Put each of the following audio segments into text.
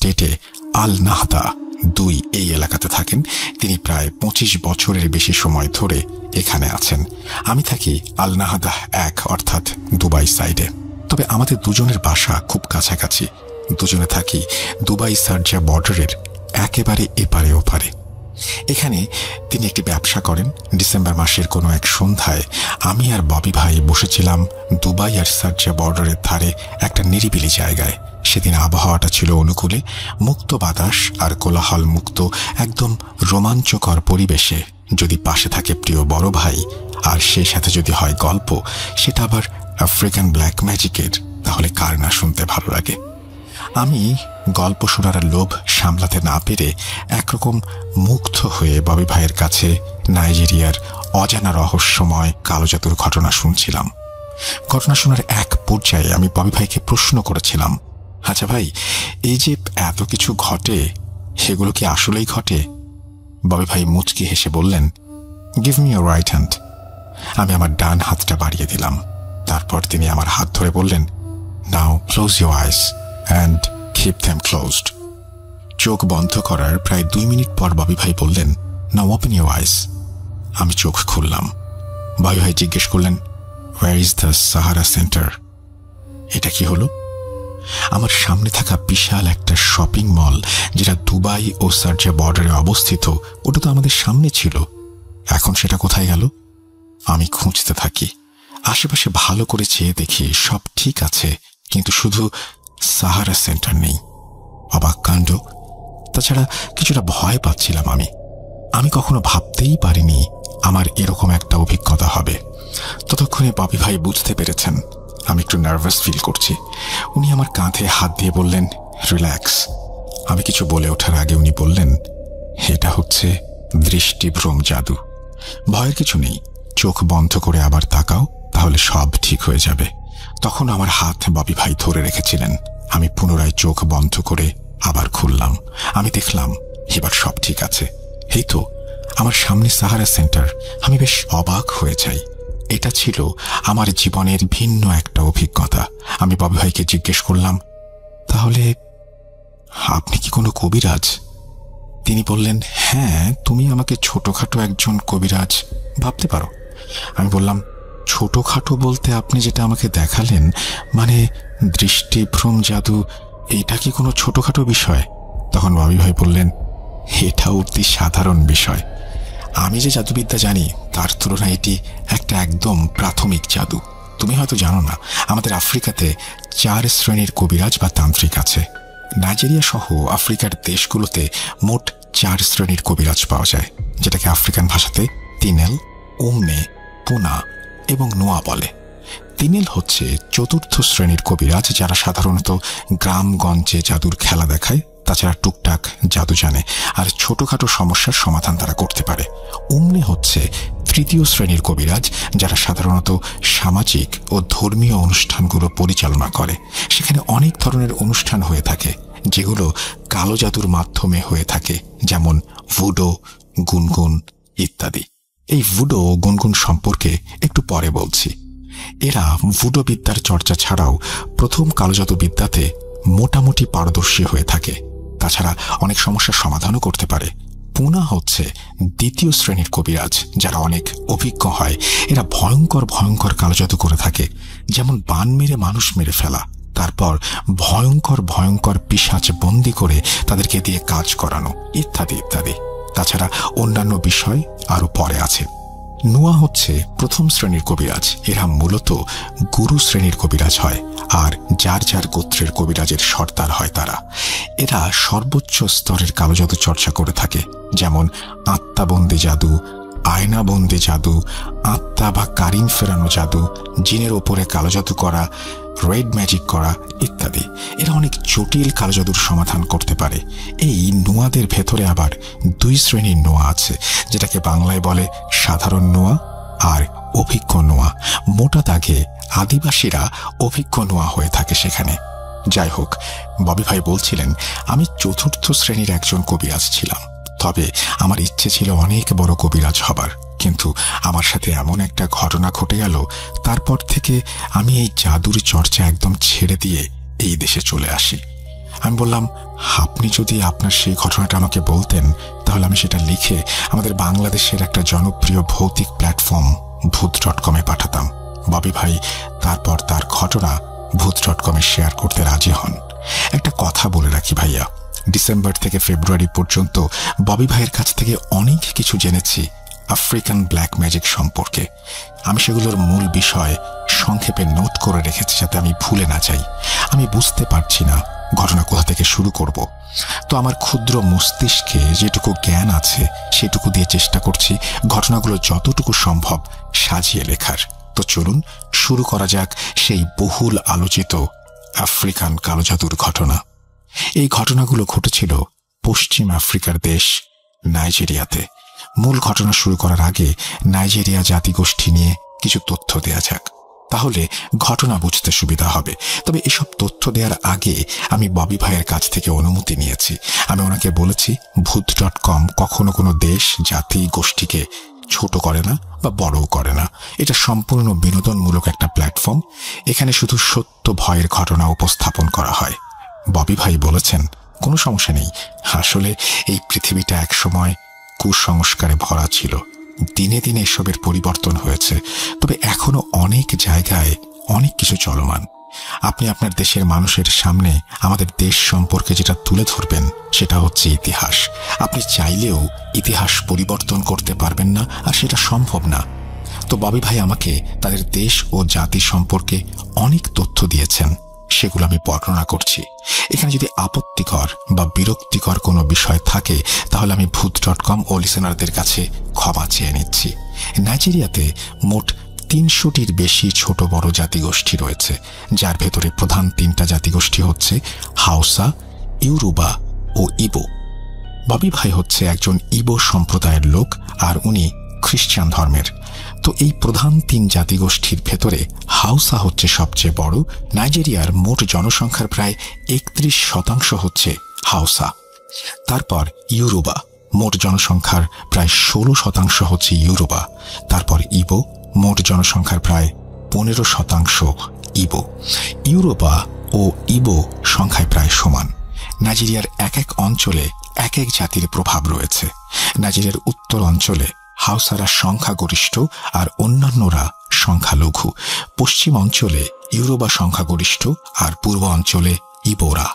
স্টেটে আল নাহদা 2 এই এলাকাতে থাকেন। তিনি প্রায় 25 বছরের বেশি সময় ধরে এখানে আছেন। আমি থাকি আল নাহদা 1 অর্থাৎ দুবাই সাইডে। তবে আমাদের দুজনের বাসা খুব কাছাকাছি। দুজনে থাকি দুবাই শারজাহ বর্ডারের একেবারে এপারে ওপারে। এখানে তিনি একটি ব্যবসা করেন। ডিসেম্বর মাসের কোনো এক সন্ধ্যায় আমি আর ববি ভাই বসেছিলাম দুবাই আর শারজাহ বর্ডারের ধারে একটা নিরিবিলি জায়গায়। সেদিন আবহাওয়াটা ছিল অনুকূলে, মুক্ত বাতাস আর কোলাহল মুক্ত একদম রোমাঞ্চকর পরিবেশে যদি পাশে থাকে প্রিয় বড় ভাই আর সেই সাথে যদি হয় গল্প, সেটা আবার আফ্রিকান ব্ল্যাক ম্যাজিকের, তাহলে কার না শুনতে ভালো লাগে। আমি গল্প শোনার লোভ সামলাতে না পেরে একরকম মুগ্ধ হয়ে ববি ভাইয়ের কাছে নাইজেরিয়ার অজানা রহস্যময় কালো জাদুর ঘটনা শুনছিলাম। ঘটনা শোনার এক পর্যায়ে আমি ববি ভাইকে প্রশ্ন করেছিলাম, আচ্ছা ভাই, এই যে এত কিছু ঘটে, সেগুলো কি আসলেই ঘটে? ববি ভাই মুচকি হেসে বললেন, give me your right hand. আমি আমার ডান হাতটা বাড়িয়ে দিলাম। তারপর তিনি আমার হাত ধরে বললেন, now close your eyes and keep them closed. চোখ বন্ধ করার প্রায় 2 মিনিট পর ববি ভাই বললেন, নাও ওপেন ইওর আইস। আমি চোখ খুললাম। ববি ভাই জিজ্ঞেস করলেন, where is the Sahara centre? এটা কি হলো? আমার সামনে থাকা বিশাল একটা শপিং মল, যেটা দুবাই ও শারজাহ বর্ডারে অবস্থিত, ওটা তো আমাদের সামনে ছিল। এখন সেটা কোথায় গেল? আমি খুঁজতে থাকি। আশেপাশে ভালো করে চেয়ে দেখি সব ঠিক আছে, কিন্তু শুধু সাহারা সেন্টার নেই। অবাক কাণ্ড। তাছাড়া কিছুটা ভয় পাচ্ছিলাম আমি কখনো ভাবতেই পারিনি আমার এরকম একটা অভিজ্ঞতা হবে। ততক্ষণে ববি ভাই বুঝতে পেরেছেন আমি একটু নার্ভাস ফিল করছি। উনি আমার কাঁধে হাত দিয়ে বললেন, রিল্যাক্স। আমি কিছু বলে ওঠার আগে উনি বললেন, এটা হচ্ছে দৃষ্টিভ্রম জাদু। ভয়ের কিছু নেই, চোখ বন্ধ করে আবার তাকাও, তাহলে সব ঠিক হয়ে যাবে। তখন আমার হাত ববি ভাই ধরে রেখেছিলেন। আমি পুনরায় চোখ বন্ধ করে আবার খুললাম। আমি দেখলাম এবার সব ঠিক আছে। এই তো আমার সামনে সাহারা সেন্টার। আমি বেশ অবাক হয়ে যাই। এটা ছিল আমার জীবনের ভিন্ন একটা অভিজ্ঞতা। আমি ববি ভাইকে জিজ্ঞেস করলাম, তাহলে আপনি কি কোনো কবিরাজ? তিনি বললেন, হ্যাঁ, তুমি আমাকে ছোটখাটো একজন কবিরাজ ভাবতে পারো। আমি বললাম, ছোটখাটো বলতে আপনি যেটা আমাকে দেখালেন, মানে দৃষ্টিভ্রম জাদু, এটা কি কোনো ছোটখাটো বিষয়? তখন ববি ভাই বললেন, এটা অতি সাধারণ বিষয়। আমি যে জাদুবিদ্যা জানি তার তুলনায় এটি একটা একদম প্রাথমিক জাদু। তুমি হয়তো জানো না, আমাদের আফ্রিকাতে 4 শ্রেণীর কবিরাজ বা তান্ত্রিক আছে। নাইজেরিয়া সহ আফ্রিকার দেশগুলোতে মোট 4 শ্রেণীর কবিরাজ পাওয়া যায়, যেটাকে আফ্রিকান ভাষাতে তিনেল, উমনে, পুনা এবং নোয়া বলে। তিনেল হচ্ছে 4র্থ শ্রেণীর কবিরাজ, যারা সাধারণত গ্রামগঞ্জে জাদুর খেলা দেখায়, তাছাড়া টুকটাক জাদু জানে আর ছোটখাটো সমস্যার সমাধান তারা করতে পারে। উমনে হচ্ছে 3য় শ্রেণীর কবিরাজ, যারা সাধারণত সামাজিক ও ধর্মীয় অনুষ্ঠানগুলো পরিচালনা করে। সেখানে অনেক ধরনের অনুষ্ঠান হয়ে থাকে, যেগুলো কালো জাদুর মাধ্যমে হয়ে থাকে, যেমন ভুডো, গুনগুন ইত্যাদি। এই ভুডো ও গুনগুন সম্পর্কে একটু পরে বলছি। এরা ভুডো বিদ্যার চর্চা ছাড়াও প্রথম কালো জাদু বিদ্যাতে মোটামুটি পারদর্শী হয়ে থাকে। তাছাড়া অনেক সমস্যার সমাধানও করতে পারে। পুনা হচ্ছে 2য় শ্রেণীর কবিরাজ, যারা অনেক অভিজ্ঞ হয়। এরা ভয়ঙ্কর ভয়ঙ্কর কালো জাদু করে থাকে, যেমন বান মেরে মানুষ মেরে ফেলা, তারপর ভয়ঙ্কর ভয়ঙ্কর পিশাচ বন্দি করে তাদেরকে দিয়ে কাজ করানো ইত্যাদি ইত্যাদি। তাছাড়া অন্যান্য বিষয় আরো পরে আছে। নোয়া হচ্ছে 1ম শ্রেণীর কবিরাজ। এরা মূলত গুরু শ্রেণীর কবিরাজ হয়, আর যার যার গোত্রের কবিরাজের সর্দার হয় তারা। এরা সর্বোচ্চ স্তরের কালো জাদু চর্চা করে থাকে, যেমন আত্মাবন্দি জাদু, আয়নাবন্দি জাদু, আত্মা বা কারিন ফেরানো জাদু, জিনের ওপরে কালো জাদু করা, রেড ম্যাজিক করা ইত্যাদি। এরা অনেক জটিল কালো জাদুর সমাধান করতে পারে। এই নোয়াদের ভেতরে আবার 2 শ্রেণীর নোয়া আছে, যেটাকে বাংলায় বলে সাধারণ নোয়া আর অভিজ্ঞ নোয়া। মোটা দাগে আদিবাসীরা অভিজ্ঞ নোয়া হয়ে থাকে সেখানে। যাই হোক, ববি ভাই বলছিলেন, আমি 4র্থ শ্রেণীর একজন কবিরাজ ছিলাম। তবে আমার ইচ্ছে ছিল অনেক বড় কবিরাজ হবার, কিন্তু আমার সাথে এমন একটা ঘটনা ঘটে গেল, তারপর থেকে আমি এই জাদুর চর্চা একদম ছেড়ে দিয়ে এই দেশে চলে আসি। আমি বললাম, আপনি যদি আপনার সেই ঘটনাটা আমাকে বলতেন তাহলে আমি সেটা লিখে আমাদের বাংলাদেশের একটা জনপ্রিয় ভৌতিক প্ল্যাটফর্ম ভূত.com-এ পাঠাতাম। ববি ভাই তারপর তার ঘটনা ভূত.com-এ শেয়ার করতে রাজি হন। একটা কথা বলে রাখি ভাইয়া, ডিসেম্বর থেকে ফেব্রুয়ারি পর্যন্ত ববি ভাইয়ের কাছ থেকে অনেক কিছু জেনেছি আফ্রিকান ব্ল্যাক ম্যাজিক সম্পর্কে। আমি সেগুলোর মূল বিষয় সংক্ষেপে নোট করে রেখেছি যাতে আমি ভুলে না যাই। আমি বুঝতে পারছি না ঘটনা কোথা থেকে শুরু করব, তো আমার ক্ষুদ্র মস্তিষ্কে যেটুকু জ্ঞান আছে সেটুকু দিয়ে চেষ্টা করছি ঘটনাগুলো যতটুকু সম্ভব সাজিয়ে লেখার। তো চলুন শুরু করা যাক সেই বহুল আলোচিত আফ্রিকান কালো জাদুর ঘটনা। এই ঘটনাগুলো ঘটেছিল পশ্চিম আফ্রিকার দেশ নাইজেরিয়াতে। মূল ঘটনা শুরু করার আগে নাইজেরিয়া জাতিগোষ্ঠী নিয়ে কিছু তথ্য দেয়া যাক, তাহলে ঘটনা বুঝতে সুবিধা হবে। তবে এসব তথ্য দেওয়ার আগে আমি ববি ভাইয়ের কাছ থেকে অনুমতি নিয়েছি। আমি ওনাকে বলেছি ভূত.com কখনো কোনো দেশ জাতি গোষ্ঠীকে ছোট করে না বা বড়ও করে না। এটা সম্পূর্ণ বিনোদনমূলক একটা প্ল্যাটফর্ম। এখানে শুধু সত্য ভয়ের ঘটনা উপস্থাপন করা হয়। ববি ভাই বলেছেন কোনো সমস্যা নেই, আসলে এই পৃথিবীটা একসময় কুসংস্কারে ভরা ছিল, দিনে দিনে এসবের পরিবর্তন হয়েছে, তবে এখনো অনেক জায়গায় অনেক কিছু চলমান। আপনি আপনার দেশের মানুষের সামনে আমাদের দেশ সম্পর্কে যেটা তুলে ধরবেন সেটা হচ্ছে ইতিহাস। আপনি চাইলেও ইতিহাস পরিবর্তন করতে পারবেন না, আর সেটা সম্ভব না। তো ববি ভাই আমাকে তাদের দেশ ও জাতি সম্পর্কে অনেক তথ্য দিয়েছেন, সেগুলো আমি বর্ণনা করছি। এখানে যদি আপত্তিকর বা বিরক্তিকর কোনো বিষয় থাকে তাহলে আমি ভূত.com ও লিসেনারদের কাছে ক্ষমা চেয়ে নিচ্ছি। নাইজেরিয়াতে মোট 300টির বেশি ছোট বড় জাতিগোষ্ঠী রয়েছে, যার ভেতরে প্রধান 3টা জাতিগোষ্ঠী হচ্ছে হাউসা, ইউরোবা ও ইবো। ববি ভাই হচ্ছে একজন ইবো সম্প্রদায়ের লোক, আর উনি খ্রিস্টান ধর্মের। তো এই প্রধান 3 জাতিগোষ্ঠীর ভেতরে হাউসা হচ্ছে সবচেয়ে বড়। নাইজেরিয়ার মোট জনসংখ্যার প্রায় 31% হচ্ছে হাউসা। তারপর ইউরোবা, মোট জনসংখ্যার প্রায় 16% হচ্ছে ইউরোবা। তারপর ইবো, মোট জনসংখ্যার প্রায় 15% ইবো। ইউরোবা ও ইবো সংখ্যায় প্রায় সমান। নাইজেরিয়ার এক এক অঞ্চলে এক এক জাতির প্রভাব রয়েছে। নাইজেরিয়ার উত্তর অঞ্চলে হাউসারা সংখ্যাগরিষ্ঠ আর অন্যান্যরা সংখ্যালঘু। পশ্চিম অঞ্চলে ইউরোবা সংখ্যাগরিষ্ঠ আর পূর্ব অঞ্চলে ইবোরা।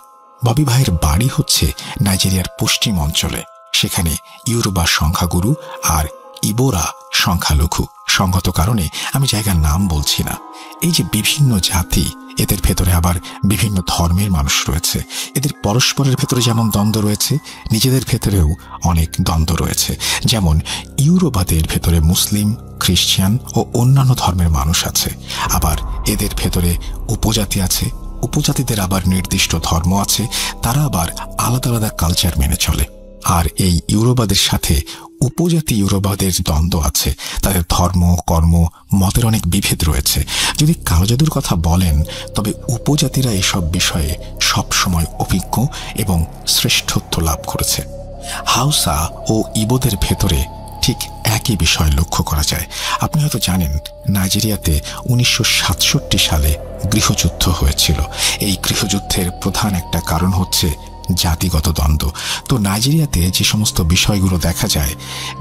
ববি ভাইয়ের বাড়ি হচ্ছে নাইজেরিয়ার পশ্চিম অঞ্চলে, সেখানে ইউরোবা সংখ্যাগুরু আর ইবোরা সংখ্যালঘু। সঙ্গত কারণে আমি জায়গার নাম বলছি না। এই যে বিভিন্ন জাতি, এদের ভেতরে আবার বিভিন্ন ধর্মের মানুষ রয়েছে। এদের পরস্পরের ভেতরে যেমন দ্বন্দ্ব রয়েছে, নিজেদের ভেতরেও অনেক দ্বন্দ্ব রয়েছে। যেমন ইউরোবাদের ভেতরে মুসলিম, খ্রিস্টান ও অন্যান্য ধর্মের মানুষ আছে। আবার এদের ভেতরে উপজাতি আছে, উপজাতিদের আবার নির্দিষ্ট ধর্ম আছে, তারা আবার আলাদা আলাদা কালচার মেনে চলে। আর এই ইউরোবাদের সাথে উপজাতি ইউরোবাদের দ্বন্দ্ব আছে, তাদের ধর্ম, কর্ম, মতের অনেক বিভেদ রয়েছে। যদি কালো জাদুর কথা বলেন তবে উপজাতিরা এসব বিষয়ে সবসময় অভিজ্ঞ এবং শ্রেষ্ঠত্ব লাভ করেছে। হাউসা ও ইবোদের ভেতরে ঠিক একই বিষয় লক্ষ্য করা যায়। আপনি হয়তো জানেন নাইজেরিয়াতে 1967 সালে গৃহযুদ্ধ হয়েছিল। এই গৃহযুদ্ধের প্রধান একটা কারণ হচ্ছে জাতিগত দ্বন্দ্ব। তো নাইজেরিয়াতে যে সমস্ত বিষয়গুলো দেখা যায়,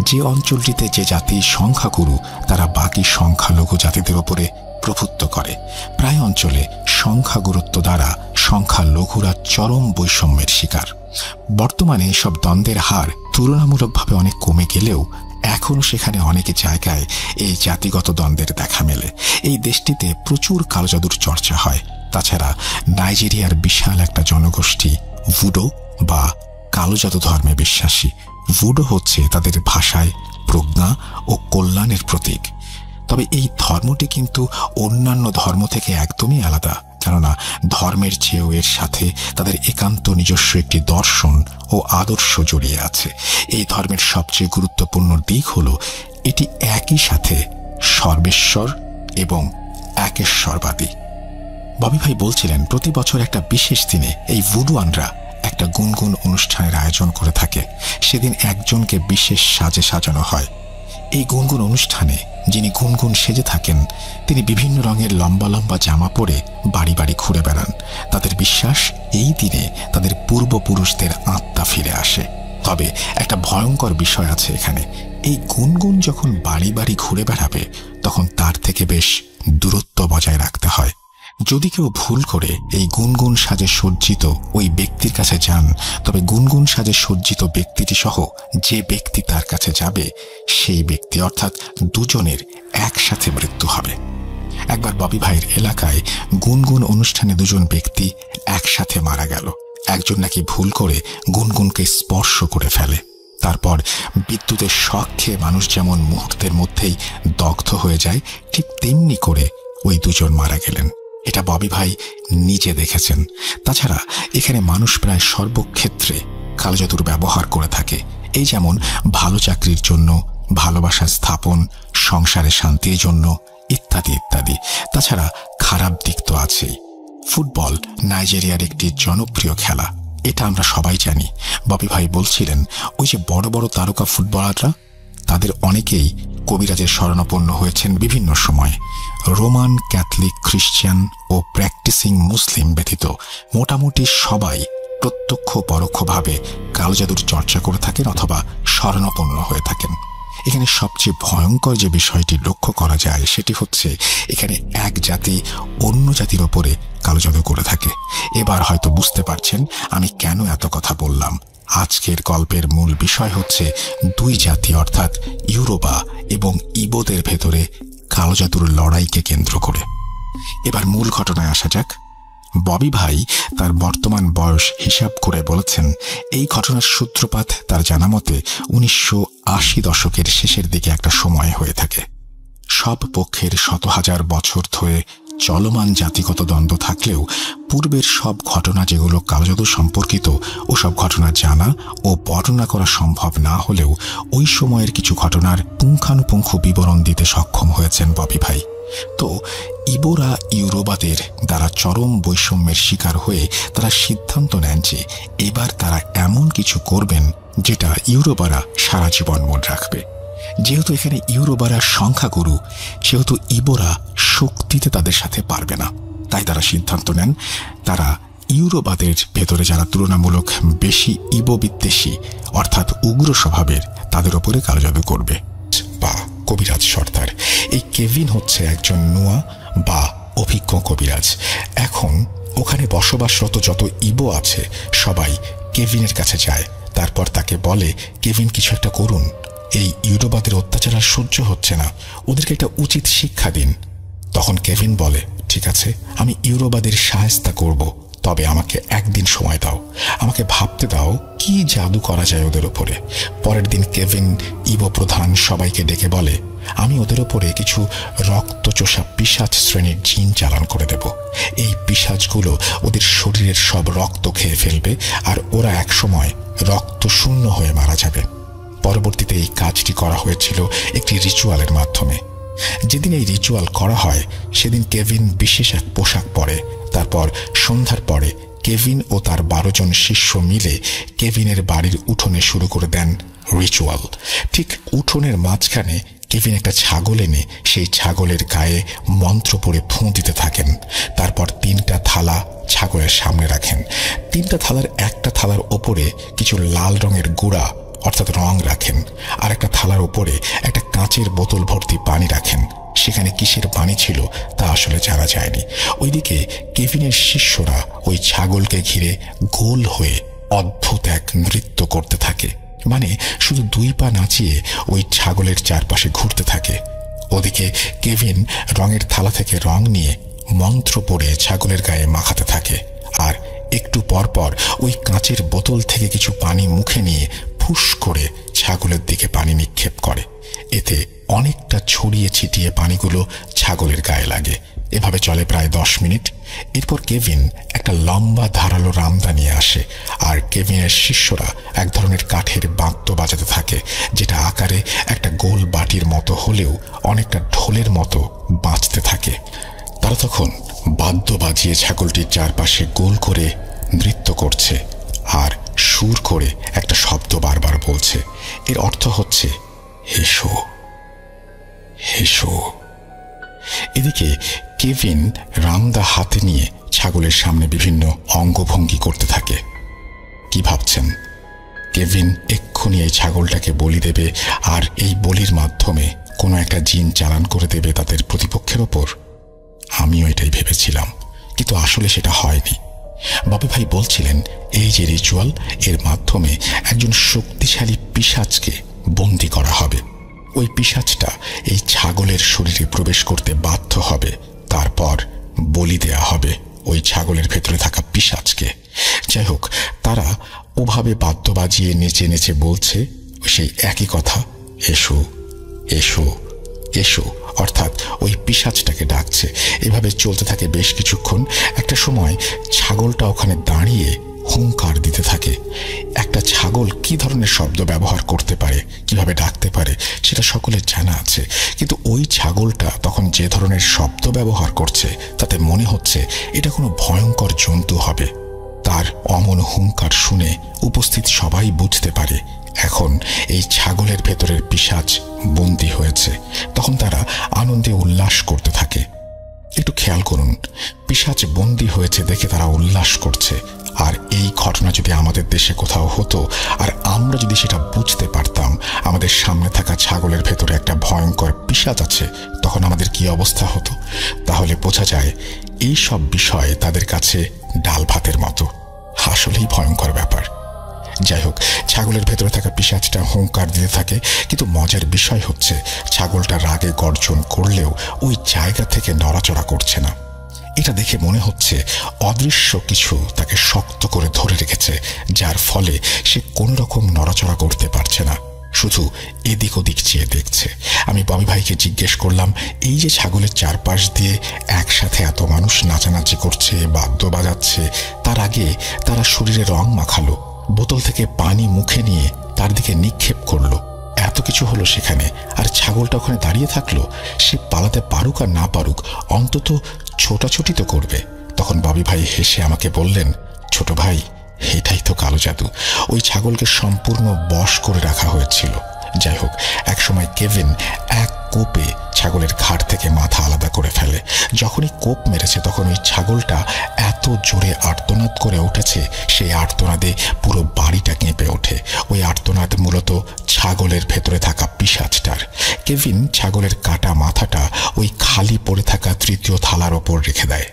যে অঞ্চলটিতে যে জাতি সংখ্যাগুরু তারা বাকি সংখ্যালঘু জাতিদের উপরে প্রভুত্ব করে। প্রায় অঞ্চলে সংখ্যাগুরুত্ব দ্বারা সংখ্যালঘুরা চরম বৈষম্যের শিকার। বর্তমানে এসব দ্বন্দ্বের হার তুলনামূলকভাবে অনেক কমে গেলেও এখনও সেখানে অনেক জায়গায় এই জাতিগত দ্বন্দ্বের দেখা মেলে। এই দেশটিতে প্রচুর কালো জাদুর চর্চা হয়। তাছাড়া নাইজেরিয়ার বিশাল একটা জনগোষ্ঠী ভুডো বা কালো জাদু ধর্মে বিশ্বাসী। ভুডো হচ্ছে তাদের ভাষায় প্রজ্ঞা ও কল্যাণের প্রতীক। তবে এই ধর্মটি কিন্তু অন্যান্য ধর্ম থেকে একদমই আলাদা, কেননা ধর্মের চেয়েও এর সাথে তাদের একান্ত নিজস্ব একটি দর্শন ও আদর্শ জড়িয়ে আছে। এই ধর্মের সবচেয়ে গুরুত্বপূর্ণ দিক হলো এটি একই সাথে সর্বেশ্বর এবং একেশ্বরবাদী। ববি ভাই বলছিলেন প্রতি বছর একটা বিশেষ দিনে এই ভুডুয়ানরা একটা গুনগুন অনুষ্ঠানের আয়োজন করে থাকে। সেদিন একজনকে বিশেষ সাজে সাজানো হয়। এই গুনগুন অনুষ্ঠানে যিনি গুনগুন সেজে থাকেন তিনি বিভিন্ন রঙের লম্বা লম্বা জামা পরে বাড়ি বাড়ি ঘুরে বেড়ান। তাদের বিশ্বাস এই দিনে তাদের পূর্বপুরুষদের আত্মা ফিরে আসে। তবে একটা ভয়ঙ্কর বিষয় আছে এখানে। এই গুনগুন যখন বাড়ি বাড়ি ঘুরে বেড়াবে তখন তার থেকে বেশ দূরত্ব বজায় রাখতে হয়। যদি কেউ ভুল করে এই গুনগুন সাজে সজ্জিত ওই ব্যক্তির কাছে যান, তবে গুনগুন সাজে সজ্জিত ব্যক্তিটি সহ যে ব্যক্তি তার কাছে যাবে সেই ব্যক্তি অর্থাৎ দুজনের একসাথে মৃত্যু হবে। একবার ববি ভাইয়ের এলাকায় গুনগুন অনুষ্ঠানে দুজন ব্যক্তি একসাথে মারা গেল। একজন নাকি ভুল করে গুনগুনকে স্পর্শ করে ফেলে। তারপর বিদ্যুতের শক খেয়ে মানুষ যেমন মুহূর্তের মধ্যেই দগ্ধ হয়ে যায়, ঠিক তেমনি করে ওই দুজন মারা গেলেন। এটা ববি ভাই নিজে দেখেছেন। তাছাড়া এখানে মানুষ প্রায় সর্বক্ষেত্রে কালজাদুর ব্যবহার করে থাকে। এই যেমন ভালো চাকরির জন্য, ভালোবাসা স্থাপন, সংসারে শান্তির জন্য ইত্যাদি ইত্যাদি। তাছাড়া খারাপ দিক তো আছেই। ফুটবল নাইজেরিয়ার একটি জনপ্রিয় খেলা, এটা আমরা সবাই জানি। ববি ভাই বলছিলেন ওই যে বড় বড় তারকা ফুটবলাররা, তাদের অনেকেই কবিরাজের শরণাপন্ন হয়েছেন বিভিন্ন সময়। রোমান, ক্যাথলিক, খ্রিস্টান ও প্র্যাকটিসিং মুসলিম ব্যতীত মোটামুটি সবাই প্রত্যক্ষ পরোক্ষভাবে কালজাদুর চর্চা করে থাকেন অথবা শরণাপন্ন হয়ে থাকেন। এখানে সবচেয়ে ভয়ঙ্কর যে বিষয়টি লক্ষ্য করা যায় সেটি হচ্ছে এখানে এক জাতি অন্য জাতির ওপরে কালজাদু করে থাকে। এবার হয়তো বুঝতে পারছেন আমি কেন এত কথা বললাম। আজকের গল্পের মূল বিষয় হচ্ছে দুই জাতি অর্থাৎ ইউরোবা এবং ইবোদের ভেতরে কালজাদুর লড়াইকে কেন্দ্র করে। এবার মূল ঘটনায় আসা যাক। ববি ভাই তার বর্তমান বয়স হিসাব করে বলেছেন এই ঘটনার সূত্রপাত তার জানা মতে 1980 দশকের শেষের দিকে একটা সময় হয়ে থাকে। সব পক্ষের শত হাজার বছর ধরে চলমান জাতিগত দ্বন্দ্ব থাকলেও পূর্বের সব ঘটনা যেগুলো কালজাদু সম্পর্কিত ওসব ঘটনা জানা ও বর্ণনা করা সম্ভব না হলেও ওই সময়ের কিছু ঘটনার পুঙ্খানুপুঙ্খ বিবরণ দিতে সক্ষম হয়েছেন ববি ভাই। তো ইবোরা ইউরোবাদের দ্বারা চরম বৈষম্যের শিকার হয়ে তারা সিদ্ধান্ত নেন যে এবার তারা এমন কিছু করবেন যেটা ইউরোবারা সারা জীবন মনে রাখবে। যেহেতু এখানে ইউরোবারা সংখ্যাগুরু, সেহেতু ইবোরা শক্তিতে তাদের সাথে পারবে না। তাই তারা সিদ্ধান্ত নেন তারা ইউরোবাদের ভেতরে যারা তুলনামূলক বেশি ইবো বিদ্বেষী অর্থাৎ উগ্র স্বভাবের তাদের ওপরে কালজাদু করবে বা কবিরাজ সর্দার। এই কেভিন হচ্ছে একজন নুয়া বা অভিজ্ঞ কবিরাজ। এখন ওখানে বসবাসরত যত ইবো আছে সবাই কেভিনের কাছে যায়। তারপর তাকে বলে কেভিন কিছু একটা করুন, এই ইউরোবাদের অত্যাচার আর সহ্য হচ্ছে না, ওদেরকে একটা উচিত শিক্ষা দিন। তখন কেভিন বলে ঠিক আছে, আমি ইউরোবাদের শায়েস্তা করব, তবে আমাকে একদিন সময় দাও, আমাকে ভাবতে দাও কি জাদু করা যায় ওদের ওপরে। পরের দিন কেভিন ইবো প্রধান সবাইকে ডেকে বলে আমি ওদের ওপরে কিছু রক্তচোষা পিশাচ শ্রেণীর জিন চালান করে দেব। এই পিশাচগুলো ওদের শরীরের সব রক্ত খেয়ে ফেলবে আর ওরা একসময় রক্ত শূন্য হয়ে মারা যাবে। পরবর্তীতে এই কাজটি করা হয়েছিল একটি রিচুয়ালের মাধ্যমে। যেদিন এই রিচুয়াল করা হয় সেদিন কেভিন বিশেষ এক পোশাক পরে। তারপর সন্ধ্যার পরে কেভিন ও তার 12 জন শিষ্য মিলে কেভিনের বাড়ির উঠোনে শুরু করে দেন রিচুয়াল। ঠিক উঠোনের মাঝখানে কেভিন একটা ছাগল এনে সেই ছাগলের গায়ে মন্ত্র পড়ে ফুঁ দিতে থাকেন। তারপর 3টা থালা ছাগলের সামনে রাখেন। 3টা থালার একটা থালার ওপরে কিছু লাল রঙের গুঁড়া অর্থাৎ রং রাখেন, আর একটা থালার ওপরে একটা কাঁচের বোতল ভর্তি পানি রাখেন। সেখানে কিসের পানি ছিল তা আসলে জানা যায়নি। ওইদিকে কেভিনের শিষ্যরা ওই ছাগলকে ঘিরে গোল হয়ে অদ্ভুত এক নৃত্য করতে থাকে, মানে শুধু 2 পা নাচিয়ে ওই ছাগলের চারপাশে ঘুরতে থাকে। ওদিকে কেভিন রঙের থালা থেকে রং নিয়ে মন্ত্র পড়ে ছাগলের গায়ে মাখাতে থাকে, আর একটু পরপর ওই কাঁচের বোতল থেকে কিছু পানি মুখে নিয়ে ফুস করে ছাগলের দিকে পানি নিক্ষেপ করে। এতে অনেকটা ছড়িয়ে ছিটিয়ে পানিগুলো ছাগলের গায়ে লাগে। এভাবে চলে প্রায় 10 মিনিট। এরপর কেভিন একটা লম্বা ধারালো রামদা নিয়ে আসে, আর কেভিনের শিষ্যরা এক ধরনের কাঠের বাদ্য বাজাতে থাকে, যেটা আকারে একটা গোল বাটির মতো হলেও অনেকটা ঢোলের মতো বাজতে থাকে। তারা তখন বাদ্য বাজিয়ে ছাগলটির চারপাশে গোল করে নৃত্য করছে আর সুর করে একটা শব্দ বারবার বলছে। এর অর্থ হচ্ছে এসো এসো। এদিকে কেভিন রামদা হাতে নিয়ে ছাগলের সামনে বিভিন্ন অঙ্গভঙ্গি করতে থাকে। কি ভাবছেন? কেভিন এক্ষুনি এই ছাগলটাকে বলি দেবে, আর এই বলির মাধ্যমে কোনো একটা জিন চালান করে দেবে তাদের প্রতিপক্ষের ওপর। আমিও এটাই ভেবেছিলাম, কিন্তু আসলে সেটা হয়নি। ববি ভাই বলছিলেন এই যে রিচুয়াল, এর মাধ্যমে একজন শক্তিশালী পিশাচকে বন্দী করা হবে। ওই পিশাচটা এই ছাগলের শরীরে প্রবেশ করতে বাধ্য হবে, তারপর বলি দেয়া হবে ওই ছাগলের ভেতরে থাকা পিশাচকে। যাই হোক, তারা ওভাবে বাদ্য বাজিয়ে নেচে নেচে বলছে সেই একই কথা, এসো এসো এসো, অর্থাৎ ওই পিশাচটাকে ডাকছে। এভাবে চলতে থাকে বেশ কিছুক্ষণ। একটা সময় ছাগলটা ওখানে দাঁড়িয়ে হুঙ্কার দিতে থাকে। একটা ছাগল কি ধরনের শব্দ ব্যবহার করতে পারে, কিভাবে ডাকতে পারে, সেটা সকলের জানা আছে। কিন্তু ওই ছাগলটা তখন যে ধরনের শব্দ ব্যবহার করছে তাতে মনে হচ্ছে এটা কোনো ভয়ঙ্কর জন্তু হবে। তার অমন হুঙ্কার শুনে উপস্থিত সবাই বুঝতে পারে এখন এই ছাগলের ভেতরের পিশাচ বন্দী হয়েছে। তখন তারা আনন্দে উল্লাস করতে থাকে। একটু খেয়াল করুন, পিশাচ বন্দী হয়েছে দেখে তারা উল্লাস করছে। আর এই ঘটনা যদি আমাদের দেশে কোথাও হতো, আর আমরা যদি সেটা বুঝতে পারতাম আমাদের সামনে থাকা ছাগলের ভেতরে একটা ভয়ঙ্কর পিশাচ আছে, তখন আমাদের কি অবস্থা হতো? তাহলে বোঝা যায় এই সব বিষয় তাদের কাছে ডাল ভাতের মতো। আসলেই ভয়ঙ্কর ব্যাপার। যাই হোক, ছাগলের ভেতরে থাকা পিশাচটা হুঙ্কার দিতে থাকে, কিন্তু মজার বিষয় হচ্ছে ছাগলটা রাগে গর্জন করলেও ওই জায়গা থেকে নড়াচড়া করছে না। এটা দেখে মনে হচ্ছে অদৃশ্য কিছু তাকে শক্ত করে ধরে রেখেছে, যার ফলে সে কোনো রকম নড়াচড়া করতে পারছে না, শুধু এদিক ওদিক চেয়ে দেখছে। আমি ববি ভাইকে জিজ্ঞেস করলাম, এই যে ছাগলের চারপাশ দিয়ে একসাথে এত মানুষ নাচানাচি করছে, বাদ্য বাজাচ্ছে, তার আগে তারা শরীরে রং মাখালো, বোতল থেকে পানি মুখে নিয়ে তার দিকে নিক্ষেপ করলো, এত কিছু হলো সেখানে, আর ছাগলটা ওখানে দাঁড়িয়ে থাকলো। সে পালাতে পারুক আর না পারুক, অন্তত ছোটাছুটি তো করবে। তখন ববি ভাই হেসে আমাকে বললেন, ছোট ভাই, এটাই তো কালো জাদু। ওই ছাগলকে সম্পূর্ণ বশ করে রাখা হয়েছিল। যাই হোক, একসময় কেভিন এক কোপে ছাগলের ঘাড় থেকে মাথা আলাদা করে ফেলে। যখনই কোপ মেরেছে তখন ওই ছাগলটা এত জোরে আর্তনাদ করে উঠেছে, সেই আর্তনাদে পুরো বাড়িটা কেঁপে ওঠে। ওই আর্তনাদ মূলত ছাগলের ভেতরে থাকা পিশাচটার। কেভিন ছাগলের কাটা মাথাটা ওই খালি পড়ে থাকা তৃতীয় থালার ওপর রেখে দেয়।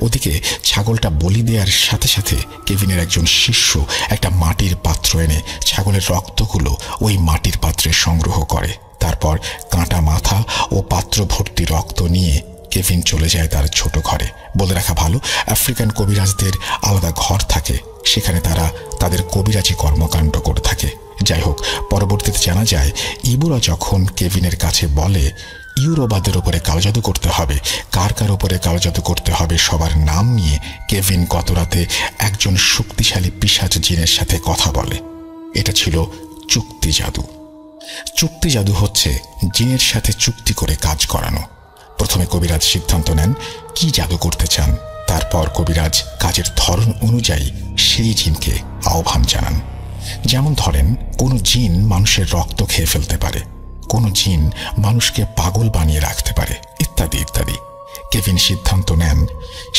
ওদিকে ছাগলটা বলি দেওয়ার সাথে সাথে কেভিনের একজন শিষ্য একটা মাটির পাত্র এনে ছাগলের রক্তগুলো ওই মাটির পাত্রে সংগ্রহ করে। তারপর কাঁটা মাথা ও পাত্র ভর্তি রক্ত নিয়ে কেভিন চলে যায় তার ছোট ঘরে। বলে রাখা ভালো, আফ্রিকান কবিরাজদের আলাদা ঘর থাকে, সেখানে তারা তাদের কবিরাজি কর্মকাণ্ড করে থাকে। যাই হোক, পরবর্তীতে জানা যায় ইবুরা যখন কেভিনের কাছে বলে ইউরোবাদের উপরে কালো জাদু করতে হবে, কার কার উপরে কালো জাদু করতে হবে সবার নাম নিয়ে কেভিন গতরাতে একজন শক্তিশালী পিশাচ জিনের সাথে কথা বলে। এটা ছিল চুক্তি জাদু। চুক্তি জাদু হচ্ছে জিনের সাথে চুক্তি করে কাজ করানো। প্রথমে কবিরাজ সিদ্ধান্ত নেন কি জাদু করতে চান, তারপর কবিরাজ কাজের ধরন অনুযায়ী সেই জিনকে আহ্বান জানান। যেমন ধরেন, কোনো জিন মানুষের রক্ত খেয়ে ফেলতে পারে, কোনো জিন মানুষকে পাগল বানিয়ে রাখতে পারে, ইত্যাদি ইত্যাদি। কেভিন সিদ্ধান্ত নেন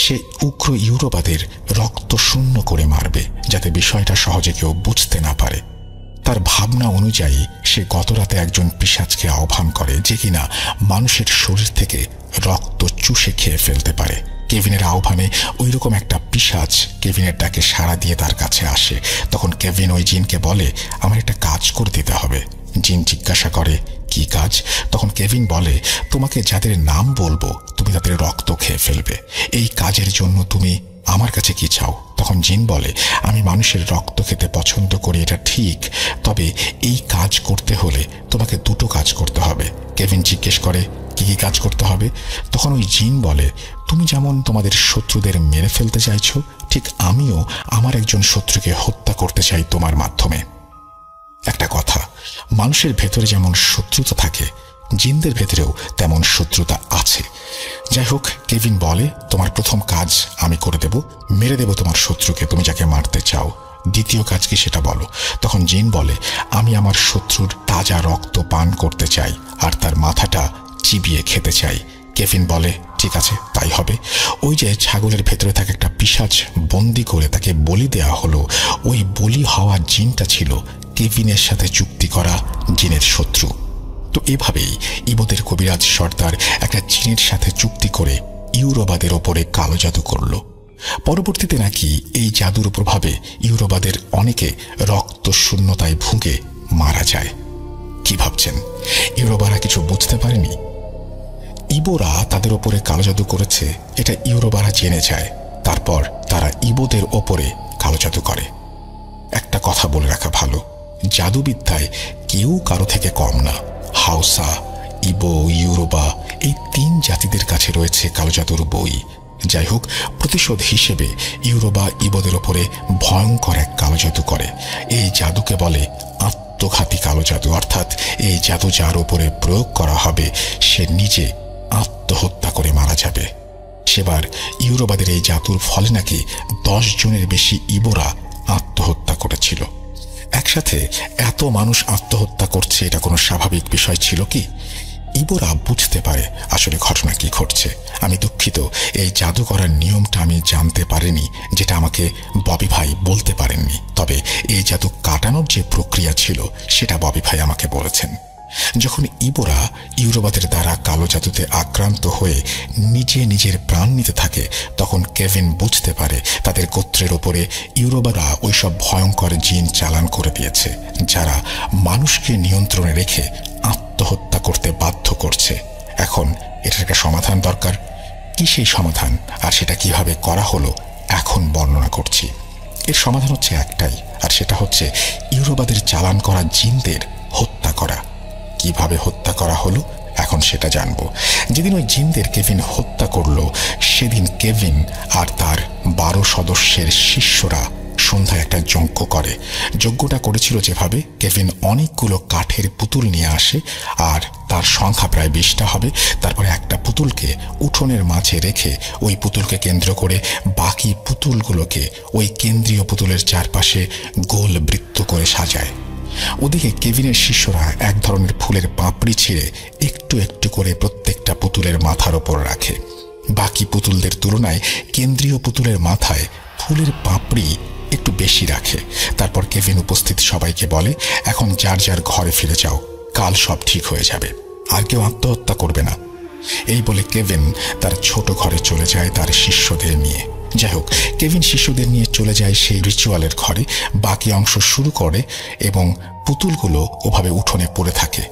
সে উগ্র ইউরোবাদের রক্ত শূন্য করে মারবে, যাতে বিষয়টা সহজে কেউ বুঝতে না পারে। তার ভাবনা অনুযায়ী সে গতরাতে একজন পিশাচকে আহ্বান করে, যে কিনা মানুষের শরীর থেকে রক্ত চুষে খেয়ে ফেলতে পারে। কেভিনের আহ্বানে ওই রকম একটা পিশাচ কেভিনের ডাকে সাড়া দিয়ে তার কাছে আসে। তখন কেভিন ওই জিনকে বলে, আমার একটা কাজ করে দিতে হবে। জিন জিজ্ঞাসা করে, কি কাজ? তখন কেভিন বলে, তোমাকে যাদের নাম বলবো তুমি তাদের রক্ত খেয়ে ফেলবে। এই কাজের জন্য তুমি আমার কাছে কি চাও? তখন জিন বলে, আমি মানুষের রক্ত খেতে পছন্দ করি, এটা ঠিক, তবে এই কাজ করতে হলে তোমাকে দুটো কাজ করতে হবে। কেভিন জিজ্ঞেস করে, কি কি কাজ করতে হবে? তখন ওই জিন বলে, তুমি যেমন তোমাদের শত্রুদের মেরে ফেলতে চাইছো, ঠিক আমিও আমার একজন শত্রুকে হত্যা করতে চাই তোমার মাধ্যমে। একটা কথা, মানুষের ভেতরে যেমন শত্রুতা থাকে, জিনদের ভেতরেও তেমন শত্রুতা আছে। যাই হোক, কেভিন বলে, তোমার প্রথম কাজ আমি করে দেব, মেরে দেব তোমার শত্রুকে, তুমি যাকে মারতে চাও। দ্বিতীয় কাজ কি সেটা বলো? তখন জিন বলে, আমি আমার শত্রুর তাজা রক্ত পান করতে চাই আর তার মাথাটা চিবিয়ে খেতে চাই। কেভিন বলে, ঠিক আছে, তাই হবে। ওই যে ছাগলের ভেতরে থাকে একটা পিশাচ বন্দি করে তাকে বলি দেয়া হলো, ওই বলি হওয়া জিনটা ছিল কেভিনের সাথে চুক্তি করা জিনের শত্রু। তো এভাবেই ইবদের কবিরাজ সর্দার একটা জিনের সাথে চুক্তি করে ইউরোবাদের ওপরে কালো জাদু করল। পরবর্তীতে নাকি এই জাদুর প্রভাবে ইউরোবাদের অনেকে রক্ত শূন্যতায় ভুগে মারা যায়। কি ভাবছেন, ইউরোবারা কিছু বুঝতে পারেনি? ইবোরা তাদের ওপরে কালো জাদু করেছে এটা ইউরোবারা জেনে যায়, তারপর তারা ইবোদের ওপরে কালো জাদু করে। একটা কথা বলে রাখা ভালো, জাদুবিদ্যায় কেউ কারো থেকে কম না। হাউসা, ইবো, ইউরোবা এই 3 জাতিদের কাছে রয়েছে কালো জাদুর বই। যাই হোক, প্রতিশোধ হিসেবে ইউরোবা ইবোদের ওপরে ভয়ঙ্কর এক কালো জাদু করে। এই জাদুকে বলে আত্মঘাতী কালো জাদু, অর্থাৎ এই জাদু যার উপরে প্রয়োগ করা হবে সে নিজে আত্মহত্যা করে মারা যাবে। সেবার ইউরোবাদের এই জাদুর ফলে নাকি 10 জনের বেশি ইবোরা আত্মহত্যা করেছিল। একসাথে এত মানুষ আত্মহত্যা করছে, এটা কোনো স্বাভাবিক বিষয় ছিল কি? ইবোরা বুঝতে পারে আসলে ঘটনা কি ঘটছে। আমি দুঃখিত, এই জাদু করার নিয়মটা আমি জানতে পারিনি, যেটা আমাকে ববি ভাই বলতে পারেননি। তবে এই জাদু কাটানোর যে প্রক্রিয়া ছিল সেটা ববি ভাই আমাকে বলেছেন। যখন ইবোরা ইউরোবাদের দ্বারা কালো জাদুতে আক্রান্ত হয়ে নিজে নিজের প্রাণ নিতে থাকে, তখন কেভিন বুঝতে পারে তাদের গোত্রের ওপরে ইউরোবারা ওইসব ভয়ঙ্কর জিন চালান করে দিয়েছে, যারা মানুষকে নিয়ন্ত্রণে রেখে আত্মহত্যা করতে বাধ্য করছে। এখন এটার একটা সমাধান দরকার। কি সেই সমাধান, আর সেটা কিভাবে করা হলো এখন বর্ণনা করছি। এর সমাধান হচ্ছে একটাই, আর সেটা হচ্ছে ইউরোবাদের চালান করা জিনদের হত্যা করা। কিভাবে হত্যা করা হলো এখন সেটা জানবো। যেদিন ওই জিনদের কেভিন হত্যা করলো, সেদিন কেভিন আর তার 12 সদস্যের শিষ্যরা সন্ধ্যায় একটা যজ্ঞ করে। যজ্ঞটা করেছিল যেভাবে, কেভিন অনেকগুলো কাঠের পুতুল নিয়ে আসে, আর তার সংখ্যা প্রায় 20টা হবে। তারপরে একটা পুতুলকে উঠোনের মাঝে রেখে ওই পুতুলকে কেন্দ্র করে বাকি পুতুলগুলোকে ওই কেন্দ্রীয় পুতুলের চারপাশে গোল বৃত্ত করে সাজায়। ওদিকে কেভিনের শিষ্যরা এক ধরনের ফুলের পাপড়ি ছিঁড়ে একটু একটু করে প্রত্যেকটা পুতুলের মাথার ওপর রাখে। বাকি পুতুলদের তুলনায় কেন্দ্রীয় পুতুলের মাথায় ফুলের পাপড়ি একটু বেশি রাখে। তারপর কেভিন উপস্থিত সবাইকে বলে, এখন যার যার ঘরে ফিরে যাও, কাল সব ঠিক হয়ে যাবে, আর কেউ আত্মহত্যা করবে না। এই বলে কেভিন তার ছোট ঘরে চলে যায় তার শিষ্যদের নিয়ে। যাই হোক, কেভিন শিশুদের নিয়ে চলে যায় সেই রিচুয়ালের ঘরে, বাকি অংশ শুরু করে এবং পুতুলগুলো ওভাবে উঠোনে পড়ে থাকে।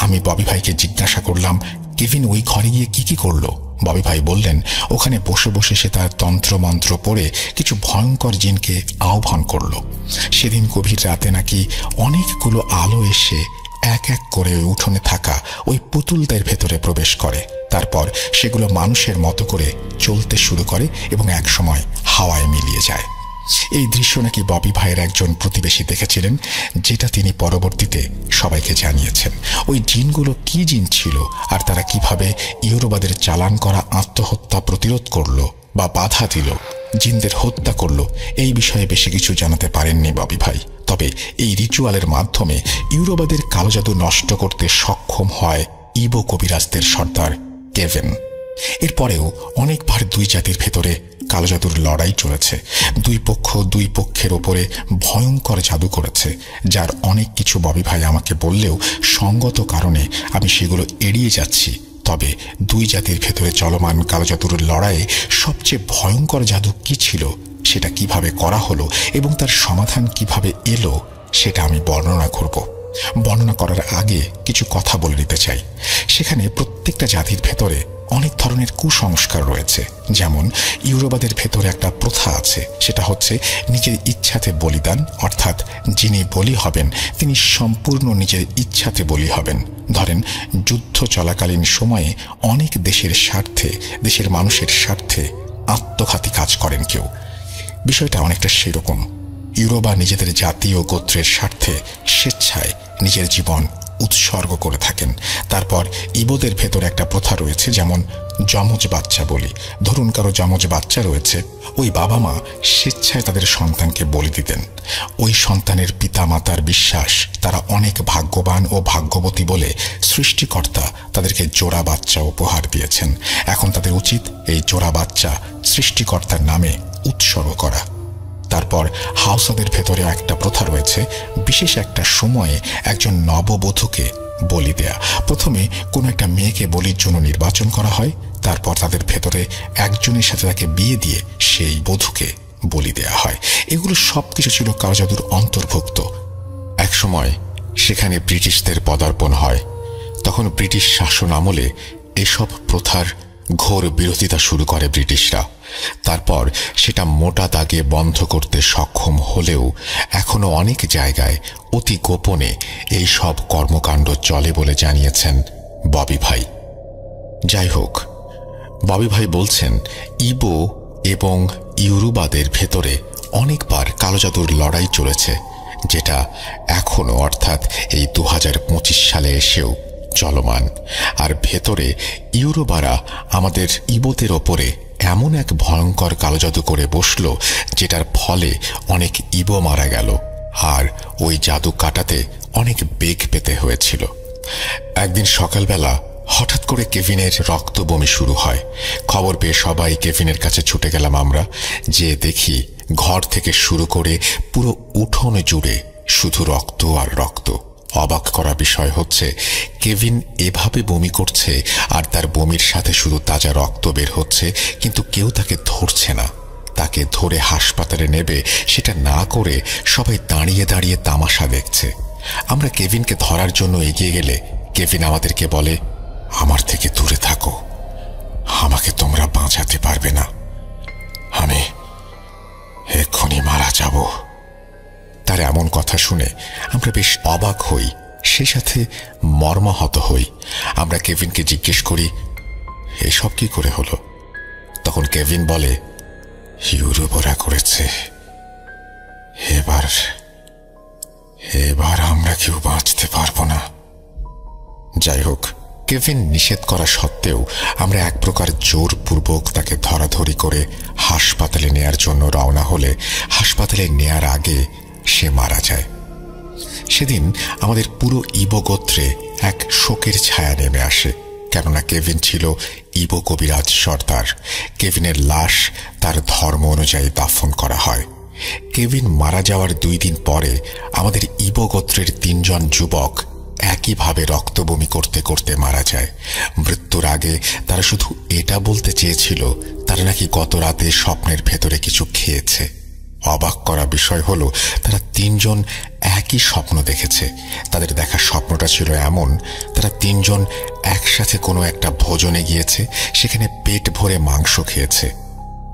আমি ববি ভাইকে জিজ্ঞাসা করলাম, কেভিন ওই ঘরে গিয়ে কি করলো? ববি ভাই বললেন, ওখানে বসে বসে সে তার তন্ত্রমন্ত্র পড়ে কিছু ভয়ঙ্কর জিনকে আহ্বান করলো। সেদিন গভীর রাতে নাকি অনেকগুলো আলো এসে এক এক করে ওই উঠোনে থাকা ওই পুতুলদের ভেতরে প্রবেশ করে। তারপর সেগুলো মানুষের মতো করে চলতে শুরু করে এবং একসময় হাওয়ায় মিলিয়ে যায়। এই দৃশ্য নাকি ববি ভাইয়ের একজন প্রতিবেশী দেখেছিলেন, যেটা তিনি পরবর্তীতে সবাইকে জানিয়েছেন। ওই জিনগুলো কি জিন ছিল, আর তারা কিভাবে ইউরোবাদের চালান করা আত্মহত্যা প্রতিরোধ করলো বা বাধা দিল, জিনদের হত্যা করলো, এই বিষয়ে বেশি কিছু জানাতে পারেননি ববি ভাই। তবে এই রিচুয়ালের মাধ্যমে ইউরোবাদের কালো জাদু নষ্ট করতে সক্ষম হয় ইবো কবিরাজদের সর্দার কেভিন। এরপরেও অনেকবার 2 জাতির ভেতরে কালো জাদুর লড়াই চলেছে। 2 পক্ষ 2 পক্ষের ওপরে ভয়ঙ্কর জাদু করেছে, যার অনেক কিছু ববি ভাই আমাকে বললেও সঙ্গত কারণে আমি সেগুলো এড়িয়ে যাচ্ছি। তবে 2 জাতির ভেতরে চলমান কালো জাদুর লড়াইয়ে সবচেয়ে ভয়ঙ্কর জাদু কি ছিল, সেটা কিভাবে করা হলো এবং তার সমাধান কিভাবে এলো, সেটা আমি বর্ণনা করব। বর্ণনা করার আগে কিছু কথা বলে নিতে চাই। সেখানে প্রত্যেকটা জাতির ভেতরে অনেক ধরনের কুসংস্কার রয়েছে। যেমন ইউরোবাদের ভেতরে একটা প্রথা আছে, সেটা হচ্ছে নিজের ইচ্ছাতে বলিদান, অর্থাৎ যিনি বলি হবেন তিনি সম্পূর্ণ নিজের ইচ্ছাতে বলি হবেন। ধরেন, যুদ্ধ চলাকালীন সময়ে অনেক দেশের স্বার্থে, দেশের মানুষের স্বার্থে আত্মঘাতী কাজ করেন কেউ। বিষয়টা অনেকটা সেরকম। ইউরোবা নিজেদের জাতি ও গোত্রের স্বার্থে স্বেচ্ছায় নিজের জীবন উৎসর্গ করে থাকেন। তারপর ইবোদের ভেতর একটা প্রথা রয়েছে, যেমন যমজ বাচ্চা বলি। ধরুন কারো যমজ বাচ্চা রয়েছে, ওই বাবা মা স্বেচ্ছায় তাদের সন্তানকে বলি দিতেন। ওই সন্তানের পিতামাতার বিশ্বাস তারা অনেক ভাগ্যবান ও ভাগ্যবতী বলে সৃষ্টিকর্তা তাদেরকে জোড়া বাচ্চা উপহার দিয়েছেন। এখন তাদের উচিত এই জোড়া বাচ্চা সৃষ্টিকর্তার নামে উৎসর্গ করা। তারপর হাউসাদের ভেতরে একটা প্রথা রয়েছে, বিশেষ একটা সময়ে একজন নববধূকে বলি দেয়া। প্রথমে কোনো একটা মেয়েকে বলির জন্য নির্বাচন করা হয়, তারপর তাদের ভেতরে একজনের সাথে তাকে বিয়ে দিয়ে সেই বধূকে বলি দেয়া হয়। এগুলো সবকিছু ছিল কালজাদুর অন্তর্ভুক্ত। এক সময় সেখানে ব্রিটিশদের পদার্পণ হয়। তখন ব্রিটিশ শাসন আমলে এসব প্রথার ঘোর বিরোধিতা শুরু করে ব্রিটিশরা। তারপর সেটা মোটা দাগে বন্ধ করতে সক্ষম হলেও এখনো অনেক জায়গায় অতি গোপনে এই সব কর্মকাণ্ড চলে বলে জানিয়েছেন ববি ভাই। যাই হোক, ববি ভাই বলছেন ইবো এবং ইউরোবাদের ভেতরে অনেকবার কালো জাদুর লড়াই চলেছে, যেটা এখনো অর্থাৎ এই 2025 সালে এসেও চলমান। আর ভেতরে ইউরোবারা আমাদের ইবোদের ওপরে এমন এক ভয়ঙ্কর কালো জাদু করে বসল, যেটার ফলে অনেক ইবো মারা গেল আর ওই জাদু কাটাতে অনেক বেগ পেতে হয়েছিল। একদিন সকালবেলা হঠাৎ করে কেভিনের রক্ত বমি শুরু হয়। খবর পেয়ে সবাই কেভিনের কাছে ছুটে গেলাম আমরা। যে দেখি ঘর থেকে শুরু করে পুরো উঠোন জুড়ে শুধু রক্ত আর রক্ত। অবাক করা বিষয় হচ্ছে, কেভিন এভাবে বমি করছে আর তার বমির সাথে শুধু তাজা রক্ত বের হচ্ছে, কিন্তু কেউ তাকে ধরছে না। তাকে ধরে হাসপাতালে নেবে সেটা না করে সবাই দাঁড়িয়ে দাঁড়িয়ে তামাশা দেখছে। আমরা কেভিনকে ধরার জন্য এগিয়ে গেলে কেভিন আমাদেরকে বলে, আমার থেকে দূরে থাকো, আমাকে তোমরা বাঁচাতে পারবে না, আমি এক্ষুনি মারা যাব। তার এমন কথা শুনে আমরা বেশ অবাক হই, সেই সাথে মর্মাহত হই। আমরা কেভিনকে জিজ্ঞেস করি, এসব কি করে হলো? তখন কেভিন বলে, ইউরোপরা করেছে, এবার আমরা কেউ বাঁচতে পারবো না। যাই হোক, কেভিন নিষেধ করা সত্ত্বেও আমরা এক প্রকার জোরপূর্বক তাকে ধরাধরি করে হাসপাতালে নেয়ার জন্য রওনা হলে হাসপাতালে নেয়ার আগে সে মারা যায়। সেদিন আমাদের পুরো ইবো গোত্রে এক শোকের ছায়া নেমে আসে, কেননা কেভিন ছিল ইবো কবিরাজ সর্দার। কেভিনের লাশ তার ধর্ম অনুযায়ী দাফন করা হয়। কেভিন মারা যাওয়ার 2 দিন পরে আমাদের ইবো গোত্রের 3 জন যুবক একইভাবে রক্ত বমি করতে করতে মারা যায়। মৃত্যুর আগে তারা শুধু এটা বলতে চেয়েছিল তারা নাকি গত রাতে স্বপ্নের ভেতরে কিছু খেয়েছে। অবাক করা বিষয় হলো, তারা 3 জন একই স্বপ্ন দেখেছে। তাদের দেখা স্বপ্নটা ছিল এমন, তারা 3 জন একসাথে কোনো একটা ভোজনে গিয়েছে, সেখানে পেট ভরে মাংস খেয়েছে।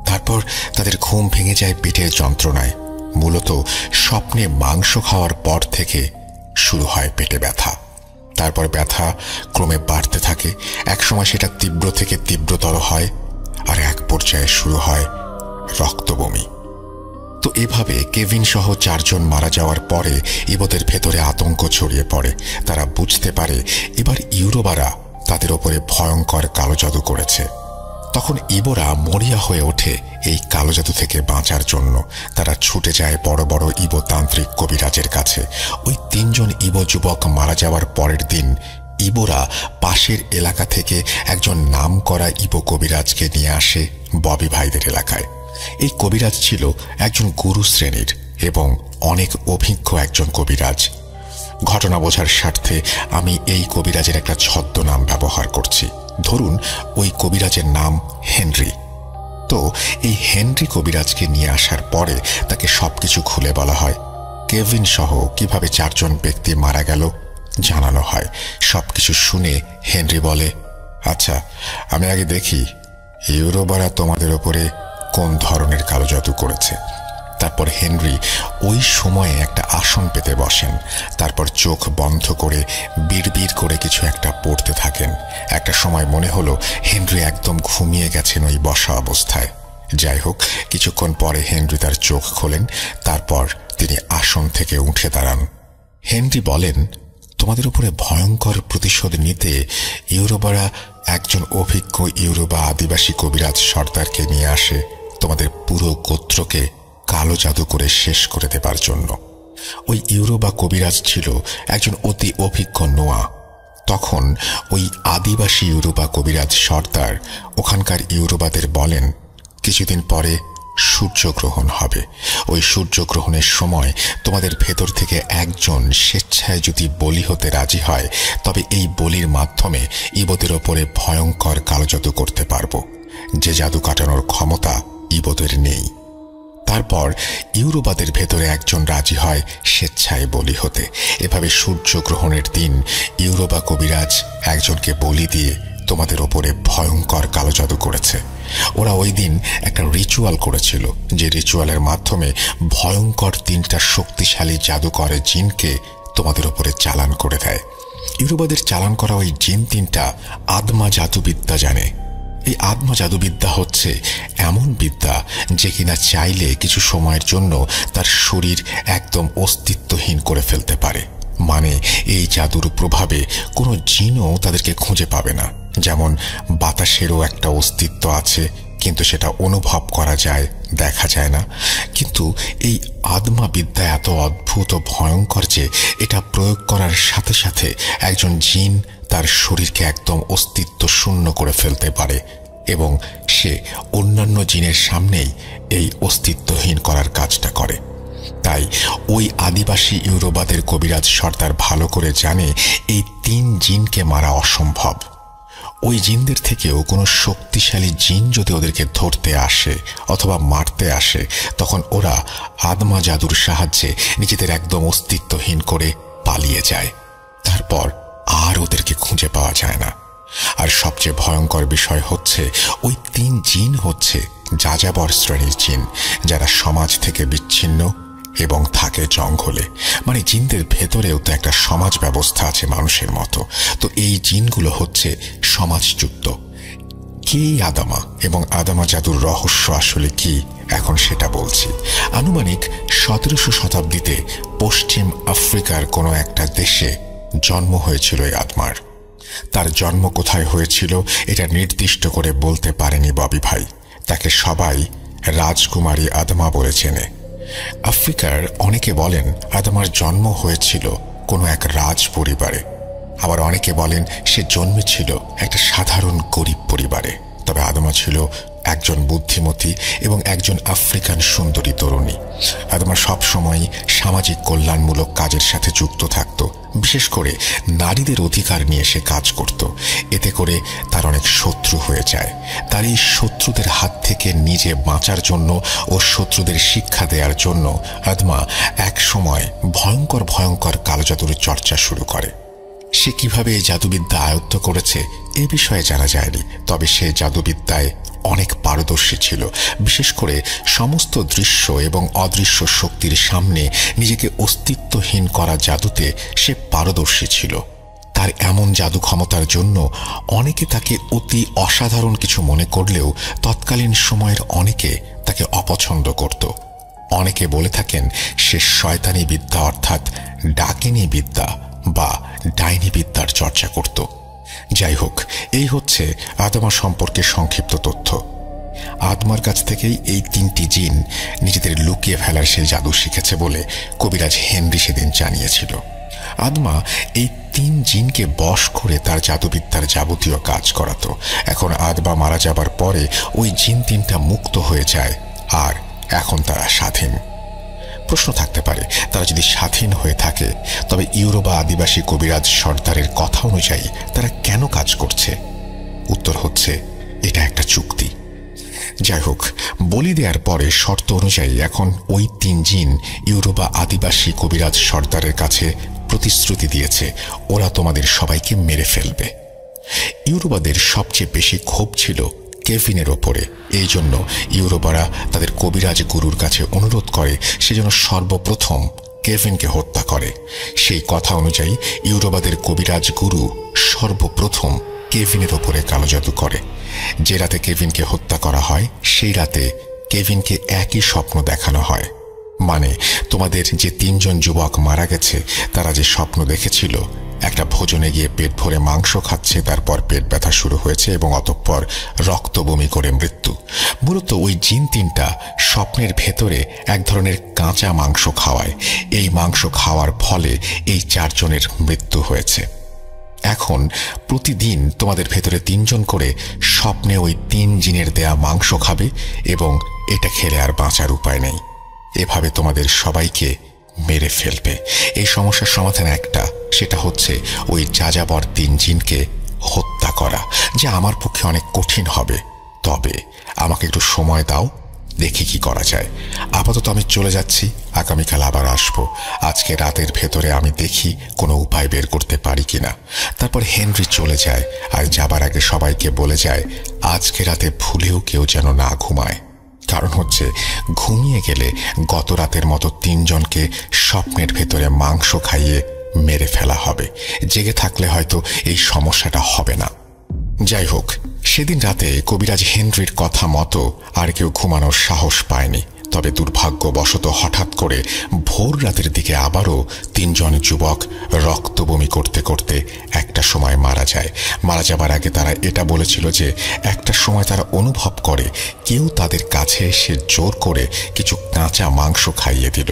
তারপর তাদের ঘুম ভেঙে যায় পেটের যন্ত্রণায়। মূলত স্বপ্নে মাংস খাওয়ার পর থেকে শুরু হয় পেটে ব্যথা। তারপর ব্যথা ক্রমে বাড়তে থাকে। একসময় সেটা তীব্র থেকে তীব্রতর হয় আর এক পর্যায়ে শুরু হয় রক্তবমি। তো এভাবে কেভিন সহ 4 জন মারা যাওয়ার পরে ইবোদের ভেতরে আতঙ্ক ছড়িয়ে পড়ে। তারা বুঝতে পারে এবার ইউরোবারা তাদের ওপরে ভয়ঙ্কর কালো জাদু করেছে। তখন ইবোরা মরিয়া হয়ে ওঠে এই কালো জাদু থেকে বাঁচার জন্য। তারা ছুটে যায় বড় বড় ইবো তান্ত্রিক কবিরাজের কাছে। ওই 3 জন ইবো যুবক মারা যাওয়ার পরের দিন ইবোরা পাশের এলাকা থেকে একজন নামকরা ইবো কবিরাজকে নিয়ে আসে ববি ভাইদের এলাকায়। এই কবিরাজ ছিল একজন গুরু শ্রেণীর এবং অনেক অভিজ্ঞ একজন কবিরাজ। ঘটনা বোঝার স্বার্থে আমি এই কবিরাজের একটা ছদ্মনাম ব্যবহার করছি। ধরুন ওই কবিরাজের নাম হেনরি। তো এই হেনরি কবিরাজকে নিয়ে আসার পরে তাকে সবকিছু খুলে বলা হয়। কেভিন সহ কিভাবে 4 জন ব্যক্তি মারা গেল জানানো হয়। সবকিছু শুনে হেনরি বলে, আচ্ছা, আমি আগে দেখি ইউরোবারা তোমাদের ওপরে কোন ধরনের কালো জাদু করেছে। তারপর হেনরি ওই সময়ে একটা আসন পেতে বসেন। তারপর চোখ বন্ধ করে বিড়বিড় করে কিছু একটা পড়তে থাকেন। একটা সময় মনে হলো হেনরি একদম ঘুমিয়ে গেছেন ওই বসা অবস্থায়। যাই হোক, কিছুক্ষণ পরে হেনরি তার চোখ খোলেন। তারপর তিনি আসন থেকে উঠে দাঁড়ান। হেনরি বলেন, তোমাদের উপরে ভয়ঙ্কর প্রতিশোধ নিতে ইউরোবারা একজন অভিজ্ঞ ইউরোবা আদিবাসী কবিরাজ সর্দারকে নিয়ে আসে তোমাদের পুরো গোত্রকে কালো জাদু করে শেষ করে দেবার জন্য। ওই ইউরোবা কবিরাজ ছিল একজন অতি অভিজ্ঞ নোয়া। তখন ওই আদিবাসী ইউরোবা কবিরাজ সর্দার ওখানকার ইউরোবাদের বলেন, কিছুদিন পরে সূর্যগ্রহণ হবে। ওই সূর্যগ্রহণের সময় তোমাদের ভেতর থেকে একজন স্বেচ্ছায় যদি বলি হতে রাজি হয়, তবে এই বলির মাধ্যমে ইবদের ওপরে ভয়ঙ্কর কালো জাদু করতে পারব, যে জাদু কাটানোর ক্ষমতা ইবদের নেই। তারপর ইউরোবাদের ভেতরে একজন রাজি হয় স্বেচ্ছায় বলি হতে। এভাবে সূর্যগ্রহণের দিন ইউরোবা কবিরাজ একজনকে বলি দিয়ে তোমাদের ওপরে ভয়ঙ্কর কালো জাদু করেছে। ওরা ওই দিন একটা রিচুয়াল করেছিল, যে রিচুয়ালের মাধ্যমে ভয়ঙ্কর 3টা শক্তিশালী জাদুকর জিনকে তোমাদের ওপরে চালান করে দেয়। ইউরোবাদের চালান করা ওই জিন 3টা আদমা জাদুবিদ্যা জানে। এই আদমা জাদুবিদ্যা হচ্ছে এমন বিদ্যা যে কিনা চাইলে কিছু সময়ের জন্য তার শরীর একদম অস্তিত্বহীন করে ফেলতে পারে। মানে এই জাদুর প্রভাবে কোনো জিনও তাদেরকে খুঁজে পাবে না। যেমন বাতাসেরও একটা অস্তিত্ব আছে, কিন্তু সেটা অনুভব করা যায়, দেখা যায় না। কিন্তু এই আদমা বিদ্যা এত অদ্ভুত ও ভয়ঙ্কর যে এটা প্রয়োগ করার সাথে সাথে একজন জিন তার শরীরকে একদম অস্তিত্ব শূন্য করে ফেলতে পারে এবং সে অন্যান্য জিনের সামনেই এই অস্তিত্বহীন করার কাজটা করে। তাই ওই আদিবাসী ইউরোবাদের কবিরাজ সর্দার ভালো করে জানে এই 3 জিনকে মারা অসম্ভব। ওই জিনদের থেকেও কোনো শক্তিশালী জিন যদি ওদেরকে ধরতে আসে অথবা মারতে আসে, তখন ওরা আদমা জাদুর সাহায্যে নিজেদের একদম অস্তিত্বহীন করে পালিয়ে যায়। তারপর আর ওদেরকে খুঁজে পাওয়া যায় না। আর সবচেয়ে ভয়ঙ্কর বিষয় হচ্ছে ওই 3 জিন হচ্ছে যাযাবর শ্রেণীর জিন, যারা সমাজ থেকে বিচ্ছিন্ন এবং থাকে জঙ্গলে। মানে জিনদের ভেতরেও তো একটা সমাজ ব্যবস্থা আছে মানুষের মতো। তো এই জিনগুলো হচ্ছে সমাজযুক্ত। কি আদমা এবং আদমা জাদুর রহস্য আসলে কি, এখন সেটা বলছি। আনুমানিক 1700 শতাব্দীতে পশ্চিম আফ্রিকার কোনো একটা দেশে জন্ম হয়েছিল এই আদমার। তার জন্ম কোথায় হয়েছিল এটা নির্দিষ্ট করে বলতে পারেনি ববি ভাই। তাকে সবাই রাজকুমারী আদমা বলে চেনে। আফ্রিকার অনেকে বলেন আদমার জন্ম হয়েছিল কোনো এক রাজ পরিবারে, আবার অনেকে বলেন সে জন্মেছিল একটা সাধারণ গরিব পরিবারে। তবে আদমা ছিল একজন বুদ্ধিমতী এবং একজন আফ্রিকান সুন্দরী তরুণী। আদমা সবসময় সামাজিক কল্যাণমূলক কাজের সাথে যুক্ত থাকত। বিশেষ করে নারীদের অধিকার নিয়ে সে কাজ করত। এতে করে তার অনেক শত্রু হয়ে যায়। তার এই শত্রুদের হাত থেকে নিজে বাঁচার জন্য ও শত্রুদের শিক্ষা দেওয়ার জন্য আদমা এক সময় ভয়ঙ্কর ভয়ঙ্কর কালো জাদুর চর্চা শুরু করে। সে কিভাবে এই জাদুবিদ্যা আয়ত্ত করেছে এ বিষয়ে জানা যায়নি, তবে সে জাদুবিদ্যায় অনেক পারদর্শী ছিল। বিশেষ করে সমস্ত দৃশ্য এবং অদৃশ্য শক্তির সামনে নিজেকে অস্তিত্বহীন করা জাদুতে সে পারদর্শী ছিল। তার এমন জাদু ক্ষমতার জন্য অনেকে তাকে অতি অসাধারণ কিছু মনে করলেও তৎকালীন সময়ের অনেকে তাকে অপছন্দ করত। অনেকে বলে থাকেন সে শয়তানি বিদ্যা অর্থাৎ ডাকিনী বিদ্যা বা ডাইনি বিদ্যার চর্চা করত। যাই হোক, এই হচ্ছে আদমা সম্পর্কে সংক্ষিপ্ত তথ্য। আদমার কাছ থেকেই এই 3টি জিন নিজেদের লুকিয়ে ফেলার সেই জাদু শিখেছে বলে কবিরাজ হেনরি সেদিন জানিয়েছিল। আদমা এই 3 জিনকে বশ করে তার জাদুবিদ্যার যাবতীয় কাজ করাতো। এখন আদমা মারা যাবার পরে ওই জিন 3টা মুক্ত হয়ে যায় আর এখন তারা স্বাধীন। প্রশ্ন থাকতে পারে, তারা যদি স্বাধীন হয়ে থাকে তবে ইউরোবা আদিবাসী কবিরাজ সর্দারের কথা অনুযায়ী তারা কেন কাজ করছে? উত্তর হচ্ছে এটা একটা চুক্তি। যাই হোক, বলি দেওয়ার পরে শর্ত অনুযায়ী এখন ওই 3 জিন ইউরোবা আদিবাসী কবিরাজ সর্দারের কাছে প্রতিশ্রুতি দিয়েছে ওরা তোমাদের সবাইকে মেরে ফেলবে। ইউরোবাদের সবচেয়ে বেশি ক্ষোভ ছিল কেভিনের ওপরে। এই জন্য ইউরোবারা তাদের কবিরাজ গুরুর কাছে অনুরোধ করে সে যেন সর্বপ্রথম কেভিনকে হত্যা করে। সেই কথা অনুযায়ী ইউরোবাদের কবিরাজ গুরু সর্বপ্রথম কেভিনের ওপরে কালো জাদু করে। যে রাতে কেভিনকে হত্যা করা হয় সেই রাতে কেভিনকে একই স্বপ্ন দেখানো হয়। মানে তোমাদের যে 3 জন যুবক মারা গেছে তারা যে স্বপ্ন দেখেছিল একটা ভোজনে গিয়ে পেট ভরে মাংস খাচ্ছে, তারপর পেট ব্যথা শুরু হয়েছে এবং অতঃপর রক্ত বমি করে মৃত্যু। মূলত ওই জিন তিনটা স্বপ্নের ভেতরে এক ধরনের কাঁচা মাংস খাওয়ায়। এই মাংস খাওয়ার ফলে এই 4 জনের মৃত্যু হয়েছে। এখন প্রতিদিন তোমাদের ভেতরে 3 জন করে স্বপ্নে ওই 3 জিনের দেয়া মাংস খাবে এবং এটা খেলে আর বাঁচার উপায় নেই। এভাবে তোমাদের সবাইকে মেরে ফেলবে। এই সমস্যার সমাধান একটা, সেটা হচ্ছে ওই যাযাবর 3 জিনকে হত্যা করা, যা আমার পক্ষে অনেক কঠিন হবে। তবে আমাকে একটু সময় দাও, দেখি কি করা যায়। আপাতত আমি চলে যাচ্ছি, আগামীকাল আবার আসবো। আজকে রাতের ভেতরে আমি দেখি কোনো উপায় বের করতে পারি কিনা। তারপর হেনরি চলে যায় আর যাবার আগে সবাইকে বলে যায় আজকে রাতে ভুলেও কেউ যেন না ঘুমায়। কারণ হচ্ছে ঘুমিয়ে গেলে গত রাতের মতো 3 জনকে স্বপ্নের ভেতরে মাংস খাইয়ে মেরে ফেলা হবে। জেগে থাকলে হয়তো এই সমস্যাটা হবে না। যাই হোক, সেদিন রাতে কবিরাজ হেনরির কথা মতো আর কেউ ঘুমানোর সাহস পায়নি। তবে দুর্ভাগ্যবশত হঠাৎ করে ভোর রাতের দিকে আবারও 3 জন যুবক রক্ত বমি করতে করতে একটা সময় মারা যায়। মারা যাবার আগে তারা এটা বলেছিল যে একটা সময় তারা অনুভব করে কেউ তাদের কাছে এসে জোর করে কিছু কাঁচা মাংস খাইয়ে দিল।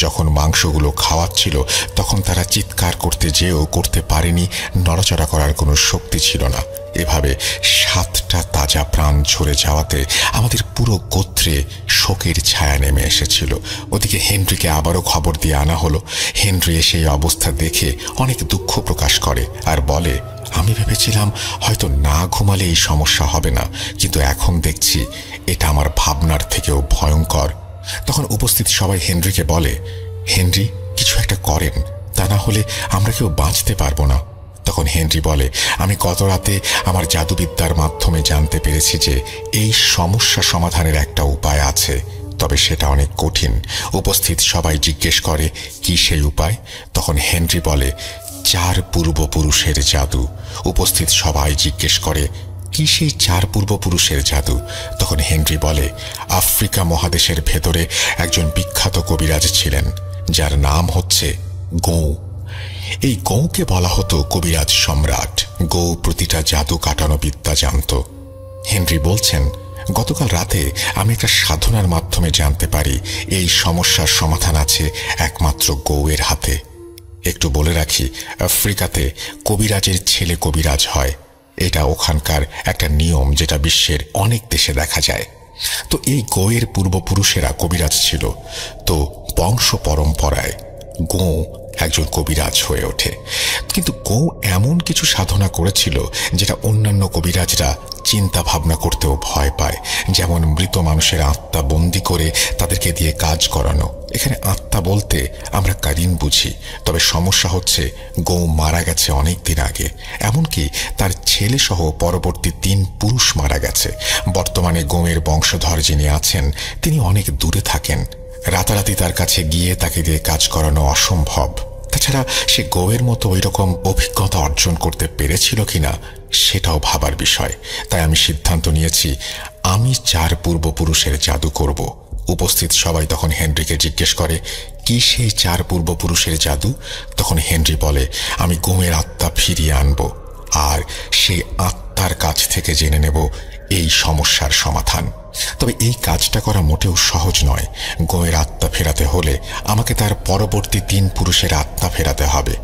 যখন মাংসগুলো খাওয়াচ্ছিল তখন তারা চিৎকার করতে যেও করতে পারেনি, নড়াচড়া করার কোনো শক্তি ছিল না। এভাবে 7টা তাজা প্রাণ ঝরে যাওয়াতে আমাদের পুরো গোত্রে শোকের ছায়া নেমে এসেছিল। ওদিকে হেনরিকে আবারও খবর দিয়ে আনা হলো। হেনরি সেই অবস্থা দেখে অনেক দুঃখ প্রকাশ করে আর বলে, আমি ভেবেছিলাম হয়তো না ঘুমালে এই সমস্যা হবে না, কিন্তু এখন দেখছি এটা আমার ভাবনার থেকেও ভয়ঙ্কর। তখন উপস্থিত সবাই হেনরিকে বলে, হেনরি কিছু একটা করেন, তা না হলে আমরা কেউ বাঁচতে পারবো না। তখন হেনরি বলে, আমি গত রাতে আমার জাদুবিদ্যার মাধ্যমে জানতে পেরেছি যে এই সমস্যা সমাধানের একটা উপায় আছে, তবে সেটা অনেক কঠিন। উপস্থিত সবাই জিজ্ঞেস করে কি সেই উপায়? তখন হেনরি বলে, 4 পূর্বপুরুষের জাদু। উপস্থিত সবাই জিজ্ঞেস করে কি সেই 4 পূর্বপুরুষের জাদু? তখন হেনরি বলে, আফ্রিকা মহাদেশের ভেতরে একজন বিখ্যাত কবিরাজ ছিলেন যার নাম হচ্ছে গৌ। এই গৌকে বলা হতো কবিরাজ সম্রাট। গৌ প্রতিটা জাদু কাটানো বিদ্যা জানত। হেনরি বলছেন, গতকাল রাতে আমি একটা সাধনার মাধ্যমে জানতে পারি এই সমস্যার সমাধান আছে একমাত্র গৌয়ের হাতে। একটু বলে রাখি, আফ্রিকাতে কবিরাজের ছেলে কবিরাজ হয়। এটা ওখানকার একটা নিয়ম যেটা বিশ্বের অনেক দেশে দেখা যায়। তো এই গৌয়ের পূর্বপুরুষেরা কবিরাজ ছিল। তো বংশ পরম্পরায় গৌ একজন কবিরাজ হয়ে ওঠে। কিন্তু গৌ এমন কিছু সাধনা করেছিল যেটা অন্যান্য কবিরাজরা চিন্তা ভাবনা করতেও ভয় পায়। যেমন মৃত মানুষের আত্মা বন্দি করে তাদেরকে দিয়ে কাজ করানো। এখানে আত্মা বলতে আমরা কারিন বুঝি, তবে সমস্যা হচ্ছে গৌ মারা গেছে অনেক দিন আগে। এমনকি তার ছেলে সহ পরবর্তী 3 পুরুষ মারা গেছে। বর্তমানে গৌয়ের বংশধর যিনি আছেন তিনি অনেক দূরে থাকেন। রাতারাতি তার কাছে গিয়ে তাকে দিয়ে কাজ করানো অসম্ভব। তাছাড়া সে গৌয়ের মতো ওই রকম অভিজ্ঞতা অর্জন করতে পেরেছিল কিনা সেটাও ভাবার বিষয়। তাই আমি সিদ্ধান্ত নিয়েছি আমি 4 পূর্বপুরুষের জাদু করব। উপস্থিত সবাই তখন হেনরিকে জিজ্ঞেস করে কি সেই 4 পূর্বপুরুষের জাদু? তখন হেনরি বলে, আমি গৌয়ের আত্মা ফিরিয়ে আনব আর সেই আত্মার কাছ থেকে জেনে নেব এই সমস্যার সমাধান। তবে এই কাজটা করা মোটেও সহজ নয়। গৌয়ের আত্মা ফেরাতে হলে আমাকে তার পরবর্তী 3 পুরুষের আত্মা ফেরাতে হবে।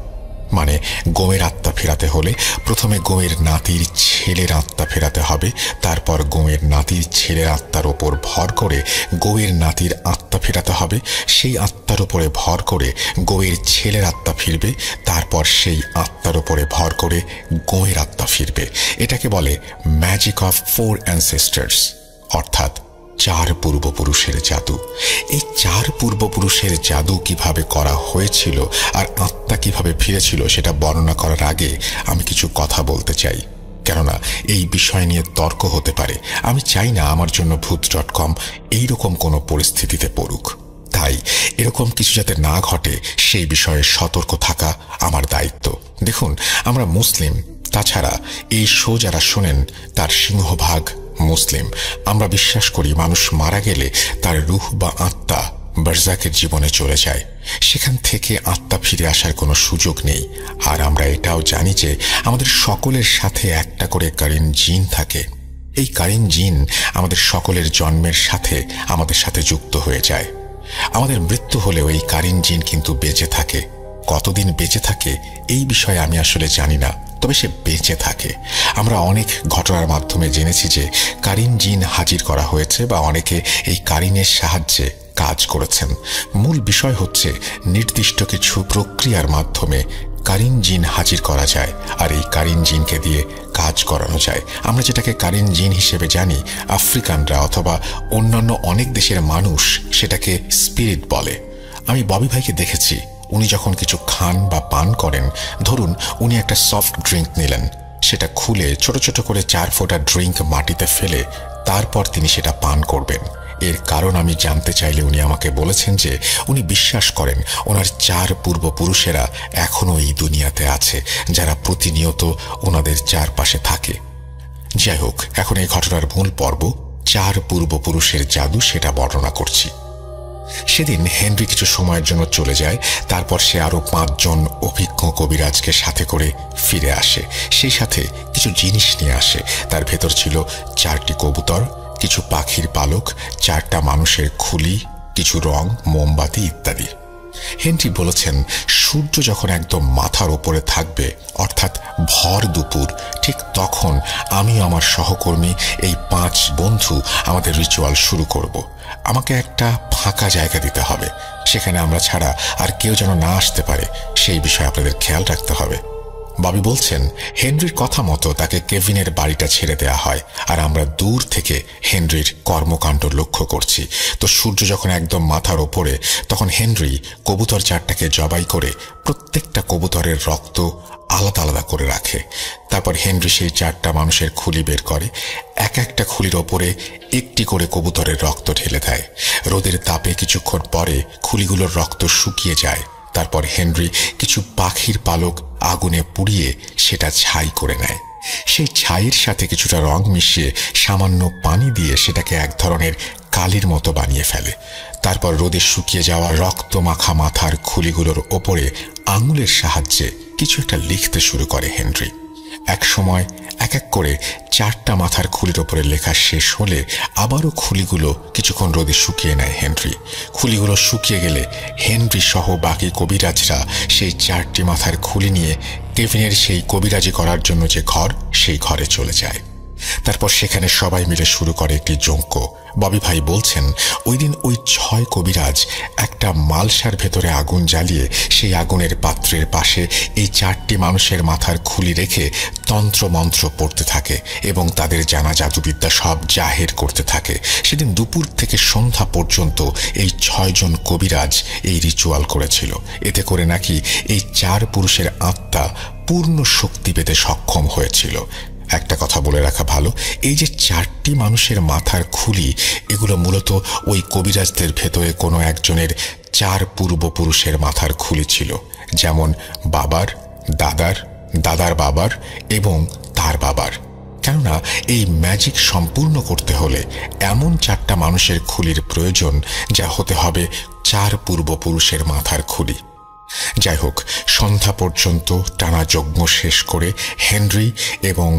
মানে গৌয়ের আত্মা ফেরাতে হলে প্রথমে গৌয়ের নাতির ছেলের আত্মা ফেরাতে হবে, তারপর গৌয়ের নাতির ছেলের আত্মার ওপর ভর করে গৌয়ের নাতির আত্মা ফেরাতে হবে, সেই আত্মার উপরে ভর করে গৌয়ের ছেলের আত্মা ফিরবে, তারপর সেই আত্মার উপরে ভর করে গৌয়ের আত্মা ফিরবে। এটাকে বলে ম্যাজিক অফ 4 অ্যানসেস্টার্স, অর্থাৎ 4 পূর্বপুরুষের জাদু। এই 4 পূর্বপুরুষের জাদু কিভাবে করা হয়েছিল আর আত্মা কিভাবে ফিরেছিল সেটা বর্ণনা করার আগে আমি কিছু কথা বলতে চাই, কেননা এই বিষয় নিয়ে তর্ক হতে পারে। আমি চাই না আমার জন্য ভূত.com এইরকম কোনো পরিস্থিতিতে পড়ুক। তাই এরকম কিছু যাতে না ঘটে সেই বিষয়ে সতর্ক থাকা আমার দায়িত্ব। দেখুন, আমরা মুসলিম, তাছাড়া এই শো যারা শোনেন তার সিংহভাগ মুসলিম। আমরা বিশ্বাস করি মানুষ মারা গেলে তার রূহ বা আত্মা বারজাকের জীবনে চলে যায়। সেখান থেকে আত্মা ফিরে আসার কোনো সুযোগ নেই। আর আমরা এটাও জানি যে আমাদের সকলের সাথে একটা করে কারিন জিন থাকে। এই কারিন জিন আমাদের সকলের জন্মের সাথে আমাদের সাথে যুক্ত হয়ে যায়। আমাদের মৃত্যু হলেও এই কারিন জিন কিন্তু বেঁচে থাকে। কতদিন বেঁচে থাকে এই বিষয়ে আমি আসলে জানি না, তবে সে বেঁচে থাকে। আমরা অনেক ঘটনার মাধ্যমে জেনেছি যে কারিন জিন হাজির করা হয়েছে বা অনেকে এই কারিনের সাহায্যে কাজ করেছেন। মূল বিষয় হচ্ছে নির্দিষ্ট কিছু প্রক্রিয়ার মাধ্যমে কারিন জিন হাজির করা যায় আর এই কারিন জিনকে দিয়ে কাজ করানো যায়। আমরা যেটাকে কারিন জিন হিসেবে জানি, আফ্রিকানরা অথবা অন্যান্য অনেক দেশের মানুষ সেটাকে স্পিরিট বলে। আমি ববি ভাইকে দেখেছি, উনি যখন কিছু খান বা পান করেন, ধরুন উনি একটা সফট ড্রিঙ্ক নিলেন, সেটা খুলে ছোট ছোট করে 4 ফোঁটা ড্রিঙ্ক মাটিতে ফেলে তারপর তিনি সেটা পান করবেন। এর কারণ আমি জানতে চাইলে উনি আমাকে বলেছেন যে উনি বিশ্বাস করেন ওনার 4 পূর্বপুরুষেরা এখনো এই দুনিয়াতে আছে, যারা প্রতিনিয়ত ওনাদের চারপাশে থাকে। যাই হোক, এখন এই ঘটনার মূল পর্ব, 4 পূর্বপুরুষের জাদু, সেটা বর্ণনা করছি। সেদিন হেনরি কিছু সময়ের জন্য চলে যায়। তারপর সে আরো 5 জন অভিজ্ঞ কবিরাজকে সাথে করে ফিরে আসে। সেই সাথে কিছু জিনিস নিয়ে আসে। তার ভেতর ছিল 4টি কবুতর, কিছু পাখির পালক, 4টা মানুষের খুলি, কিছু রং, মোমবাতি ইত্যাদি। হেনরি বলেছেন, সূর্য যখন একদম মাথার উপরে থাকবে, অর্থাৎ ভর দুপুর, ঠিক তখন আমি আমার সহকর্মী এই 5 বন্ধু আমাদের রিচুয়াল শুরু করব। আমাকে একটা ফাঁকা জায়গা দিতে হবে, সেখানে আমরা ছাড়া আর কেউ যেন না আসতে পারে, সেই বিষয়ে আপনাদের খেয়াল রাখতে হবে। ববি বলছেন, হেনরির কথা মতো তাকে কেভিনের বাড়িটা ছেড়ে দেয়া হয় আর আমরা দূর থেকে হেনরির কর্মকাণ্ড লক্ষ্য করছি। তো সূর্য যখন একদম মাথার ওপরে, তখন হেনরি কবুতর 4টাকে জবাই করে প্রত্যেকটা কবুতরের রক্ত আলাদা আলাদা করে রাখে। তারপর হেনরি সেই 4টা মানুষের খুলি বের করে, এক একটা খুলির ওপরে একটি করে কবুতরের রক্ত ঢেলে দেয়। রোদের তাপে কিছুক্ষণ পরে খুলিগুলোর রক্ত শুকিয়ে যায়। তারপর হেনরি কিছু পাখির পালক আগুনে পুড়িয়ে সেটা ছাই করে নেয়। সেই ছাইয়ের সাথে কিছুটা রং মিশিয়ে সামান্য পানি দিয়ে সেটাকে এক ধরনের কালির মতো বানিয়ে ফেলে। তারপর রোদে শুকিয়ে যাওয়া রক্ত মাখা মাথার খুলিগুলোর ওপরে আঙুলের সাহায্যে কিছু একটা লিখতে শুরু করে হেনরি। এক সময় এক এক করে 4টা মাথার খুলির ওপরে লেখা শেষ হলে আবারও খুলিগুলো কিছুক্ষণ রোদে শুকিয়ে নেয় হেনরি। খুলিগুলো শুকিয়ে গেলে হেনরি সহ বাকি কবিরাজরা সেই 4টি মাথার খুলি নিয়ে কেভিনের সেই কবিরাজি করার জন্য যে ঘর, সেই ঘরে চলে যায়। তারপর সেখানে সবাই মিলে শুরু করে একটি যজ্ঞ। ববি ভাই বলছেন, ওই দিন ওই 6 কবিরাজ একটা মালসার ভেতরে আগুন জ্বালিয়ে সেই আগুনের পাত্রের পাশে এই 4টি মানুষের মাথার খুলি রেখে তন্ত্র মন্ত্র পড়তে থাকে এবং তাদের জানা জাদুবিদ্যা সব জাহের করতে থাকে। সেদিন দুপুর থেকে সন্ধ্যা পর্যন্ত এই 6 জন কবিরাজ এই রিচুয়াল করেছিল। এতে করে নাকি এই 4 পুরুষের আত্মা পূর্ণ শক্তি পেতে সক্ষম হয়েছিল। একটা কথা বলে রাখা ভালো, এই যে 4টি মানুষের মাথার খুলি, এগুলো মূলত ওই কবিরাজদের ভেতরে কোনো একজনের 4 পূর্বপুরুষের মাথার খুলি ছিল, যেমন বাবার, দাদার, দাদার বাবার এবং তার বাবার। কেননা এই ম্যাজিক সম্পূর্ণ করতে হলে এমন 4টা মানুষের খুলির প্রয়োজন, যা হতে হবে 4 পূর্বপুরুষের মাথার খুলি। যাই হোক, সন্ধ্যা পর্যন্ত টানা যজ্ঞ শেষ করে হেনরি এবং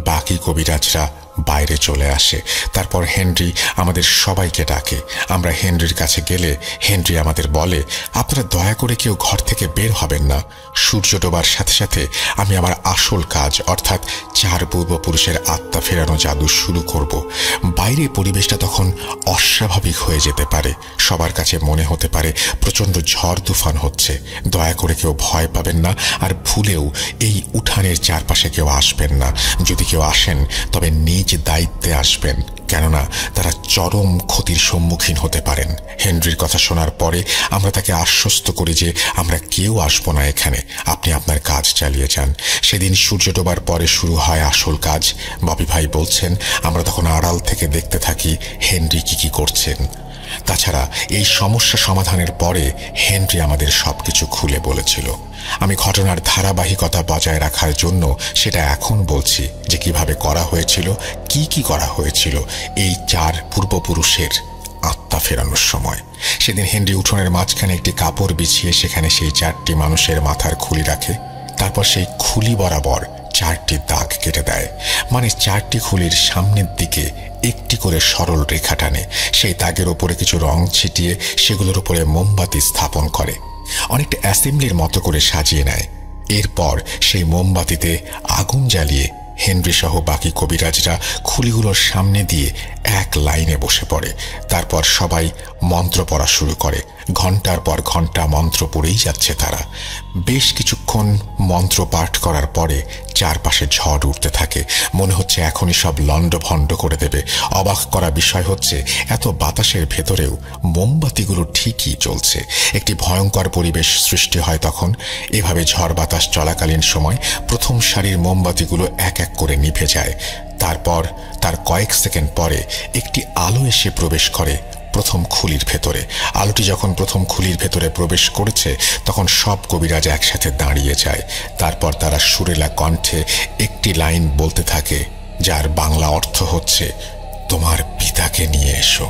বাকি কবিরাজরা বাইরে চলে আসে। তারপর হেনরি আমাদের সবাইকে ডাকে। আমরা হেনরির কাছে গেলে হেনরি আমাদের বলে, আপনারা দয়া করে কেউ ঘর থেকে বের হবেন না। সূর্য ডোবার সাথে সাথে আমি আমার আসল কাজ, অর্থাৎ 4 পূর্বপুরুষের আত্মা ফেরানো জাদু শুরু করব। বাইরে পরিবেশটা তখন অস্বাভাবিক হয়ে যেতে পারে, সবার কাছে মনে হতে পারে প্রচণ্ড ঝড় তুফান হচ্ছে। দয়া করে কেউ ভয় পাবেন না, আর ভুলেও এই উঠানের চারপাশে কেউ আসবেন না। যদি কেউ আসেন তবে নিজ দায়িত্বে আসবেন, কেননা তারা চরম ক্ষতির সম্মুখীন হতে পারেন। হেনরির কথা শোনার পরে আমরা তাকে আশ্বস্ত করি যে আমরা কেউ আসবো না এখানে, আপনি আপনার কাজ চালিয়ে যান। সেদিন সূর্য ডোবার পরে শুরু হয় আসল কাজ। ববি ভাই বলছেন, আমরা তখন আড়াল থেকে দেখতে থাকি হেনরি কি করছেন। তাছাড়া এই সমস্যা সমাধানের পরে হেনরি আমাদের সবকিছু খুলে বলেছিল। আমি ঘটনার ধারাবাহিকতা বজায় রাখার জন্য সেটা এখন বলছি যে কিভাবে করা হয়েছিল, কি করা হয়েছিল এই 4 পূর্বপুরুষের আত্মা ছাতা ফেরানোর সময়। সেদিন হেনরি উঠোনের মাঝখানে একটি কাপড় বিছিয়ে সেখানে সেই 4টি মানুষের মাথার খুলি রাখে। তারপর সেই খুলি বরাবর 4টি দাগ কেটে দেয়, মানে 4টি খুলির সামনের দিকে একটি করে সরল রেখা টানে। সেই দাগের ওপরে কিছু রং ছিটিয়ে সেগুলোর উপরে মোমবাতি স্থাপন করে, অনেকটা অ্যাসেম্বলির মতো করে সাজিয়ে নেয়। এরপর সেই মোমবাতিতে আগুন জ্বালিয়ে হেনরি সহ বাকি কবিরাজরা খুলিগুলোর সামনে দিয়ে এক লাইনে বসে পড়ে। তারপর সবাই মন্ত্র পড়া শুরু করে। ঘন্টার পর ঘন্টা মন্ত্র পড়েই যাচ্ছে তারা। বেশ কিছুক্ষণ মন্ত্র পাঠ করার পরে চারপাশে ঝড় উঠতে থাকে, মনে হচ্ছে এখনই সব লণ্ডভণ্ড করে দেবে। অবাক করা বিষয় হচ্ছে এত বাতাসের ভেতরেও মোমবাতিগুলো ঠিকই জ্বলছে। একটি ভয়ঙ্কর পরিবেশ সৃষ্টি হয় তখন। এভাবে ঝড় বাতাস চলাকালীন সময় প্রথম সারির মোমবাতিগুলো এক এক করে নিভে যায়। তারপর তার কয়েক সেকেন্ড পরে একটি আলো এসে প্রবেশ করে প্রথম খুলির ভেতরে। আলোটি যখন প্রথম খুলির ভেতরে প্রবেশ করেছে তখন সব কবিরাজ একসাথে দাঁড়িয়ে যায়। তারপর তারা সুরেলা কণ্ঠে একটি লাইন বলতে থাকে, যার বাংলা অর্থ হচ্ছে, তোমার পিতাকে নিয়ে এসো।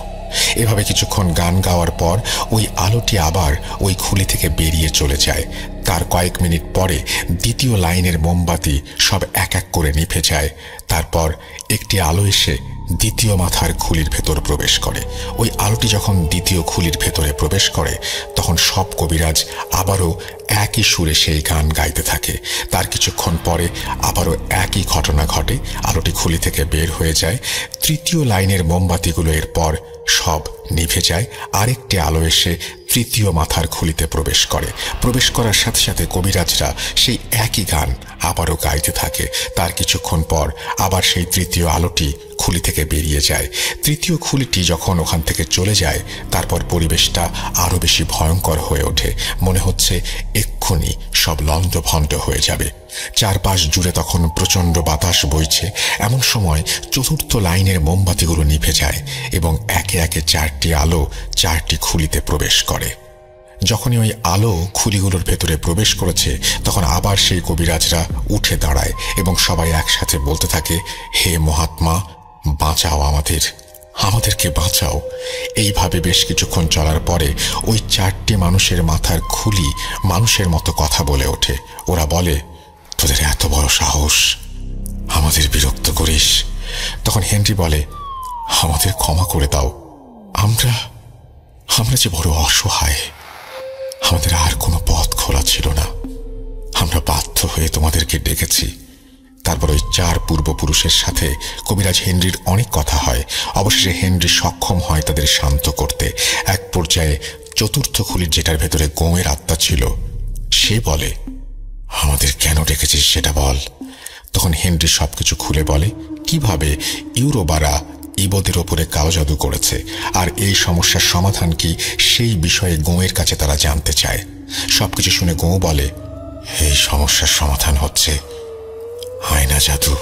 এভাবে কিছুক্ষণ গান গাওয়ার পর ওই আলোটি আবার ওই খুলি থেকে বেরিয়ে চলে যায়। তার কয়েক মিনিট পরে দ্বিতীয় লাইনের মোমবাতি সব এক এক করে নিভে যায়। তারপর একটি আলো এসে দ্বিতীয় মাথার খুলির ভেতর প্রবেশ করে। ওই আলোটি যখন দ্বিতীয় খুলির ভেতরে প্রবেশ করে তখন সব কবিরাজ আবারও একই সুরে সেই গান গাইতে থাকে। তার কিছুক্ষণ পরে আবারও একই ঘটনা ঘটে, আলোটি খুলি থেকে বের হয়ে যায়। তৃতীয় লাইনের মোমবাতিগুলো এরপর সব নিভে যায়। আরেকটি আলো এসে তৃতীয় মাথার খুলিতে প্রবেশ করে। প্রবেশ করার সাথে সাথে কবিরাজরা সেই একই গান আবারও গাইতে থাকে। তার কিছুক্ষণ পর আবার সেই তৃতীয় আলোটি খুলি থেকে বেরিয়ে যায়। তৃতীয় খুলিটি যখন ওখান থেকে চলে যায় তারপর পরিবেশটা আরো বেশি ভয়ঙ্কর হয়ে ওঠে। মনে হচ্ছে এক্ষুনি সব লণ্ডভণ্ড হয়ে যাবে। চারপাশ জুড়ে তখন প্রচণ্ড বাতাস বইছে। এমন সময় চতুর্থ লাইনের মোমবাতিগুলো নিভে যায় এবং একে একে 4টি আলো 4টি খুলিতে প্রবেশ করে। যখনই ওই আলো খুলিগুলোর ভেতরে প্রবেশ করেছে তখন আবার সেই কবিরাজরা উঠে দাঁড়ায় এবং সবাই একসাথে বলতে থাকে, হে মহাত্মা, বাঁচাও আমাদেরকে বাঁচাও। এইভাবে বেশ কিছুক্ষণ চলার পরে ওই 4টি মানুষের মাথার খুলি মানুষের মতো কথা বলে ওঠে। ওরা বলে, তোদের এত বড় সাহস, আমাদের বিরক্ত করিস। তখন হেনরি বলে, আমাদের ক্ষমা করে দাও, আমরা যে বড় অসহায়, আমাদের আর কোনো পথ খোলা ছিল না, আমরা বাধ্য হয়ে তোমাদেরকে ডেকেছি। তারপর ওই 4 পূর্বপুরুষের সাথে কবিরাজ হেনরির অনেক কথা হয়। অবশেষে হেনরি সক্ষম হয় তাদের শান্ত করতে। এক পর্যায়ে চতুর্থ খুলির যেটার ভেতরে গোমের আত্মা ছিল সে বলে, আমাদের কেন ডেকেছিস সেটা বল। তখন হেনরি সবকিছু খুলে বলে কিভাবে ইউরোবারা ইবদের ওপরে কালো জাদু করেছে আর এই সমস্যার সমাধান কি সেই বিষয়ে গোঁয়ের কাছে তারা জানতে চায়। সবকিছু শুনে গোঁ বলে, এই সমস্যার সমাধান হচ্ছে আয়না জাদু।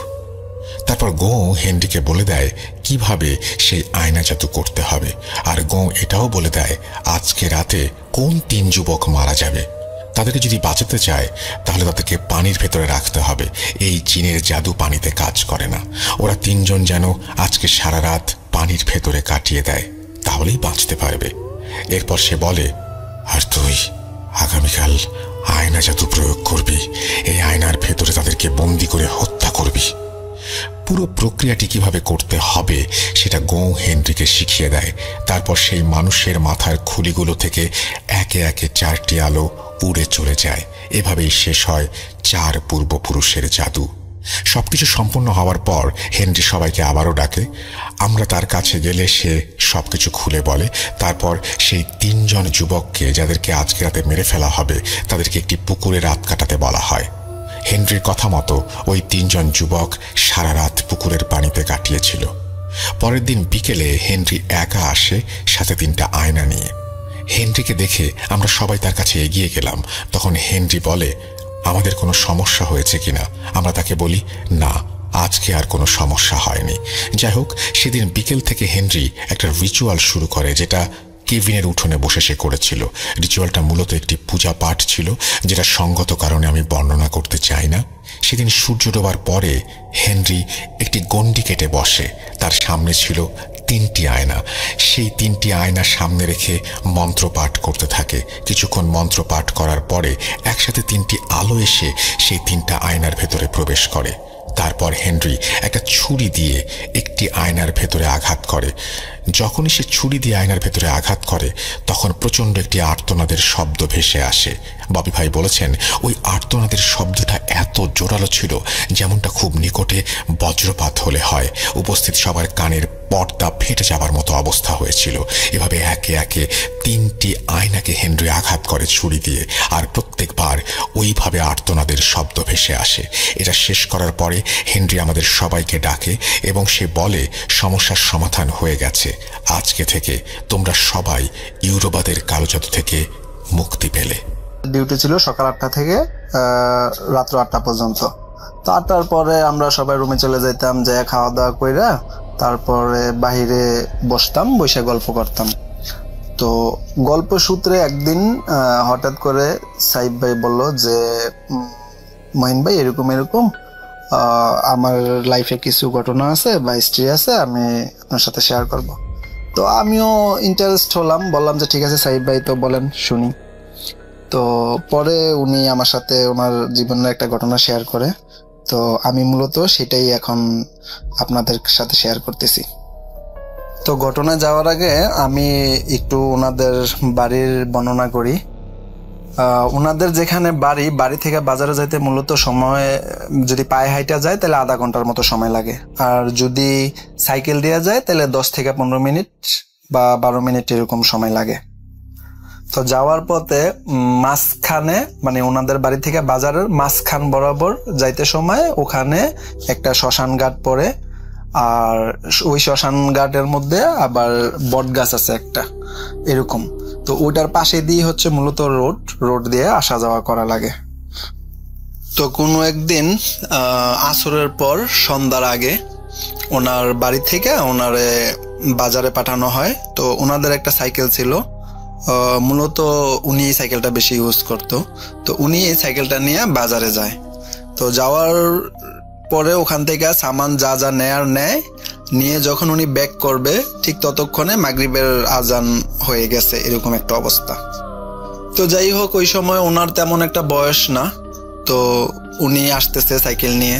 তারপর গোঁ হেনরিকে বলে দেয় কিভাবে সেই আয়না জাদু করতে হবে। আর গোঁ এটাও বলে দেয় আজকে রাতে কোন 3 যুবক মারা যাবে। তাদেরকে যদি বাঁচাতে চায় তাহলে তাদেরকে পানির ভেতরে রাখতে হবে। এই জিনের জাদু পানিতে কাজ করে না। ওরা 3 জন যেন আজকে সারা রাত পানির ভেতরে কাটিয়ে দেয়, তাহলেই বাঁচতে পারবে। এরপর সে বলে, আর তুই আগামীকাল আয়না জাদু প্রয়োগ করবি। এই আয়নার ভেতরে তাদেরকে বন্দি করে হত্যা করবি। পুরো প্রক্রিয়াটি কিভাবে করতে হবে সেটা গোঁ হেনরিকে শিখিয়ে দেয়। তারপর সেই মানুষের মাথার খুলিগুলো থেকে একে একে 4টি আলো উড়ে চলে যায়। এভাবেই শেষ হয় 4 পূর্বপুরুষের জাদু। সবকিছু সম্পূর্ণ হওয়ার পর হেনরি সবাইকে আবারও ডাকে। আমরা তার কাছে গেলে সে সবকিছু খুলে বলে। তারপর সেই 3 জন যুবককে যাদেরকে আজকে রাতে মেরে ফেলা হবে তাদেরকে একটি পুকুরে রাত কাটাতে বলা হয়। হেনরির কথা মতো ওই 3 জন যুবক সারা রাত পুকুরের পানিতে কাটিয়েছিল। পরের দিন বিকেলে হেনরি একা আসে, সাথে 3টা আয়না নিয়ে। হেনরিকে দেখে আমরা সবাই তার কাছে এগিয়ে গেলাম। তখন হেনরি বলে, আমাদের কোনো সমস্যা হয়েছে কিনা। আমরা তাকে বলি, না, আজকে আর কোনো সমস্যা হয়নি। যাই হোক, সেদিন বিকেল থেকে হেনরি একটা রিচুয়াল শুরু করে যেটা কেভিনের উঠোনে বসে সে করেছিল। রিচুয়ালটা মূলত একটি পূজা পাঠ ছিল যেটা সঙ্গত কারণে আমি বর্ণনা করতে চাই না। সেদিন সূর্য ডোবার পরে হেনরি একটি গণ্ডি কেটে বসে। তার সামনে ছিল 3টি আয়না। সেই 3টি আয়না সামনে রেখে মন্ত্রপাঠ করতে থাকে। কিছুক্ষণ মন্ত্রপাঠ করার পরে একসাথে 3টি আলো এসে সেই 3টা আয়নার ভেতরে প্রবেশ করে। তারপর হেনরি একটা ছুরি দিয়ে একটি আয়নার ভেতরে আঘাত করে। যখনই সে ছুরি দিয়ে আয়নার ভেতরে আঘাত করে তখন প্রচণ্ড একটি আর্তনাদের শব্দ ভেসে আসে। ববি ভাই বলেছেন ওই আর্তনাদের শব্দটা এত জোরালো ছিল যেমনটা খুব নিকটে বজ্রপাত হলে হয়। উপস্থিত সবার কানের পর্দা ফেটে যাবার মতো অবস্থা হয়েছিল। এভাবে একে একে 3টি আয়নাকে হেনরি আঘাত করে ছুরি দিয়ে, আর প্রত্যেকবার ওইভাবে আর্তনাদের শব্দ ভেসে আসে। এটা শেষ করার পরে হেনরি আমাদের সবাইকে ডাকে এবং সে বলে সমস্যার সমাধান হয়ে গেছে। আজকে থেকে তোমরা সবাই ইউরোবাদের কালো জাদু থেকে মুক্তি পেলে। ডিউটি ছিল সকাল 8টা থেকে রাত্র 8টা পর্যন্ত। তো 8টার পরে আমরা সবাই রুমে চলে যেতাম, যে খাওয়া দাওয়া কইরা তারপরে বাহিরে বসতাম, বসে গল্প করতাম। তো গল্প সূত্রে একদিন হঠাৎ করে সাইব ভাই বলল যে মহিন ভাই এরকম এরকম আমার লাইফে কিছু ঘটনা আছে বা হিস্ট্রি আছে, আমি আপনার সাথে শেয়ার করব। তো আমিও ইন্টারেস্ট হলাম, বললাম যে ঠিক আছে সাইব ভাই, তো বলেন শুনি। তো পরে উনি আমার সাথে ওনার জীবনের একটা ঘটনা শেয়ার করে। তো আমি মূলত সেটাই এখন আপনাদের সাথে শেয়ার করতেছি। তো ঘটনা যাওয়ার আগে আমি একটু ওনাদের বাড়ির বর্ণনা করি। ওনাদের যেখানে বাড়ি থেকে বাজারে যাইতে মূলত সময়, যদি পায়ে হাইটা যায় তাহলে আধা ঘন্টার মতো সময় লাগে, আর যদি সাইকেল দিয়ে যায় তাহলে 10 থেকে 15 মিনিট বা 12 মিনিট এরকম সময় লাগে। তো যাওয়ার পথে মাঝখানে, মানে ওনাদের বাড়ি থেকে বাজারের মাঝখান বরাবর যাইতে সময় ওখানে একটা শ্মশান ঘাট পড়ে, আর ওই শ্মশান ঘাটের মধ্যে আবার বট গাছ আছে একটা এরকম। তো ওইটার পাশে দিয়ে হচ্ছে মূলত রোড দিয়ে আসা যাওয়া করা লাগে। তো কোনো একদিন আসরের পর সন্ধ্যার আগে ওনার বাড়ি থেকে ওনারে বাজারে পাঠানো হয়। তো ওনাদের একটা সাইকেল ছিল, মূলত উনি এই সাইকেলটা বেশি ইউজ করতো। তো উনি এই সাইকেলটা নিয়ে বাজারে যায়। তো যাওয়ার পরে ওখান থেকে সামান যা যা নেয়, নিয়ে যখন উনি ব্যাক করবে ঠিক ততক্ষণে মাগরিবের আজান হয়ে গেছে, এরকম একটা অবস্থা। তো যাই হোক, ওই সময় ওনার তেমন একটা বয়স না। তো উনি আসতেছে সাইকেল নিয়ে,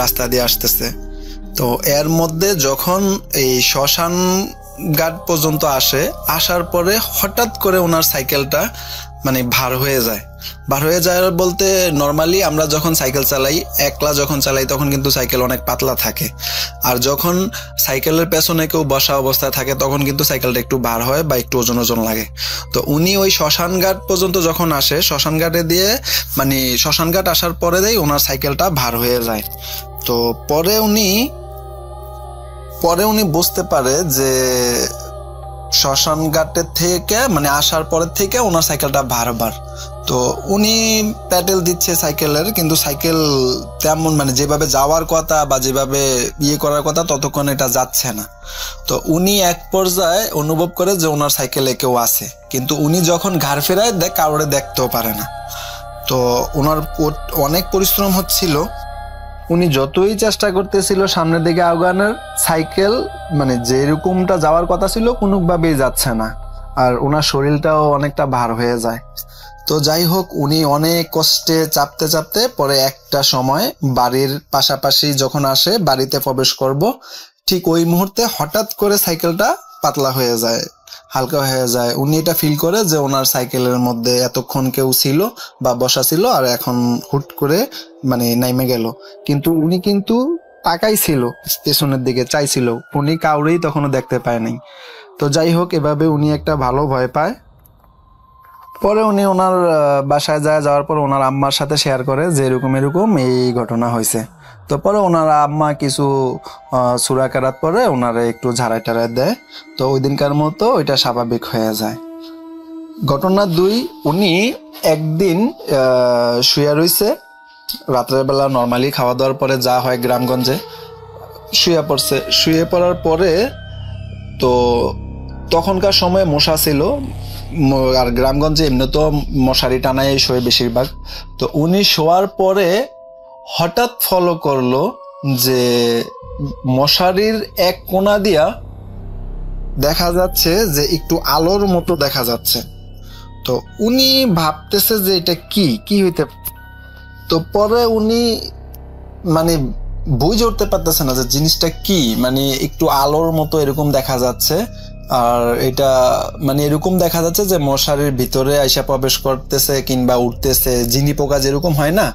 রাস্তা দিয়ে আসতেছে। তো এর মধ্যে যখন এই শ্মশান ঘাট পর্যন্ত আসার পরে হঠাৎ করে ওনার সাইকেলটা মানে ভার হয়ে যায় বলতে, নর্মালি আমরা যখন সাইকেল চালাই, একলা যখন চালাই তখন কিন্তু সাইকেল অনেক পাতলা থাকে, আর যখন সাইকেলের পেছনে কেউ বসা অবস্থায় থাকে তখন কিন্তু সাইকেলটা একটু ভার হয় বা একটু ওজন লাগে। তো উনি ওই শ্মশান ঘাট পর্যন্ত যখন আসে, শ্মশান ঘাটে দিয়ে মানে শ্মশান ঘাট আসার পরে ওনার সাইকেলটা ভার হয়ে যায়। তো পরে উনি বুঝতে পারে যে শ্মশান ঘাটের থেকে মানে আসার পরের থেকে ওনার সাইকেলটা ভার। তো উনি প্যাডেল দিচ্ছে সাইকেলের, কিন্তু সাইকেল তেমন মানে যেভাবে যাওয়ার কথা বা যেভাবে করার কথা ততক্ষণ এটা যাচ্ছে না। তো উনি এক পর্যায়ে অনুভব করে যে ওনার সাইকেলে কেউ আছে, কিন্তু উনি যখন ঘাড় ফেরায় কারোরে দেখতেও পারে না। তো ওনার অনেক পরিশ্রম হচ্ছিল, উনি যতই চেষ্টা করতেছিল সামনের দিকে আগানোর, সাইকেল মানে যেরকমটা যাওয়ার কথা ছিল কোনোভাবেই যাচ্ছে না, আর ওনার শরীরটাও অনেকটা ভার হয়ে যায়। তো যাই হোক, উনি অনেক কষ্টে চাপতে পরে একটা সময় বাড়ির পাশাপাশি যখন আসে, বাড়িতে প্রবেশ করব, ঠিক ওই মুহূর্তে হঠাৎ করে সাইকেলটা পাতলা হয়ে যায়, হালকা হয়ে যায়। উনি এটা ফিল করে যে ওনার সাইকেলের মধ্যে এতক্ষণ কেউ ছিল বা বসা ছিল, আর এখন হুট করে মানে নাইমে গেল। কিন্তু উনি কিন্তু তাকাই ছিল পেছনের দিকে, চাইছিল, উনি কাউরেই তখনও দেখতে পায় নাই। তো যাই হোক, এভাবে উনি একটা ভালো ভয় পায়। পরে উনি ওনার বাসায় যাওয়ার পর ওনার আম্মার সাথে শেয়ার করে যে এরকম এই ঘটনা হয়েছে। তো পরে ওনার আম্মা কিছু সূরা কেরাত পরে ওনারা একটু ঝাড়াই টাড়াই দেয়। তো ওই দিনকার মতো ওইটা স্বাভাবিক হয়ে যায়। ঘটনা 2, উনি একদিন শুয়ে রইছে রাত্রের বেলা, নর্মালি খাওয়া দাওয়ার পরে যা হয় গ্রামগঞ্জে, শুয়ে পড়ার পরে তো তখনকার সময় মশা ছিল, আর গ্রামগঞ্জে এমনি তো মশারি টানাই শোয় বেশিরভাগ। তো উনি শোয়ার পরে হঠাৎ ফলো করলো যে মশারির এক কোণা দিয়া দেখা যাচ্ছে যে একটু আলোর মতো দেখা যাচ্ছে। তো উনি ভাবতেছে যে এটা কি কি হইতে, তো পরে উনি মানে বুঝে উঠতে পারতেছে না যে জিনিসটা কি, মানে একটু আলোর মতো এরকম দেখা যাচ্ছে। আর এটা মানে এরকম দেখা যাচ্ছে যে মশারির ভিতরে আইসা প্রবেশ করতেছে কিংবা উঠতেছে, জিনি পোকা যেরকম হয় না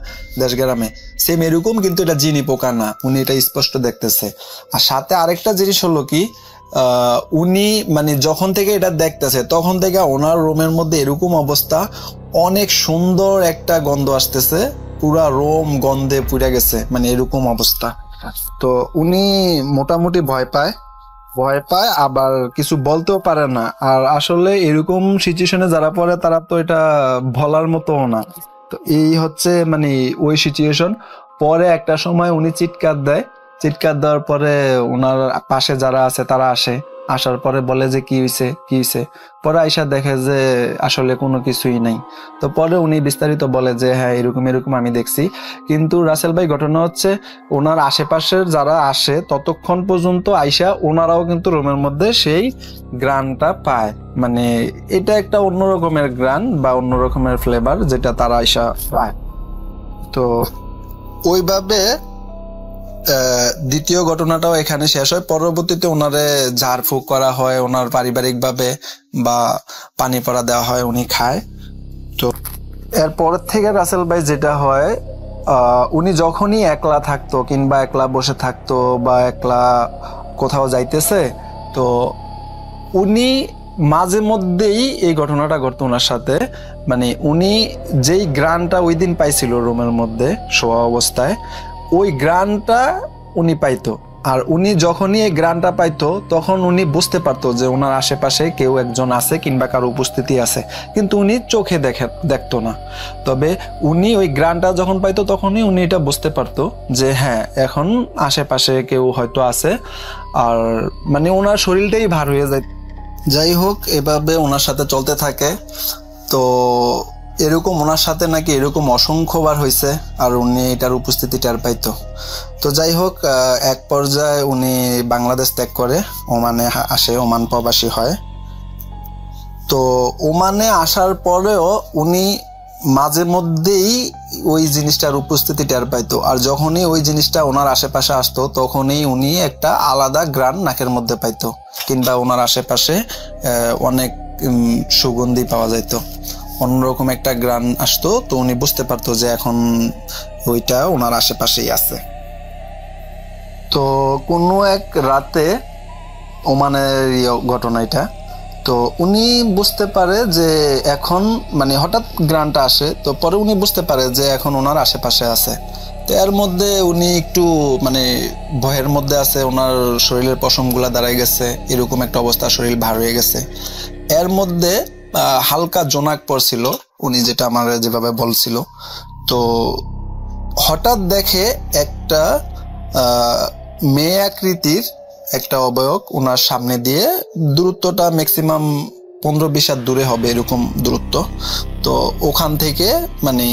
দেশ গ্রামে, সেম এরকম, কিন্তু এটা জিনি পোকা না, উনি এটা স্পষ্ট দেখতেছে। আর সাথে আরেকটা জিনিস হলো কি, উনি মানে যখন থেকে এটা দেখতেছে তখন থেকে ওনার রুমের মধ্যে এরকম অবস্থা, অনেক সুন্দর একটা গন্ধ আসতেছে, পুরা রোম গন্ধে পুড়ে গেছে, মানে এরকম অবস্থা। তো উনি মোটামুটি ভয় পায় আবার কিছু বলতেও পারে না। আর আসলে এরকম সিচুয়েশনে যারা পড়ে তারা তো এটা বলার মতো না। তো এই হচ্ছে মানে ওই সিচুয়েশন। পরে একটা সময় উনি চিৎকার দেওয়ার পরে ওনার পাশে যারা আছে তারা আসার পরে বলে যে কি হয়েছে। পরে আইসা দেখে যে আসলে কোনো কিছুই নাই। তো পরে উনি বিস্তারিত বলে যে হ্যাঁ এরকম আমি দেখছি। কিন্তু রাসেল ভাই ঘটনা হচ্ছে ওনার আশেপাশের যারা আসে ততক্ষণ পর্যন্ত আইসা ওনারাও কিন্তু রুমের মধ্যে সেই গ্রানটা পায়, মানে এটা একটা অন্য রকমের গ্রান বা অন্য রকমের ফ্লেভার যেটা তারা আইসা পায়। তো ওইভাবে দ্বিতীয় ঘটনাটাও এখানে শেষ হয়। পরবর্তীতে ওনারে ঝাড়ফুঁক করা হয়, ওনার পারিবারিক ভাবে বা পানি পড়া দেওয়া হয়, উনি খায়। তো এরপরের থেকে রাসেল ভাই যেটা হয়, উনি যখনই একলা থাকতো কিংবা একলা বসে থাকতো বা একলা কোথাও যাইতেছে, তো উনি মাঝে মধ্যেই এই ঘটনাটা ঘটতো ওনার সাথে, মানে উনি যেই গ্রানটা ওই দিন পাইছিল রুমের মধ্যে শোয়া অবস্থায়, ওই গ্রানটা উনি পাইতো। আর উনি যখনই এই গ্রানটা পাইতো তখন উনি বুঝতে পারতো যে ওনার আশেপাশে কেউ একজন আছে কিংবা কারো উপস্থিতি আছে, কিন্তু উনি চোখে দেখতো না। তবে উনি ওই গ্রানটা যখন পাইতো তখনই উনি এটা বুঝতে পারতো যে হ্যাঁ এখন আশেপাশে কেউ হয়তো আছে, আর মানে ওনার শরীরটাই ভার হয়ে যায়। যাই হোক, এভাবে ওনার সাথে চলতে থাকে। তো এরকম ওনার সাথে নাকি এরকম অসংখ্যবার হয়েছে, আর উনি এটার উপস্থিতি টের পাইতো। তো যাই হোক, এক পর্যায়ে উনি বাংলাদেশ ত্যাগ করে ওমানে আসে, ওমান প্রবাসী হয়। তো ওমানে আসার পরেও উনি মাঝে মধ্যেই ওই জিনিসটার উপস্থিতি টের পাইতো, আর যখনই ওই জিনিসটা ওনার আশেপাশে আসতো তখনই উনি একটা আলাদা গ্রান নাকের মধ্যে পাইতো, কিংবা ওনার আশেপাশে অনেক সুগন্ধি পাওয়া যাইত, অন্যরকম একটা গ্রান আসতো। তো উনি বুঝতে পারতো যে এখন ওইটা ওনার আশেপাশেই আছে। তো কোনো এক রাতে ওমানের ঘটনা এটা, তো উনি বুঝতে পারে যে এখন মানে হঠাৎ গ্রানটা আসে, তো পরে উনি বুঝতে পারে যে এখন ওনার আশেপাশে আছে। তো এর মধ্যে উনি একটু মানে ভয়ের মধ্যে আছে, ওনার শরীরের পশমগুলা দাঁড়ায় গেছে, এরকম একটা অবস্থা, শরীর ভার হয়ে গেছে। এর মধ্যে হালকা জোনাক পড়ছিল, উনি যেটা আমার যেভাবে বলছিল। তো হঠাৎ দেখে একটা মেয়ে আকৃতির একটা অবয়ব ওনার সামনে দিয়ে, দূরত্বটা ম্যাক্সিমাম 15-20 হাত দূরে হবে এরকম দূরত্ব। তো ওখান থেকে মানে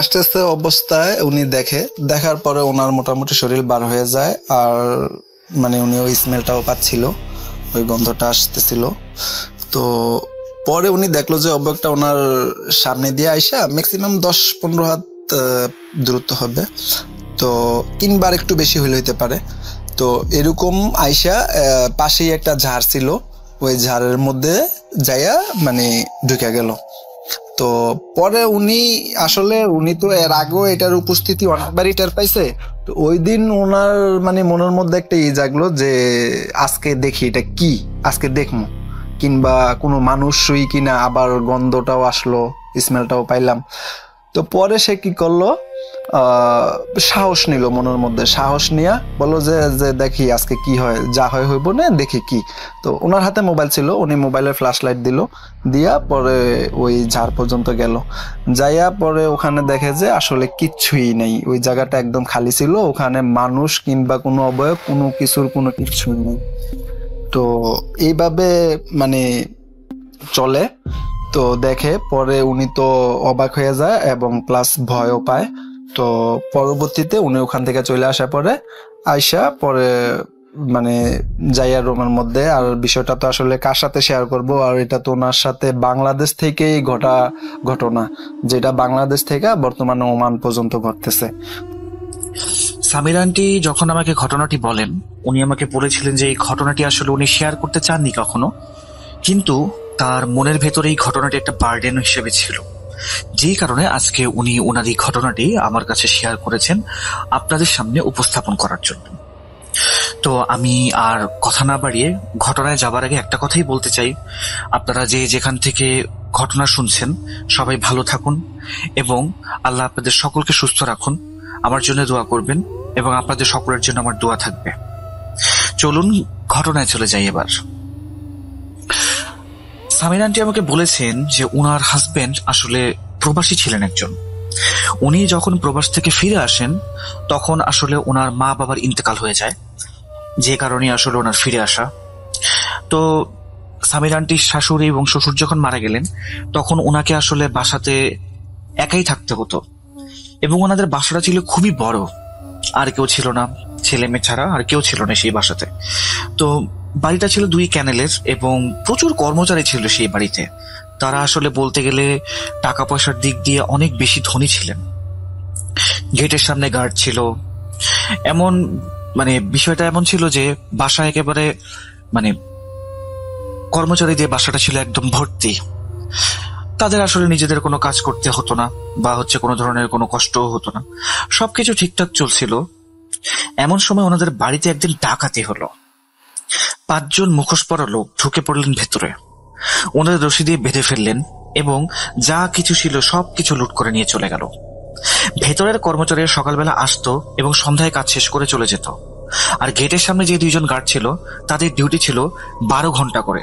আসতেছে অবস্থায় উনি দেখার পরে ওনার মোটামুটি শরীর বার হয়ে যায়, আর মানে উনি ওই স্মেলটাও পাচ্ছিল, ওই গন্ধটা আসতেছিল। তো পরে উনি দেখলো যে অবয়বটা ওনার সামনে দিয়ে আইসা ম্যাক্সিমাম 10-15 হাত দূরত্ব হবে, তো 3 বার একটু বেশি হইতে পারে। তো এরকম আইসা পাশেই একটা ঝাড় ছিল, ওই ঝাড়ের মধ্যে যাইয়া মানে ঢুকে গেল। তো পরে উনি তো এর আগেও এটার উপস্থিতি অনেকবারই টের পাইছে। তো ওই দিন ওনার মানে মনের মধ্যে একটা জাগলো যে আজকে দেখি এটা কি, আজকে দেখবো, কিংবা কোনো মানুষই কিনা, আবার গন্ধটাও আসলো, স্মেলটাও পাইলাম। তো পরে সে কি করলো, সাহস নিল, মনের মধ্যে সাহস নিয়া বললো যে দেখি আজকে কি হয়, যা হয় হইব না, দেখি কি। তো ওনার হাতে মোবাইল ছিল, উনি মোবাইলের ফ্ল্যাশ লাইট দিয়া পরে ওই ঝাড় পর্যন্ত গেল। যাইয়া পরে ওখানে দেখে যে আসলে কিচ্ছুই নেই, ওই জায়গাটা একদম খালি ছিল, ওখানে মানুষ কিংবা কোনো অবয়ব কোনো কিছুই নেই। তো এইভাবে মানে চলে। তো দেখে পরে উনি তো অবাক হয়ে যায় এবং প্লাস ভয়ও পায়। তো পরবর্তীতে উনি ওখান থেকে চলে আসা পরে মানে যাইয়া রুমের মধ্যে। আর বিষয়টা তো আসলে কার সাথে শেয়ার করব, আর এটা তো ওনার সাথে বাংলাদেশ থেকেই ঘটনা, যেটা বাংলাদেশ থেকে বর্তমানে ওমান পর্যন্ত ঘটতেছে। সামিরা আন্টি যখন আমাকে ঘটনাটি বলেন, উনি আমাকে বলেছিলেন যে এই ঘটনাটি আসলে উনি শেয়ার করতে চাননি কখনো, কিন্তু তার মনের ভেতরে এই ঘটনাটি একটা বার্ডেন হিসেবে ছিল, যেই কারণে আজকে উনি ওনার এই ঘটনাটি আমার কাছে শেয়ার করেছেন আপনাদের সামনে উপস্থাপন করার জন্য। তো আমি আর কথা না বাড়িয়ে ঘটনায় যাবার আগে একটা কথাই বলতে চাই, আপনারা যে যেখান থেকে ঘটনা শুনছেন সবাই ভালো থাকুন এবং আল্লাহ আপনাদের সকলকে সুস্থ রাখুন। আমার জন্য দোয়া করবেন এবং আপনাদের সকলের জন্য আমার দোয়া থাকবে। চলুন ঘটনায় চলে যাই এবার। সামিরা আন্টি আমাকে বলেছেন যে উনার হাজবেন্ড আসলে প্রবাসী ছিলেন একজন। উনি যখন প্রবাস থেকে ফিরে আসেন তখন আসলে ওনার মা বাবার ইন্তেকাল হয়ে যায়, যে কারণে আসলে ওনার ফিরে আসা। তো সামিরা আন্টির শাশুড়ি এবং শ্বশুর যখন মারা গেলেন তখন ওনাকে আসলে বাসাতে একাই থাকতে হতো এবং ওনাদের বাসাটা ছিল খুবই বড়, আর কেউ ছিল না, ছেলে মেয়ে ছাড়া আর কেউ ছিল না সেই বাসাতে। তো বাড়িটা ছিল 2 ক্যানেলের এবং প্রচুর কর্মচারী ছিল সেই বাড়িতে। তারা আসলে বলতে গেলে টাকা পয়সার দিক দিয়ে অনেক বেশি ধনী ছিলেন। গেটের সামনে গার্ড ছিল, এমন মানে বিষয়টা এমন ছিল যে বাসা একেবারে মানে কর্মচারী দিয়ে বাসাটা ছিল একদম ভর্তি। তাদের আসলে নিজেদের কোনো কাজ করতে হতো না বা কোনো ধরনের কোনো কষ্টও হতো না, সবকিছু ঠিকঠাক চলছিল। এমন সময় ওনাদের বাড়িতে একদিন ডাকাতি হলো। 5 জন মুখোশ পরা লোক ঢুকে পড়লেন ভেতরে, ওনাদের রশি দিয়ে বেঁধে ফেললেন এবং যা কিছু ছিল সবকিছু লুট করে নিয়ে চলে গেল। ভেতরের কর্মচারীরা সকালবেলা আসতো এবং সন্ধ্যায় কাজ শেষ করে চলে যেত। আর গেটের সামনে যে 2 জন গার্ড ছিল তাদের ডিউটি ছিল 12 ঘন্টা করে।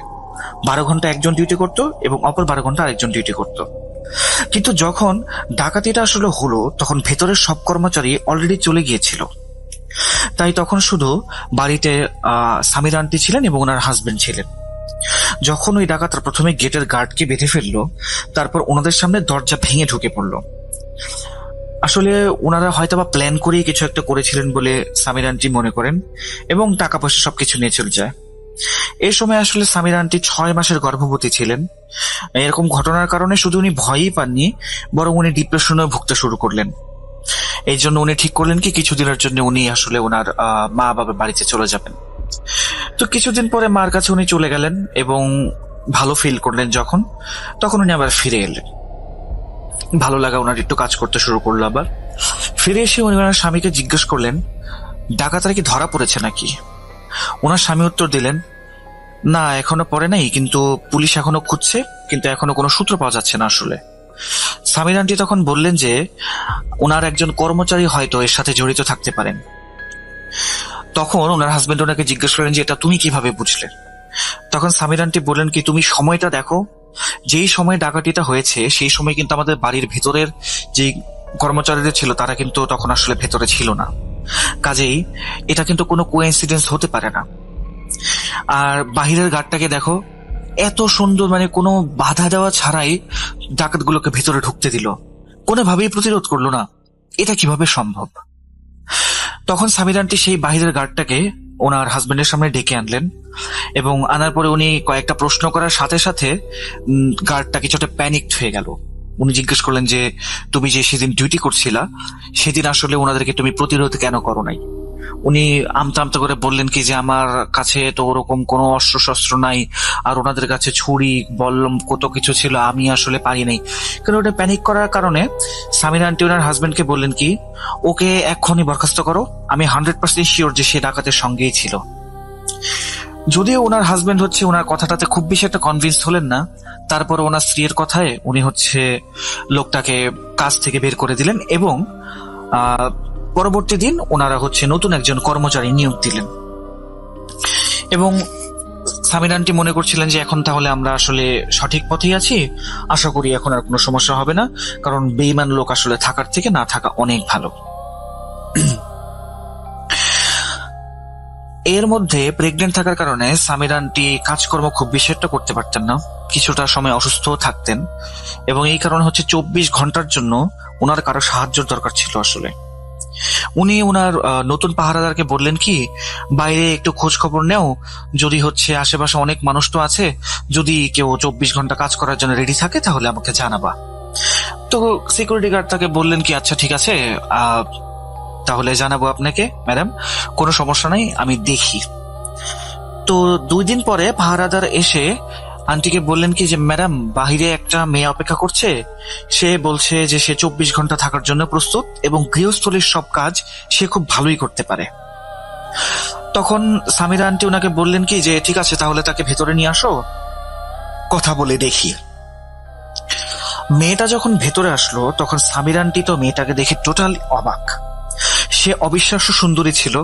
12 ঘন্টা একজন ডিউটি করত এবং অপর 12 ঘন্টা আরেকজন ডিউটি করত। কিন্তু যখন ডাকাতিটা আসলে হলো তখন ভেতরের সব কর্মচারী অলরেডি চলে গিয়েছিল। তাই তখন শুধু বাড়িতে সামিরা আন্টি ছিলেন এবং ওনার হাজবেন্ড ছিলেন। যখন ওই ডাকাতরা প্রথমে গেটের গার্ডকে বেঁধে ফেললো, তারপর ওনাদের সামনে দরজা ভেঙে ঢুকে পড়লো। আসলে ওনারা হয়তোবা প্ল্যান করেই কিছু একটা করেছিলেন বলে সামিরা আন্টি মনে করেন এবং টাকা পয়সা সবকিছু নিয়ে চলে যায়। এই সময় আসলে সামিরা আন্টি 6 মাসের গর্ভবতী ছিলেন। এরকম ঘটনার কারণে শুধু উনি ভয়ই পাননি, বরং উনি ডিপ্রেশনেও ভুগতে শুরু করলেন। এই জন্য উনি ঠিক করলেন কি কিছুদিনের জন্য উনি আসলে ওনার মা বাবার বাড়িতে চলে যাবেন। তো কিছুদিন পরে মার কাছে উনি চলে গেলেন এবং ভালো ফিল করলেন যখন, তখন উনি আবার ফিরে এলেন। ভালো লাগা ওনার একটু কাজ করতে শুরু করলো। আবার ফিরে এসে উনি ওনার স্বামীকে জিজ্ঞেস করলেন ডাকাতরা কি ধরা পড়েছে নাকি। ওনার স্বামী উত্তর দিলেন না, এখনো পড়ে নাই, কিন্তু পুলিশ এখনো খুঁজছে, কিন্তু এখনো কোনো সূত্র পাওয়া যাচ্ছে না আসলে। সামিরা আন্টি তখন বললেন যে ওনার একজন কর্মচারী হয়তো এর সাথে জড়িত থাকতে পারেন। তখন ওনার হাজবেন্ড ওনাকে জিজ্ঞেস করলেন যে এটা তুমি কিভাবে বুঝলে। তখন সামিরা আন্টি বললেন কি তুমি সময়টা দেখো, যেই সময় ডাকাতিটা হয়েছে সেই সময় কিন্তু আমাদের বাড়ির ভেতরের যে কর্মচারীরা ছিল তারা কিন্তু তখন আসলে ভেতরে ছিল না, কাজেই এটা কিন্তু কোনো কোইন্সিডেন্স হতে পারে না। আর বাহিরের গার্ডটাকে দেখো, এত সুন্দর মানে কোনো বাধা দেওয়া ছাড়াই ডাকাতগুলোকে ভেতরে ঢুকতে দিল, কোনোভাবেই প্রতিরোধ করলো না, এটা কিভাবে সম্ভব। তখন সামিরা আন্টি সেই বাহিরের গার্ডটাকে ওনার হাজবেন্ডের সামনে ডেকে আনলেন এবং আনার পরে উনি কয়েকটা প্রশ্ন করার সাথে সাথে গার্ডটা কিছুটা প্যানিকড হয়ে গেল। উনি জিজ্ঞেস করলেন যে তুমি যে সেদিন ডিউটি করছিলা সেদিন আসলে ওনাদেরকে তুমি প্রতিরোধ কেন করো নাই। উনি আমতা আমতা করে বললেন কি যে আমার কাছে তো ওরকম কোনো অস্ত্র শস্ত্র নাই, আর ওনাদের কাছে ছুরি বল্লম কত কিছু ছিল, আমি আসলে পারি নাই। কিন্তু ওটা প্যানিক করার কারণে সামিরা আন্টি ওনার হাজবেন্ডকে বললেন কি ওকে এক্ষুনি বরখাস্ত করো, আমি 100% শিওর যে সে ডাকাতের সঙ্গেই ছিল। যদিও ওনার হাজবেন্ড ওনার কথাটাতে খুব বেশি একটা কনভিন্স হলেন না, তারপর ওনার স্ত্রীর কথায় উনি লোকটাকে কাজ থেকে বের করে দিলেন এবং পরবর্তী দিন ওনারা নতুন একজন কর্মচারী নিয়োগ দিলেন। এবং সামিরা আন্টি মনে করছিলেন যে এখন তাহলে আমরা আসলে সঠিক পথেই আছি, আশা করি এখন আর কোনো সমস্যা হবে না, কারণ বেঈমান লোক আসলে থাকার থেকে না থাকা অনেক ভালো। এর মধ্যে প্রেগনেন্ট থাকার কারণে সামিরা আন্টি কাজকর্ম খুব বেশি একটা করতে পারতেন না, কিছুটা সময় অসুস্থ থাকতেন এবং এই কারণে 24 ঘন্টার জন্য ওনার কারো সাহায্যের দরকার ছিল। আসলে উনি ওনার নতুন পাহারাদারকে বললেন কি, বাইরে একটু খোঁজ খবর নেও, যদি হচ্ছে আশেপাশে অনেক মানুষ তো আছে, যদি কেউ 24 ঘন্টা কাজ করার জন্য রেডি থাকে তাহলে আমাকে জানাবা। তো সিকিউরিটি গার্ড তাকে বললেন কি, আচ্ছা ঠিক আছে, তাহলে জানাবো আপনাকে ম্যাডাম, কোনো সমস্যা নাই, আমি দেখি। তো 2 দিন পরে পাহারাদার এসে আন্টিকে বললেন কি যে, ম্যাডাম বাহিরে একটা মেয়ে অপেক্ষা করছে, সে বলছে যে সে 24 ঘন্টা থাকার জন্য প্রস্তুত এবং গৃহস্থলীর সব কাজ সে খুব ভালোই করতে পারে। তখন সামিরা আন্টি ওনাকে বললেন কি যে, ঠিক আছে তাহলে তাকে ভেতরে নিয়ে আসো, কথা বলে দেখি। মেয়েটা যখন ভেতরে আসলো তখন সামিরা আন্টি তো মেয়েটাকে দেখে টোটাল অবাক। সে অবিশ্বাস্য সুন্দরী ছিল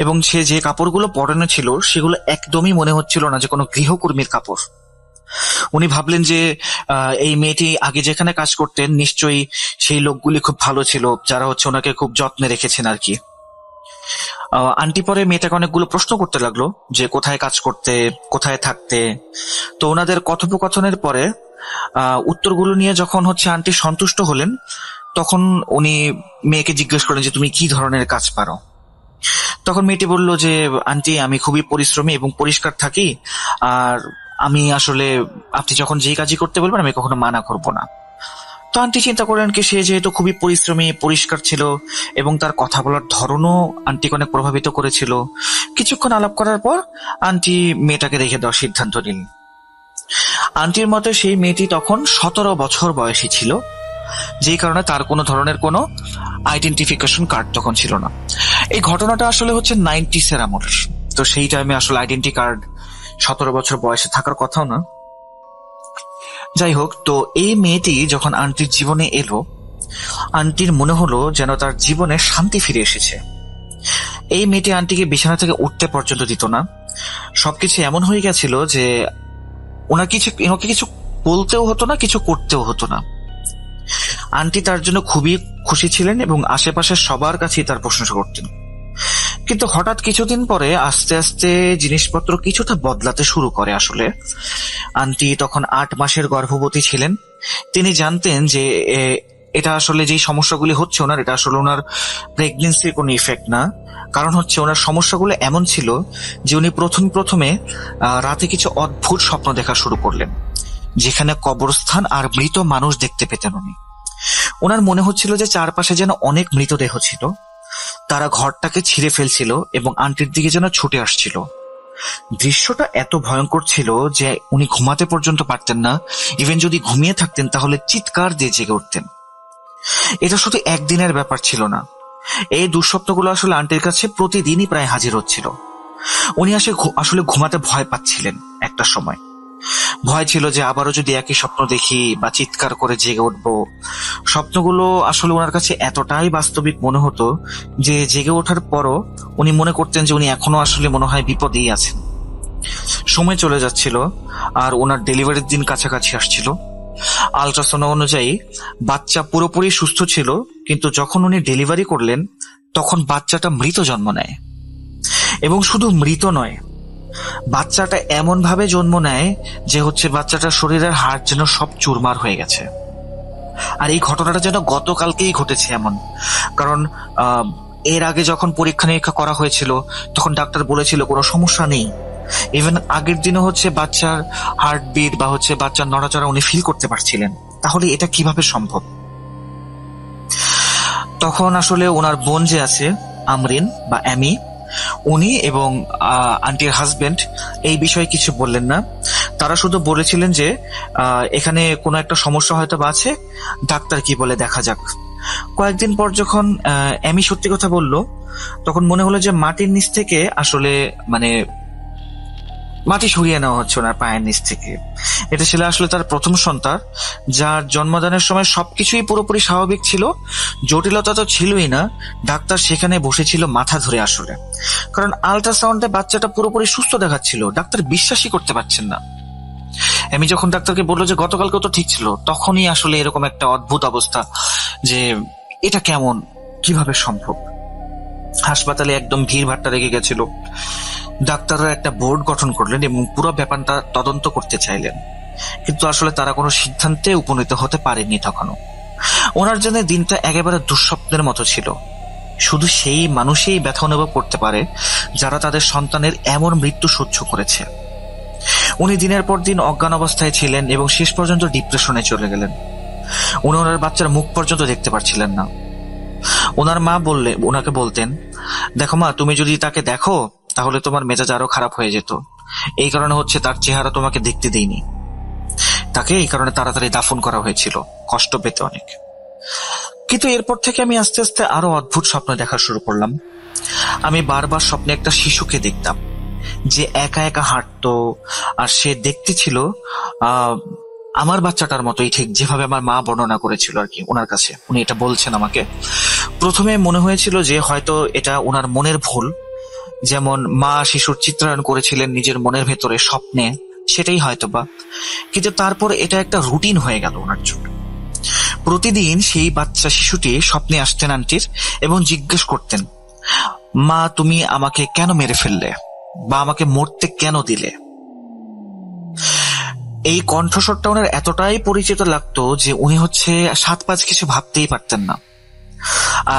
এবং সে যে কাপড়গুলো পরানো ছিল সেগুলো একদমই মনে হচ্ছিল না যে কোনো গৃহকর্মীর কাপড়। উনি ভাবলেন যে এই মেয়েটি আগে যেখানে কাজ করতেন নিশ্চয়ই সেই লোকগুলি খুব ভালো ছিল, যারা হচ্ছে ওনাকে খুব যত্নে রেখেছেন আর কি। আন্টি পরে মেয়েটাকে অনেকগুলো প্রশ্ন করতে লাগলো যে কোথায় কাজ করতে, কোথায় থাকতে। তো ওনাদের কথোপকথনের পরে উত্তরগুলো নিয়ে যখন হচ্ছে আন্টি সন্তুষ্ট হলেন, তখন উনি মেয়েকে জিজ্ঞেস করেন যে তুমি কি ধরনের কাজ পারো। তখন মেয়েটি বলল যে, আন্টি আমি খুবই পরিশ্রমী এবং পরিষ্কার থাকি, আর আমি আসলে আপনি যখন যেই কাজই করতে বলবেন আমি কখনো মানা করব না। তো আন্টি চিন্তা করলেন কি, সে যেহেতু খুবই পরিশ্রমী পরিষ্কার ছিল এবং তার কথা বলার ধরনও আন্টিকে অনেক প্রভাবিত করেছিল, কিছুক্ষণ আলাপ করার পর আন্টি মেয়েটাকে রেখে দেওয়ার সিদ্ধান্ত নিলেন। আন্টির মতে সেই মেয়েটি তখন 17 বছর বয়সী ছিল, যেই কারণে তার কোনো ধরনের কোনো আইডেন্টিফিকেশন কার্ড তখন ছিল না। এই ঘটনাটা আসলে হচ্ছে 90s এর আমল। তো সেই টাইমে আসলে আইডেন্টি কার্ড 17 বছর বয়সে থাকার কথাও না। যাই হোক, তো এই মেয়েটি যখন আন্টির জীবনে এলো, আন্টির মনে হলো যেন তার জীবনে শান্তি ফিরে এসেছে। এই মেয়েটি আন্টিকে বিছানা থেকে উঠতে পর্যন্ত দিত না। সবকিছু এমন হয়ে গেছিল যে ওনাকে কিছু বলতেও হতো না, কিছু করতেও হতো না। আন্টি তার জন্য খুবই খুশি ছিলেন এবং আশেপাশের সবার কাছেই তার প্রশংসা করতেন। কিন্তু হঠাৎ কিছুদিন পরে আস্তে আস্তে জিনিসপত্র কিছুটা বদলাতে শুরু করে। আসলে আন্টি তখন 8 মাসের গর্ভবতী ছিলেন। তিনি জানতেন যে এটা আসলে যেই সমস্যাগুলি হচ্ছে ওনার, এটা আসলে ওনার প্রেগনেন্সির কোনো ইফেক্ট না। কারণ হচ্ছে ওনার সমস্যাগুলো এমন ছিল যে উনি প্রথমে রাতে কিছু অদ্ভুত স্বপ্ন দেখা শুরু করলেন, যেখানে কবরস্থান আর মৃত মানুষ দেখতে পেতেন উনি। ওনার মনে হচ্ছিল যে চারপাশে যেন অনেক মৃতদেহ ছিল, তারা ঘরটাকে ছিঁড়ে ফেলছিল এবং আন্টির দিকে যেন ছুটে আসছিল। দৃশ্যটা এত ভয়ঙ্কর ছিল যে উনি ঘুমাতে পর্যন্ত পারতেন না। ইভেন যদি ঘুমিয়ে থাকতেন তাহলে চিৎকার দিয়ে জেগে উঠতেন। এটা শুধু একদিনের ব্যাপার ছিল না, এই দুঃস্বপ্নগুলো আসলে আন্টির কাছে প্রতিদিনই প্রায় হাজির হচ্ছিল। উনি আসলে ঘুমাতে ভয় পাচ্ছিলেন। একটা সময় ভয় ছিল যে আবারও যদি একই স্বপ্ন দেখি বা চিৎকার করে জেগে উঠবো। স্বপ্নগুলো আসলে ওনার কাছে এতটাই বাস্তবিক মনে হতো যে জেগে ওঠার পরও উনি মনে করতেন যে উনি এখনো আসলে মনে হয় বিপদেই আছেন। সময় চলে যাচ্ছিল আর ওনার ডেলিভারির দিন কাছাকাছি আসছিল। আল্ট্রাসাউন্ড অনুযায়ী বাচ্চা পুরোপুরি সুস্থ ছিল, কিন্তু যখন উনি ডেলিভারি করলেন তখন বাচ্চাটা মৃত জন্ম নেয়। এবং শুধু মৃত নয়, বাচ্চাটা এমন ভাবে জন্ম নেয় যে হচ্ছে বাচ্চাটার শরীরের হাড় যেন সব চুরমার হয়ে গেছে। আর এই ঘটনাটা যেন গতকালকেই ঘটেছে এমন। কারণ এর আগে যখন পরীক্ষা নিরীক্ষা করা হয়েছিল তখন ডাক্তার বলেছিল কোনো সমস্যা নেই। ইভেন আগের দিনও হচ্ছে বাচ্চার হার্টবিট বা হচ্ছে বাচ্চার নড়াচড়া উনি ফিল করতে পারছিলেন। তাহলে এটা কিভাবে সম্ভব? তখন আসলে ওনার বোন যে আছে আমরিন বা অ্যামি, উনি এবং আন্টির হাজবেন্ড এই বিষয়ে কিছু বললেন না। তারা শুধু বলেছিলেন যে এখানে কোনো একটা সমস্যা হয়তো বা আছে, ডাক্তার কি বলে দেখা যাক। কয়েকদিন পর যখন অ্যামি সত্যি কথা বলল, তখন মনে হলো যে মাটির নিচ থেকে আসলে মাটি সরিয়ে নেওয়া হচ্ছে ওনার পায়ের নিচ থেকে। এটা ছিল আসলে তার প্রথম সন্তান, যার জন্মদানের সময় সবকিছুই পুরোপুরি স্বাভাবিক ছিল, জটিলতা তো ছিলই না। ডাক্তার সেখানে বসেছিল মাথা ধরে আসলে, কারণ আল্ট্রাসাউন্ডে বাচ্চাটা পুরোপুরি সুস্থ দেখাচ্ছিল। ডাক্তার বিশ্বাসই করতে পারছেন না। আমি যখন ডাক্তারকে বললো যে গতকালকে তো ঠিক ছিল, তখনই আসলে এরকম একটা অদ্ভুত অবস্থা যে এটা কেমন, কিভাবে সম্ভব। হাসপাতালে একদম ভিড়ভাট্টা লেগে গেছিল। ডাক্তাররা একটা বোর্ড গঠন করলেন এবং পুরো ব্যাপারটা তদন্ত করতে চাইলেন, কিন্তু আসলে তারা কোনো সিদ্ধান্তে উপনীত হতে পারেননি তখনও। ওনার জন্য দিনটা একেবারে দুঃস্বপ্নের মতো ছিল। শুধু সেই মানুষই ব্যথা অনুভব করতে পারে যারা তাদের সন্তানের এমন মৃত্যু সহ্য করেছে। উনি দিনের পর দিন অজ্ঞান অবস্থায় ছিলেন এবং শেষ পর্যন্ত ডিপ্রেশনে চলে গেলেন। উনি ওনার বাচ্চার মুখ পর্যন্ত দেখতে পারছিলেন না। ওনার মা ওনাকে বলতেন, দেখো মা, তুমি যদি তাকে দেখো তাহলে তোমার মেজাজ আরো খারাপ হয়ে যেত, এই কারণে হচ্ছে তার চেহারা তোমাকে দেখতে দেয়নি। তাকে এই কারণে তাড়াতাড়ি দাফন করা হয়েছিল, কষ্ট পেতে অনেক। কিন্তু এরপর থেকে আমি আস্তে আস্তে আরো অদ্ভুত স্বপ্ন দেখা শুরু করলাম। আমি বারবার স্বপ্নে একটা শিশুকে দেখতাম যে একা একা হাঁটতো, আর সে দেখতে ছিল আমার বাচ্চাটার মতোই, ঠিক যেভাবে আমার মা বর্ণনা করেছিল আর কি ওনার কাছে। উনি এটা বলছেন আমাকে। প্রথমে মনে হয়েছিল যে হয়তো এটা ওনার মনের ভুল, যেমন মা শিশুর চিত্রায়ন করেছিলেন নিজের মনের ভেতরে স্বপ্নে, সেটাই হয়তোবা। কিন্তু তারপর এটা একটা রুটিন হয়ে গেল ওনার জন্য। প্রতিদিন সেই বাচ্চা শিশুটি স্বপ্নে আসতেন আন্টির এবং জিজ্ঞেস করতেন, মা তুমি আমাকে কেন মেরে ফেললে, বা আমাকে মরতে কেন দিলে। এই কণ্ঠস্বরটা ওনার এতটাই পরিচিত লাগতো যে উনি হচ্ছে 7-5 কিছু ভাবতেই পারতেন না।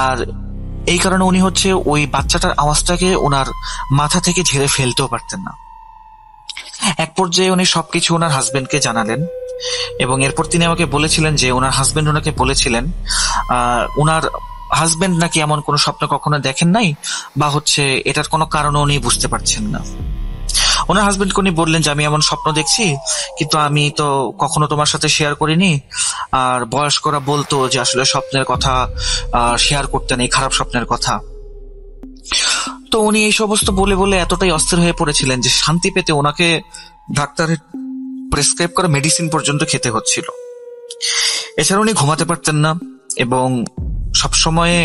আর এই কারণে উনি হচ্ছে ওই বাচ্চাটার আওয়াজটাকে ওনার মাথা থেকে ঝেড়ে ফেলতেও পারতেন না। এক পর্যায়ে উনি সবকিছু ওনার হাজবেন্ডকে জানালেন এবং এরপর তিনি আমাকে বলেছিলেন যে ওনার হাজবেন্ড ওনাকে বলেছিলেন ওনার হাজবেন্ড নাকি এমন কোনো স্বপ্ন কখনো দেখেন নাই, বা হচ্ছে এটার কোনো কারণ উনি বুঝতে পারছেন না। ওনার হাজবেন্ডকে উনি বললেন যে আমি এমন স্বপ্ন দেখছি, কিন্তু আমি তো কখনো তোমার সাথে শেয়ার করিনি। আর বয়স্করা বলতো যে আসলে স্বপ্নের কথা শেয়ার করতে নেই, খারাপ স্বপ্নের কথা। তো উনি এই সমস্ত বলে বলে এতটাই অস্থির হয়ে পড়েছিলেন যে শান্তি পেতে ওনাকে ডাক্তারের প্রেসক্রাইব করা মেডিসিন পর্যন্ত খেতে হচ্ছিল। এছাড়া উনি ঘুমাতে পারতেন না এবং সবসময়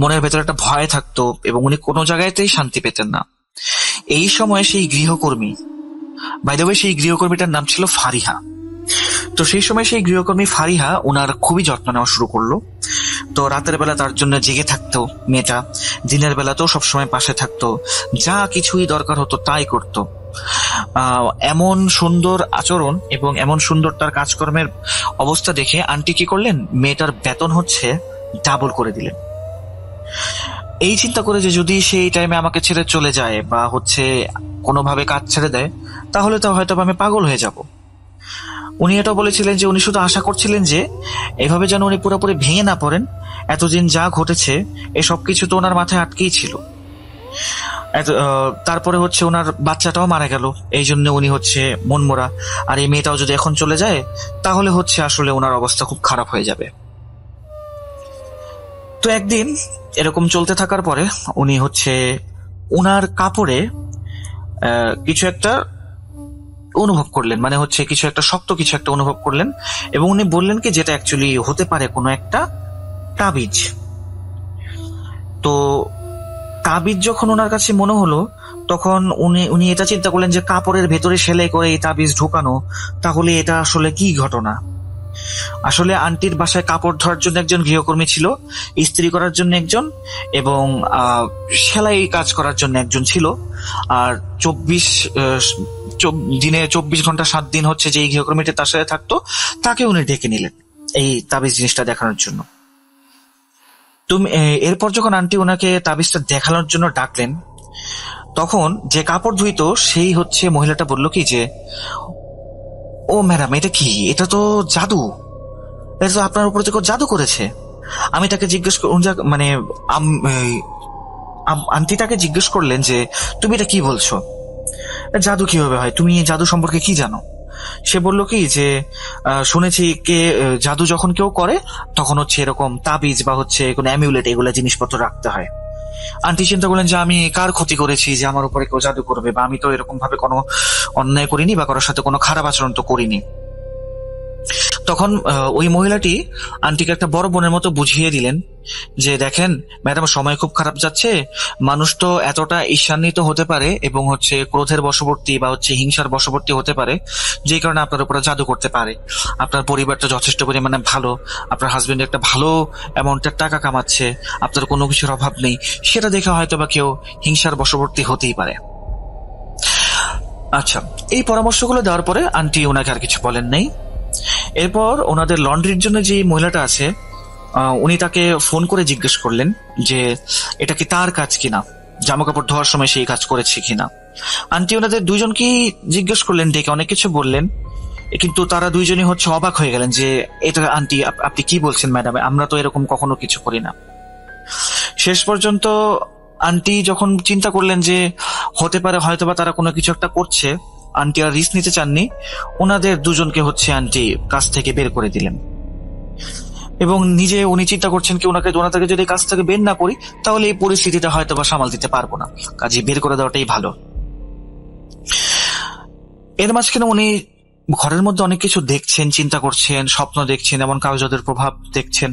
মনের ভেতরে একটা ভয় থাকতো এবং উনি কোনো জায়গাতেই শান্তি পেতেন না। এই সময় সেই গৃহকর্মী, বাই দ্য ওয়ে সেই গৃহকর্মীটার নাম ছিল ফারিহা। তো সেই সময় সেই গৃহকর্মী ফারিহা ওনার খুবই যত্ন নেওয়া শুরু করলো। তো রাতের বেলা তার জন্য জেগে থাকতো মেয়েটা, দিনের বেলাতেও সবসময় পাশে থাকতো, যা কিছুই দরকার হতো তাই করতো। এমন সুন্দর আচরণ এবং এমন সুন্দর তার কাজকর্মের অবস্থা দেখে আন্টি কি করলেন, মেয়েটার বেতন হচ্ছে ডাবল করে দিলেন। এই চিন্তা করে যে যদি সেই টাইমে আমাকে ছেড়ে চলে যায় বা হচ্ছে কোনোভাবে কাজ ছেড়ে দেয় তাহলে তো হয়তো আমি পাগল হয়ে যাব। উনি এটা বলেছিলেন যে উনি শুধু আশা করছিলেন যে এভাবে যেন উনি পুরোপুরি ভেঙে না পড়েন। এতদিন যা ঘটেছে এসব কিছু তো ওনার মাথায় আটকেই ছিল। তারপরে হচ্ছে ওনার বাচ্চাটাও মারা গেল, এই জন্য উনি হচ্ছে মনমরা। আর এই মেয়েটাও যদি এখন চলে যায় তাহলে হচ্ছে আসলে ওনার অবস্থা খুব খারাপ হয়ে যাবে। তো একদিন এরকম চলতে থাকার পরে উনি হচ্ছে ওনার কাপড়ে কিছু একটা অনুভব করলেন, মানে হচ্ছে কিছু একটা শক্ত কিছু একটা অনুভব করলেন এবং উনি বললেন কি যেটা অ্যাকচুয়ালি হতে পারে কোনো একটা তাবিজ। তো তাবিজ যখন ওনার কাছে মনে হলো তখন উনি এটা চিন্তা করলেন যে কাপড়ের ভেতরে সেলাই করে এই তাবিজ ঢোকানো, তাহলে এটা আসলে কি ঘটনা। আসলে আন্টির বাসায় কাপড় ধোয়ার জন্য একজন গৃহকর্মী ছিল, ইস্ত্রি করার জন্য একজন এবং সেলাই কাজ করার জন্য একজন ছিল। আর 24 ঘন্টা 7 দিন হচ্ছে যে এই গৃহকর্মীটা তার সাথে থাকতো, তাকে উনি ডেকে নিলেন এই তাবিজ জিনিসটা দেখানোর জন্য। এরপর যখন আন্টি ওনাকে তাবিজটা দেখানোর জন্য ডাকলেন তখন যে কাপড় ধুইতো সেই হচ্ছে মহিলাটা বলল কি যে, ও ম্যাডাম এটা কি, এটা তো জাদু, এটা তো আপনার উপরে কেউ জাদু করেছে। আমি তাকে জিজ্ঞেস মানে আন্টি তাকে জিজ্ঞেস করলেন যে তুমি এটা কি বলছো, জাদু কিভাবে হয়, তুমি জাদু সম্পর্কে কি জানো। সে বলল কি যে শুনেছি কে জাদু যখন কেউ করে তখন হচ্ছে এরকম তাবিজ বা হচ্ছে কোনো অ্যামিউলেট এগুলা জিনিসপত্র রাখতে হয়। আন্টি চিন্তা করলেন যে আমি কার ক্ষতি করেছি যে আমার উপরে কেউ জাদু করবে, বা আমি তো এরকম ভাবে কোনো অন্যায় করিনি বা কারোর সাথে কোনো খারাপ আচরণ তো করিনি। তখন ওই মহিলাটি আন্টিকে একটা বড় বোনের মতো বুঝিয়ে দিলেন যে দেখেন ম্যাডাম, সময় খুব খারাপ যাচ্ছে, মানুষ তো এতটা ঈর্ষান্বিত হতে পারে এবং হচ্ছে ক্রোধের বশবর্তী বা হচ্ছে হিংসার বশবর্তী হতে পারে, যে কারণে আপনার উপরে জাদু করতে পারে। আপনার পরিবারটা যথেষ্ট পরিমাণে ভালো, আপনার হাজবেন্ড একটা ভালো অ্যামাউন্টের টাকা কামাচ্ছে, আপনার কোনো কিছুর অভাব নেই, সেটা দেখে হয়তো বা কেউ হিংসার বশবর্তী হতেই পারে। আচ্ছা, এই পরামর্শগুলো দেওয়ার পরে আন্টি ওনাকে আর কিছু বলেন নাই। এরপর ওনাদের লন্ড্রির জন্য যে মহিলাটা আছে উনি তাকে ফোন করে জিজ্ঞেস করলেন যে এটা কি তার কাজ কিনা, জামা কাপড় ধোয়ার সময় সেই কাজ করেছে কিনা। আন্টি ওনাদের দুইজনকেই জিজ্ঞেস করলেন, ডেকে অনেক কিছু বললেন, কিন্তু তারা দুইজনই অবাক হয়ে গেলেন যে এটা আন্টি আপনি কি বলছেন ম্যাডাম, আমরা তো এরকম কখনো কিছু করি না। শেষ পর্যন্ত আন্টি যখন চিন্তা করলেন যে হতে পারে হয়তোবা তারা কোনো কিছু একটা করছে, আন্টি আর রিস্ক নিতে চাননি, ওনাদের দুজনকে আন্টি কাজ থেকে বের করে দিলেন। এবং নিজে উনি চিন্তা করছেন কি ওনাকে যদি কাজ থেকে বের না করি তাহলে এই পরিস্থিতিটা হয়তোবা সামাল দিতে পারবো না, কাজে বের করে দেওয়াটাই ভালো। এর মাঝখানে উনি ঘরের মধ্যে অনেক কিছু দেখছেন, চিন্তা করছেন, স্বপ্ন দেখছেন, এমন কাগজের প্রভাব দেখছেন,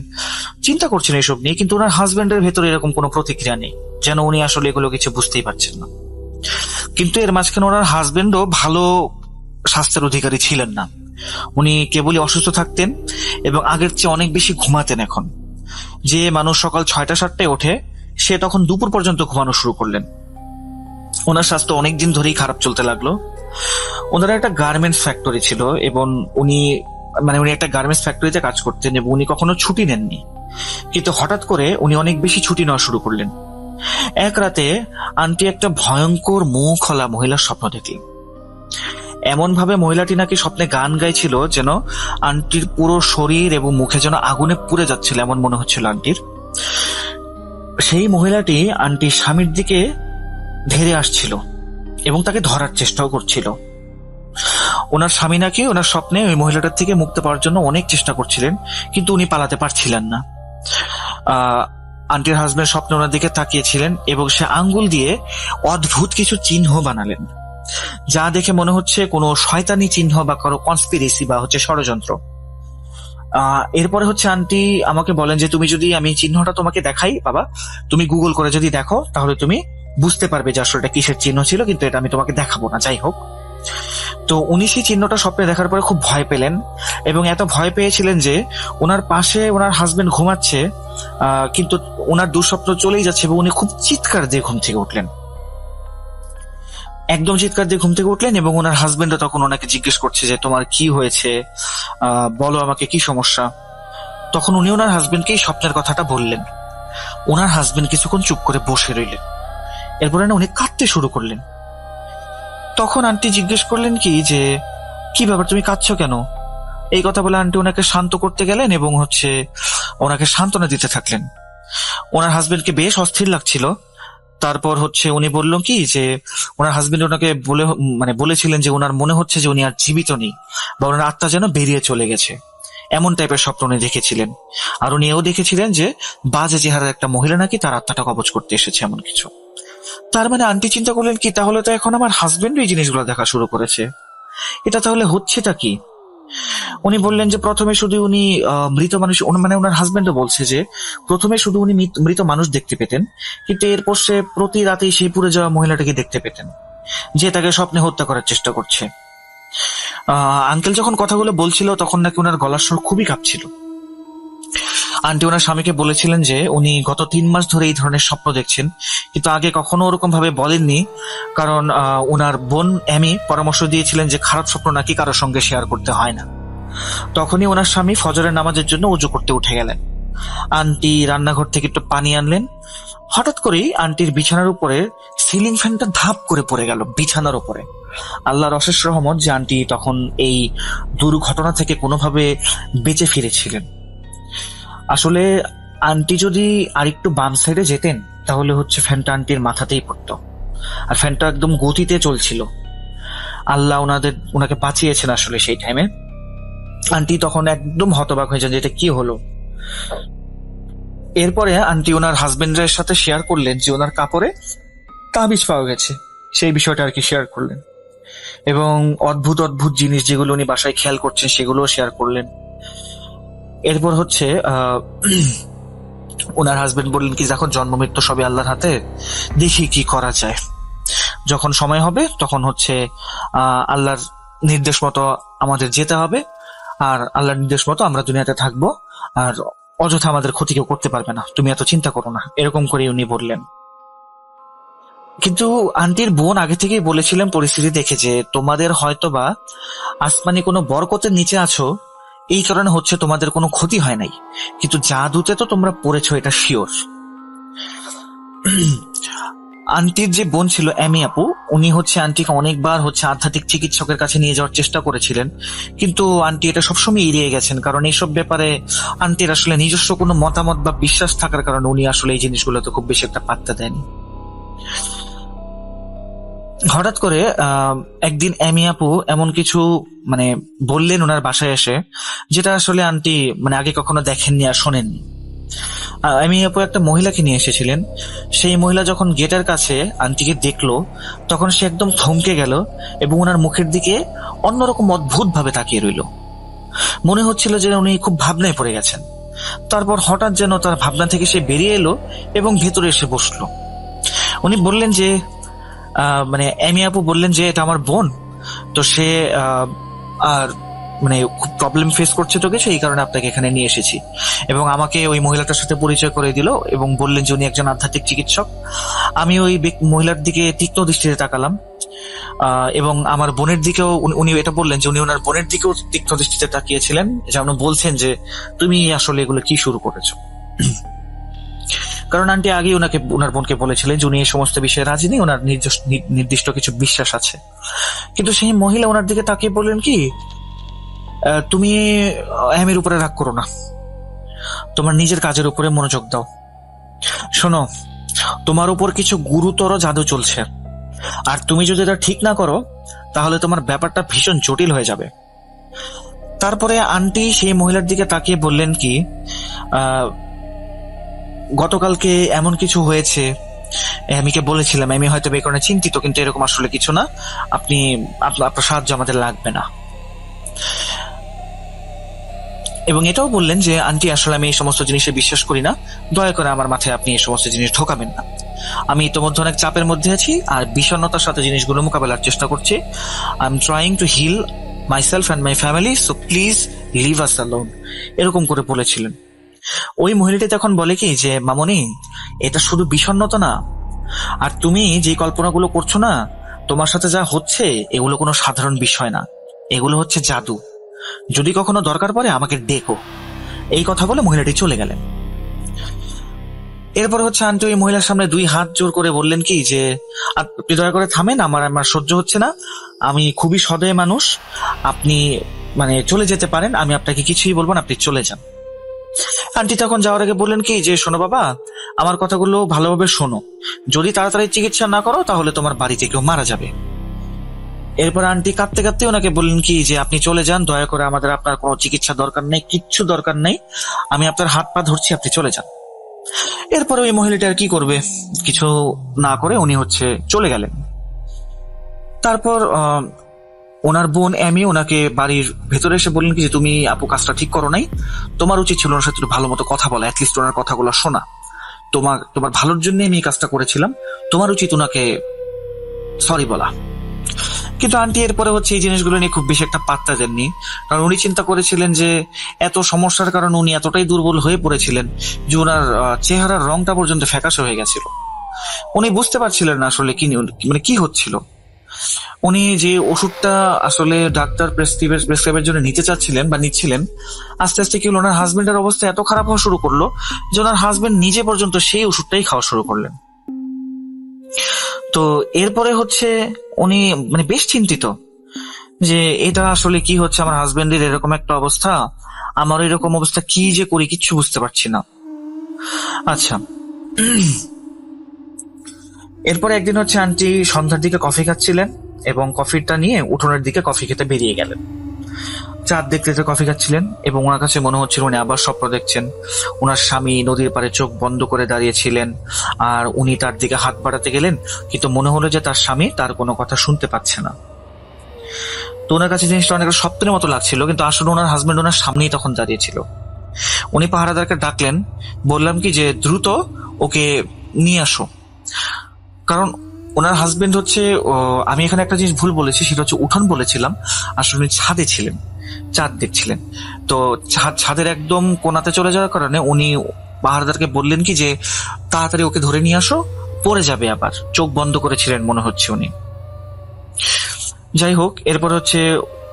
চিন্তা করছেন এইসব নিয়ে, কিন্তু ওনার হাজবেন্ডের ভেতরে এরকম কোনো প্রতিক্রিয়া নেই, যেন উনি আসলে এগুলো কিছু বুঝতেই পারছেন না। কিন্তু এর মাঝখানে ওনার হাজবেন্ডও ভালো স্বাস্থ্যের অধিকারী ছিলেন না, উনি কেবলই অসুস্থ থাকতেন এবং আগের চেয়ে অনেক বেশি ঘুমাতেন। এখন যে মানুষ সকাল 6টা-7টায় ওঠে, সে তখন দুপুর পর্যন্ত ঘুমানো শুরু করলেন। ওনার স্বাস্থ্য অনেকদিন ধরেই খারাপ চলতে লাগলো। ওনার একটা গার্মেন্টস ফ্যাক্টরি ছিল এবং উনি একটা গার্মেন্টস ফ্যাক্টরিতে কাজ করতেন এবং উনি কখনো ছুটি নেননি, কিন্তু হঠাৎ করে উনি অনেক বেশি ছুটি নেওয়া শুরু করলেন। এক রাতে আন্টি একটা ভয়ঙ্কর মুখ খোলা মহিলার স্বপ্ন দেখলেন। এমন ভাবে মহিলাটি নাকি স্বপ্নে গান গাইছিল যেন আন্টির পুরো শরীর এবং মুখে যেন আগুনে পুড়ে যাচ্ছিল, এমন মনে হচ্ছিল আন্টির। সেই মহিলাটি আন্টির স্বামীর দিকে ধেরে আসছিল এবং তাকে ধরার চেষ্টাও করছিল। ওনার স্বামী নাকি ওনার স্বপ্নে ওই মহিলাটার থেকে মুক্তি পাওয়ার জন্য অনেক চেষ্টা করছিলেন, কিন্তু উনি পালাতে পারছিলেন না। আন্টির হাজবেন্ড স্বপ্নে ওনার দিকে তাকিয়েছিলেন এবং সে আঙ্গুল দিয়ে অদ্ভুত কিছু চিহ্ন বানালেন, যা দেখে মনে হচ্ছে কোনো শয়তানি চিহ্ন বা কারো কনস্পিরেসি বা ষড়যন্ত্র। এরপরে আন্টি আমাকে বলেন যে তুমি যদি আমি চিহ্নটা তোমাকে দেখাই বাবা, তুমি গুগল করে যদি দেখো তাহলে তুমি বুঝতে পারবে যে আসলে এটা কিসের চিহ্ন ছিল, কিন্তু এটা আমি তোমাকে দেখাবো না। যাই হোক, তো উনি সেই চিহ্নটা স্বপ্নে দেখার পরে খুব ভয় পেলেন এবং এত ভয় পেয়েছিলেন যে ওনার পাশে ওনার হাজবেন্ড ঘুমাচ্ছে, কিন্তু ওনার দুঃস্বপ্ন চলেই যাচ্ছে এবং উনি খুব চিৎকার দিয়ে ঘুম থেকে উঠলেন, একদম চিৎকার দিয়ে ঘুম থেকে উঠলেন। এবং ওনার হাজবেন্ডও তখন ওনাকে জিজ্ঞেস করছে যে তোমার কি হয়েছে, বলো আমাকে কি সমস্যা। তখন উনি ওনার হাজবেন্ডকে এই স্বপ্নের কথাটা বললেন। ওনার হাজবেন্ড কিছুক্ষণ চুপ করে বসে রইলেন, এরপরে উনি কাঁদতে শুরু করলেন। তখন আন্টি জিজ্ঞেস করলেন যে কি ব্যাপার, তুমি কাঁদছো কেন? এই কথা বলে আন্টি ওনাকে শান্ত করতে গেলেন এবং ওনাকে সান্ত্বনা দিতে থাকলেন। ওনার হাজবেন্ডকে বেশ অস্থির লাগছিল। তারপর উনি বলল যে ওনার হাজবেন্ড ওনাকে বলেছিলেন যে ওনার মনে হচ্ছে যে উনি আর জীবিত নেই বা ওনার আত্মা যেন বেরিয়ে চলে গেছে, এমন টাইপের স্বপ্ন উনি দেখেছিলেন। আর উনি এও দেখেছিলেন যে বাজে চেহারার একটা মহিলা নাকি তার আত্মাটা কবজ করতে এসেছে, এমন কিছু। তার আন্টি চিন্তা করলেন কি তাহলে তো এখন আমার হাজবেন্ড এই জিনিসগুলো দেখা শুরু করেছে, এটা তাহলে হচ্ছেটা কি? উনি বললেন যে প্রথমে শুধু উনি মৃত মানুষ, ওনার হাজবেন্ডও বলছে যে প্রথমে শুধু উনি মৃত মানুষ দেখতে পেতেন, কিন্তু এরপর সে প্রতি রাতেই সেই পুড়ে যাওয়া মহিলাটাকে দেখতে পেতেন যে তাকে স্বপ্নে হত্যা করার চেষ্টা করছে। আঙ্কেল যখন কথাগুলো বলছিল তখন নাকি ওনার গলার স্বর খুবই কাঁপছিল। আন্টি ওনার স্বামীকে বলেছিলেন যে উনি গত 3 মাস ধরে এই ধরনের স্বপ্ন দেখছেন, কিন্তু আগে কখনো ওরকম ভাবে বলেননি, কারণ ওনার বোন অ্যামি পরামর্শ দিয়েছিলেন যে খারাপ স্বপ্ন নাকি কারোর সঙ্গে শেয়ার করতে হয় না। তখনই ওনার স্বামী ফজরের নামাজের জন্য ওযু করতে উঠে গেলেন। আন্টি রান্নাঘর থেকে একটু পানি আনলেন। হঠাৎ করেই আন্টির বিছানার উপরে সিলিং ফ্যানটা ধাপ করে পড়ে গেল বিছানার উপরে। আল্লাহর অশেষ রহমত যে আন্টি তখন এই দুর্ঘটনা থেকে কোনোভাবে বেঁচে ফিরেছিলেন। আসলে আন্টি যদি আরেকটু বাম সাইডে যেতেন তাহলে ফ্যানটা আন্টির মাথাতেই পড়তো, আর ফ্যানটা একদম গতিতে চলছিল। আল্লাহ ওনাকে বাঁচিয়েছেন আসলে সেই টাইমে। আন্টি তখন একদম হতবাক হয়ে যান যে এটা কি হলো। এরপরে আন্টি ওনার হাজবেন্ডের সাথে শেয়ার করলেন যে ওনার কাপড়ে তাবিজ পাওয়া গেছে, সেই বিষয়টা আর কি শেয়ার করলেন, এবং অদ্ভুত অদ্ভুত জিনিস যেগুলো উনি বাসায় খেয়াল করছেন সেগুলোও শেয়ার করলেন। এরপর ওনার হাজবেন্ড বললেন কি যখন জন্ম মৃত্যু সবই আল্লাহর হাতে, দেখি কি করা যায়, যখন সময় হবে তখন আল্লাহর নির্দেশ মতো আমাদের যেতে হবে, আর আল্লাহর নির্দেশ মতো আমরা দুনিয়াতে থাকবো, আর অযথা আমাদের ক্ষতি কেউ করতে পারবে না, তুমি এত চিন্তা করো না, এরকম করে উনি বললেন। কিন্তু আন্টির বোন আগে থেকেই বলেছিলেন পরিস্থিতি দেখে যে তোমাদের হয়তোবা আসমানি কোনো বরকতের নিচে আছো, এই কারণে হচ্ছে তোমাদের কোনো ক্ষতি হয় নাই, কিন্তু জাদুতে তো তোমরা পড়েছো, এটা শিওর। আন্টির যে বোন ছিল এমি আপু, উনি হচ্ছে আন্টিকে অনেকবার হচ্ছে আধ্যাত্মিক চিকিৎসকের কাছে নিয়ে যাওয়ার চেষ্টা করেছিলেন, কিন্তু আন্টি এটা সবসময় এড়িয়ে গেছেন, কারণ এইসব ব্যাপারে আন্টির আসলে নিজস্ব কোনো মতামত বা বিশ্বাস থাকার কারণে উনি আসলে এই জিনিসগুলোতে খুব বেশি একটা পাত্তা দেয়নি। হঠাৎ করে একদিন এমি আপু এমন কিছু মানে বললেন ওনার বাসায় এসে, যেটা আসলে আন্টি মানে আগে কখনো দেখেননি আর শোনেননি। এমি আপু একটা মহিলাকে নিয়ে এসেছিলেন। সেই মহিলা যখন গেটের কাছে আন্টিকে দেখলো, তখন সে একদম থমকে গেল এবং ওনার মুখের দিকে অন্যরকম অদ্ভুত ভাবে তাকিয়ে রইল। মনে হচ্ছিল যে উনি খুব ভাবনায় পড়ে গেছেন। তারপর হঠাৎ যেন তার ভাবনা থেকে সে বেরিয়ে এলো এবং ভেতরে এসে বসলো। উনি বললেন যে মানে এমি আপু বললেন যে এটা আমার বোন, তো সে আর মানে খুব প্রবলেম ফেস করছে তো কিছু, এই কারণে আপনাকে এখানে নিয়ে এসেছি। এবং আমাকে ওই মহিলাটার সাথে পরিচয় করে দিল এবং বললেন যে উনি একজন আধ্যাত্মিক চিকিৎসক। আমি ওই মহিলার দিকে তীক্ষ্ণ দৃষ্টিতে তাকালাম এবং আমার বোনের দিকেও উনি এটা বললেন যে উনি ওনার বোনের দিকেও তীক্ষ্ণ দৃষ্টিতে তাকিয়েছিলেন, যেমন বলছেন যে তুমি আসলে এগুলো কি শুরু করেছো। কারণ আন্টি আগেই ওনার বোনকে বলেছিলেন যে উনি এই সমস্ত বিষয়ে রাজি নেই, ওনার নির্দিষ্ট কিছু বিশ্বাস আছে। কিন্তু সেই মহিলা ওনার দিকে তাকিয়ে বললেন কি, তুমি এমির উপরে রাগ করো না, তোমার নিজের কাজের উপরে মনোযোগ দাও। শোনো, তোমার উপর কিছু গুরুতর জাদু চলছে, আর তুমি যদি এটা ঠিক না করো তাহলে তোমার ব্যাপারটা ভীষণ জটিল হয়ে যাবে। তারপরে আন্টি সেই মহিলার দিকে তাকিয়ে বললেন কি, গতকালকে এমন কিছু হয়েছে, এমিকে বলেছিলাম, এমি হয়তো এই কারণে চিন্তিত, কিন্তু এরকম আসলে কিছু না, আপনার সাহায্য আমাদের লাগবে না। এবং এটাও বললেন যে আন্টি আসলে আমি এই সমস্ত জিনিসে বিশ্বাস করি না, দয়া করে আমার মাথায় আপনি এই সমস্ত জিনিস ঢোকাবেন না। আমি ইতিমধ্যে অনেক চাপের মধ্যে আছি আর বিষণ্ণতার সাথে জিনিসগুলো মোকাবেলার চেষ্টা করছি। I am trying to heal myself and my family, so please leave us alone, এরকম করে বলেছিলেন। ওই মহিলাটি তখন বলে কি যে মামনি, এটা শুধু বিষণ্ণতা না, আর তুমি যে কল্পনাগুলো করছো না, তোমার সাথে যা হচ্ছে এগুলো কোনো সাধারণ বিষয় না, এগুলো হচ্ছে জাদু। যদি কখনো দরকার পড়ে আমাকে ডেকো। এই কথা বলে মহিলাটি চলে গেলেন। এরপর হচ্ছে আন্টি ওই মহিলার সামনে 2 হাত জোর করে বললেন কি যে আপনি দয়া করে থামেন, আমার সহ্য হচ্ছে না, আমি খুবই সদয় মানুষ, আপনি মানে চলে যেতে পারেন, আমি আপনাকে কিছুই বলবো না, আপনি চলে যান। আন্টি তখন যাওয়ার আগে বললেন কি যে শোনো বাবা, আমার কথাগুলো ভালোভাবে শোনো, যদি তাড়াতাড়ি চিকিৎসা না করো তাহলে তোমার বাড়িতে কেউ মারা যাবে। এরপর আন্টি কাঁদতে কাঁদতে ওনাকে বললেন কি যে আপনি চলে যান, দয়া করে, আপনার কোনো চিকিৎসা দরকার নেই, কিচ্ছু দরকার নেই, আমি আপনার হাত পা ধরছি, আপনি চলে যান। এরপরে ওই মহিলাটা আর কি করবে, কিছু না করে উনি হচ্ছে চলে গেলেন। তারপর ওনার বোন এমি ওনাকে বাড়ির ভেতরে এসে বললেন কি যে তুমি আপু কাজটা ঠিক করো নাই, তোমার উচিত ছিল ওনার সাথে ভালো মতো কথা বলা, অ্যাটলিস্ট ওনার কথাগুলো শোনা, তোমার ভালোর জন্য আমি এই কাজটা করেছিলাম, তোমার উচিত ওনাকে সরি বলা। কিন্তু আন্টি এরপরে হচ্ছে এই জিনিসগুলো নিয়ে খুব বেশি একটা পাত্তা দেননি, কারণ উনি চিন্তা করেছিলেন যে এত সমস্যার কারণে উনি এতটাই দুর্বল হয়ে পড়েছিলেন যে ওনার চেহারার রংটা পর্যন্ত ফ্যাকাশে হয়ে গেছিল। উনি বুঝতে পারছিলেন না আসলে কি হচ্ছিল। উনি যে ওষুধটা আসলে ডাক্তার প্রেসক্রাইবের জন্য নিতে চাচ্ছিলেন বা নিচ্ছিলেন, আস্তে আস্তে কি হলো, ওনার হাজবেন্ডের অবস্থা এত খারাপ হওয়া শুরু করলো যে ওনার হাজবেন্ড নিজে পর্যন্ত সেই ওষুধটাই খাওয়া শুরু করলেন। তো এরপরে হচ্ছে উনি মানে বেশ চিন্তিত যে এটা আসলে কি হচ্ছে, আমার হাজবেন্ডের এরকম একটা অবস্থা, আমার এরকম অবস্থা, কি যে করি কিচ্ছু বুঝতে পারছি না। আচ্ছা, এরপরে একদিন হচ্ছে আন্টি সন্ধ্যার দিকে কফি খাচ্ছিলেন এবং কফিটা নিয়ে উঠোনের দিকে কফি খেতে বেরিয়ে গেলেন। চাঁদ দেখতে দেখতে কফি খাচ্ছিলেন এবং ওনার কাছে মনে হচ্ছিল উনি আবার স্বপ্ন দেখছেন। ওনার স্বামী নদীর পাড়ে চোখ বন্ধ করে দাঁড়িয়েছিলেন আর উনি তার দিকে হাত বাড়াতে গেলেন, কিন্তু মনে হলো যে তার স্বামী তার কোনো কথা শুনতে পাচ্ছে না। তো ওনার কাছে জিনিসটা অনেক স্বপ্নের মতো লাগছিল, কিন্তু আসলে ওনার হাজবেন্ড ওনার সামনেই তখন দাঁড়িয়েছিল। উনি পাহারাদারকে ডাকলেন, বললাম কি যে দ্রুত ওকে নিয়ে আসো, কারণ ওনার হাজবেন্ড হচ্ছে, আমি এখানে একটা জিনিস ভুল বলেছি, সেটা হচ্ছে উঠোন বলেছিলাম, আসলে উনি ছাদে ছিলেন, চাঁদ দেখছিলেন। তো ছাদের একদম কোনাতে চলে যাওয়ার কারণে উনি পাহারাদারকে বললেন কি যে তাড়াতাড়ি ওকে ধরে নিয়ে আসো, পড়ে যাবে আবার, চোখ বন্ধ করেছিলেন মনে হচ্ছে উনি। যাই হোক, এরপর হচ্ছে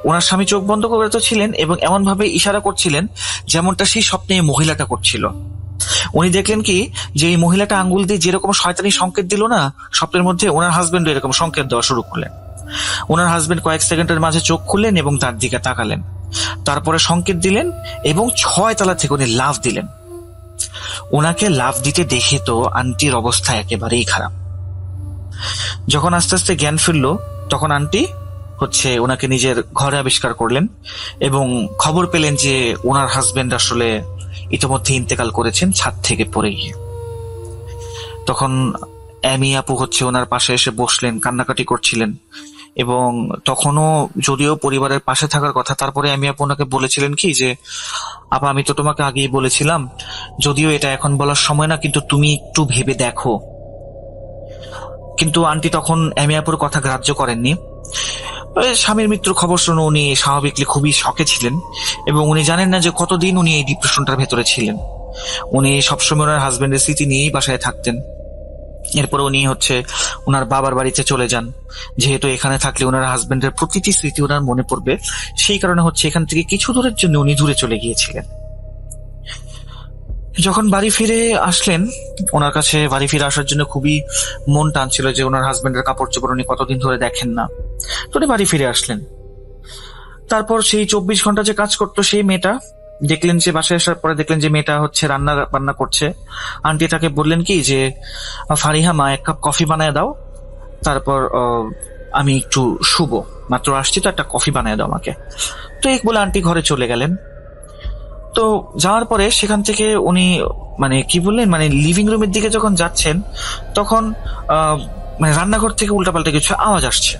ওনার স্বামী চোখ বন্ধ করে তো ছিলেন এবং এমন ভাবে ইশারা করছিলেন যেমনটা সেই স্বপ্নে মহিলাটা করছিল। উনি দেখলেন কি যে এই মহিলাটা আঙ্গুল দিয়ে যেরকম শয়তানি সংকেত দিল না স্বপ্নের মধ্যে, ওনার হাজবেন্ড এরকম সংকেত দেওয়া শুরু করলেন। ওনার হাজবেন্ড কয়েক সেকেন্ডের মাঝে চোখ খুললেন এবং তার দিকে তাকালেন, তারপরে সংকেত দিলেন এবং 6 তলা থেকে উনি লাফ দিলেন। ওনাকে লাফ দিতে দেখে তো আন্টির অবস্থা একেবারেই খারাপ। যখন আস্তে আস্তে জ্ঞান ফিরল তখন আন্টি ওনাকে নিজের ঘরে আবিষ্কার করলেন এবং খবর পেলেন যে ওনার হাজবেন্ড আসলে ইতিমধ্যে ইন্তেকাল করেছেন ছাদ থেকে পড়ে গিয়ে। তখন অ্যামি আপু ওনার পাশে এসে বসলেন, কান্নাকাটি করছিলেন এবং তখনও যদিও পরিবারের পাশে থাকার কথা, তারপরে অ্যামি আপু ওনাকে বলেছিলেন কি যে আপা আমি তো তোমাকে আগেই বলেছিলাম, যদিও এটা এখন বলার সময় না, কিন্তু তুমি একটু ভেবে দেখো। কিন্তু আন্টি তখন অ্যামি আপুর কথা গ্রাহ্য করেননি। স্বামীর মৃত্যুর খবর শুনে উনি স্বাভাবিকলি খুবই শকে ছিলেন এবং উনি জানেন না যে কতদিন উনি এই ডিপ্রেশনটার ভেতরে ছিলেন। উনি সবসময় ওনার হাজবেন্ডের স্মৃতি নিয়েই বাসায় থাকতেন। এরপর উনি ওনার বাবার বাড়িতে চলে যান, যেহেতু এখানে থাকলে ওনার হাজবেন্ডের প্রতিটি স্মৃতি ওনার মনে পড়বে, সেই কারণে এখান থেকে কিছু দূরের জন্য উনি দূরে চলে গিয়েছিলেন। যখন বাড়ি ফিরে আসলেন, ওনার কাছে বাড়ি ফিরে আসার জন্য খুবই মন টানছিল যে ওনার হাজবেন্ডের কাপড় চোপড় উনি কতদিন ধরে দেখেন না। তো উনি বাড়ি ফিরে আসলেন। তারপর সেই 24 ঘন্টা যে কাজ করতো সেই মেয়েটা দেখলেন যে বাসায় আসার পরে দেখলেন যে মেয়েটা রান্না বান্না করছে। আন্টি তাকে বললেন কি যে ফারিহা মা 1 কাপ কফি বানায় দাও, তারপর আমি একটু শুভ মাত্র আসছি তো একটা কফি বানায় দাও আমাকে। তো এই বলে আন্টি ঘরে চলে গেলেন। তো যাওয়ার পরে সেখান থেকে উনি কি বললেন লিভিং রুমের দিকে যখন যাচ্ছেন তখন রান্নাঘর থেকে উল্টাপাল্টা কিছু আওয়াজ আসছে।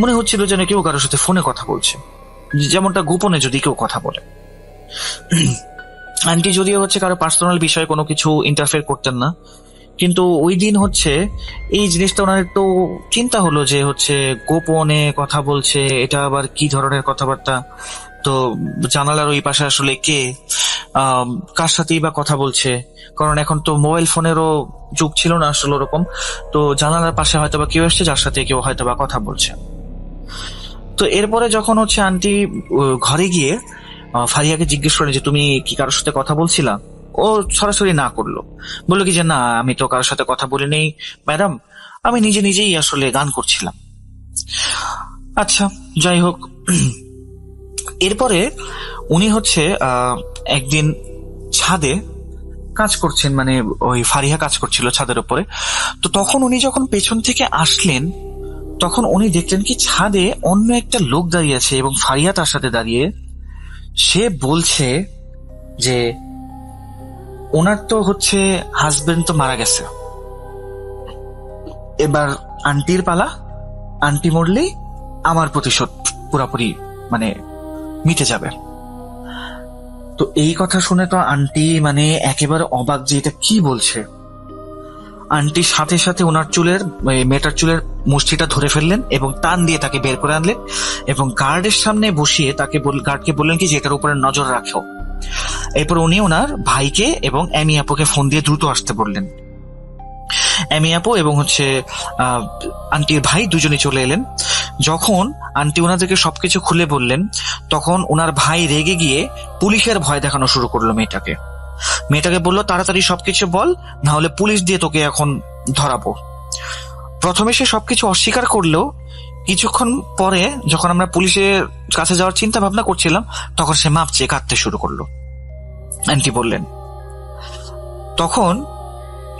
মনে হচ্ছিল যেন কেউ কারোর সাথে ফোনে কথা বলছে, যেমনটা গোপনে যদি কেউ কথা বলে। আন্টি যদিও কারো পার্সোনাল বিষয়ে কোনো কিছু ইন্টারফেয়ার করতেন না, কিন্তু ওই দিন এই জিনিসটা ওনার একটু চিন্তা হলো যে গোপনে কথা বলছে, এটা আবার কি ধরনের কথাবার্তা। তো জানালার ওই পাশে আসলে কে, কার সাথেই বা কথা বলছে, কারণ এখন তো মোবাইল ফোনেরও যুগ ছিল না আসলে ওরকম। তো জানালার পাশে হয়তোবা কেউ এসছে যার সাথে কেউ হয়তোবা কথা বলছে। তো এরপরে যখন আন্টি ঘরে গিয়ে ফারিয়াকে জিজ্ঞেস করেন যে তুমি কি কারোর সাথে কথা বলছিলা, ও সরাসরি না করলো, বললো কি যে না আমি তো কারোর সাথে কথা বলি নেই ম্যাডাম, আমি নিজেই আসলে গান করছিলাম। আচ্ছা যাই হোক, এরপরে উনি একদিন ছাদে কাজ করছেন, ওই ফারিহা কাজ করছিল ছাদের উপরে। তো তখন উনি যখন পেছন থেকে আসলেন তখন উনি দেখলেন কি ছাদে অন্য একটা লোক দাঁড়িয়ে আছে এবং ফারিহা তার সাথে দাঁড়িয়ে। সে বলছে যে ওনার তো হাজবেন্ড তো মারা গেছে, এবার আন্টির পালা, আন্টি মরলেই আমার প্রতিশোধ পুরাপুরি মিটে যাবে। তো এই কথা শুনে তো আন্টি একেবারে অবাক যে এটা কি বলছে। আন্টি সাথে সাথে ওনার মেয়েটার চুলের মুষ্টিটা ধরে ফেললেন এবং টান দিয়ে তাকে বের করে আনলেন এবং গার্ডের সামনে বসিয়ে গার্ডকে বললেন কি যে এটার উপরে নজর রাখো। এরপর উনি ওনার ভাইকে এবং অ্যামি আপুকে ফোন দিয়ে দ্রুত আসতে বললেন। অ্যামি আপু এবং আন্টির ভাই দুজনেই চলে এলেন। যখন আন্টি ওনাদেরকে সবকিছু খুলে বললেন তখন ওনার ভাই রেগে গিয়ে পুলিশের ভয় দেখানো শুরু করলো মেয়েটাকে বললো তাড়াতাড়ি সবকিছু বল, না হলে পুলিশ দিয়ে তোকে এখন ধরাবো। প্রথমে সে সবকিছু অস্বীকার করলেও কিছুক্ষণ পরে যখন আমরা পুলিশের কাছে যাওয়ার চিন্তা ভাবনা করছিলাম তখন সে মাপ চেয়ে কাঁদতে শুরু করলো। আন্টি বললেন, তখন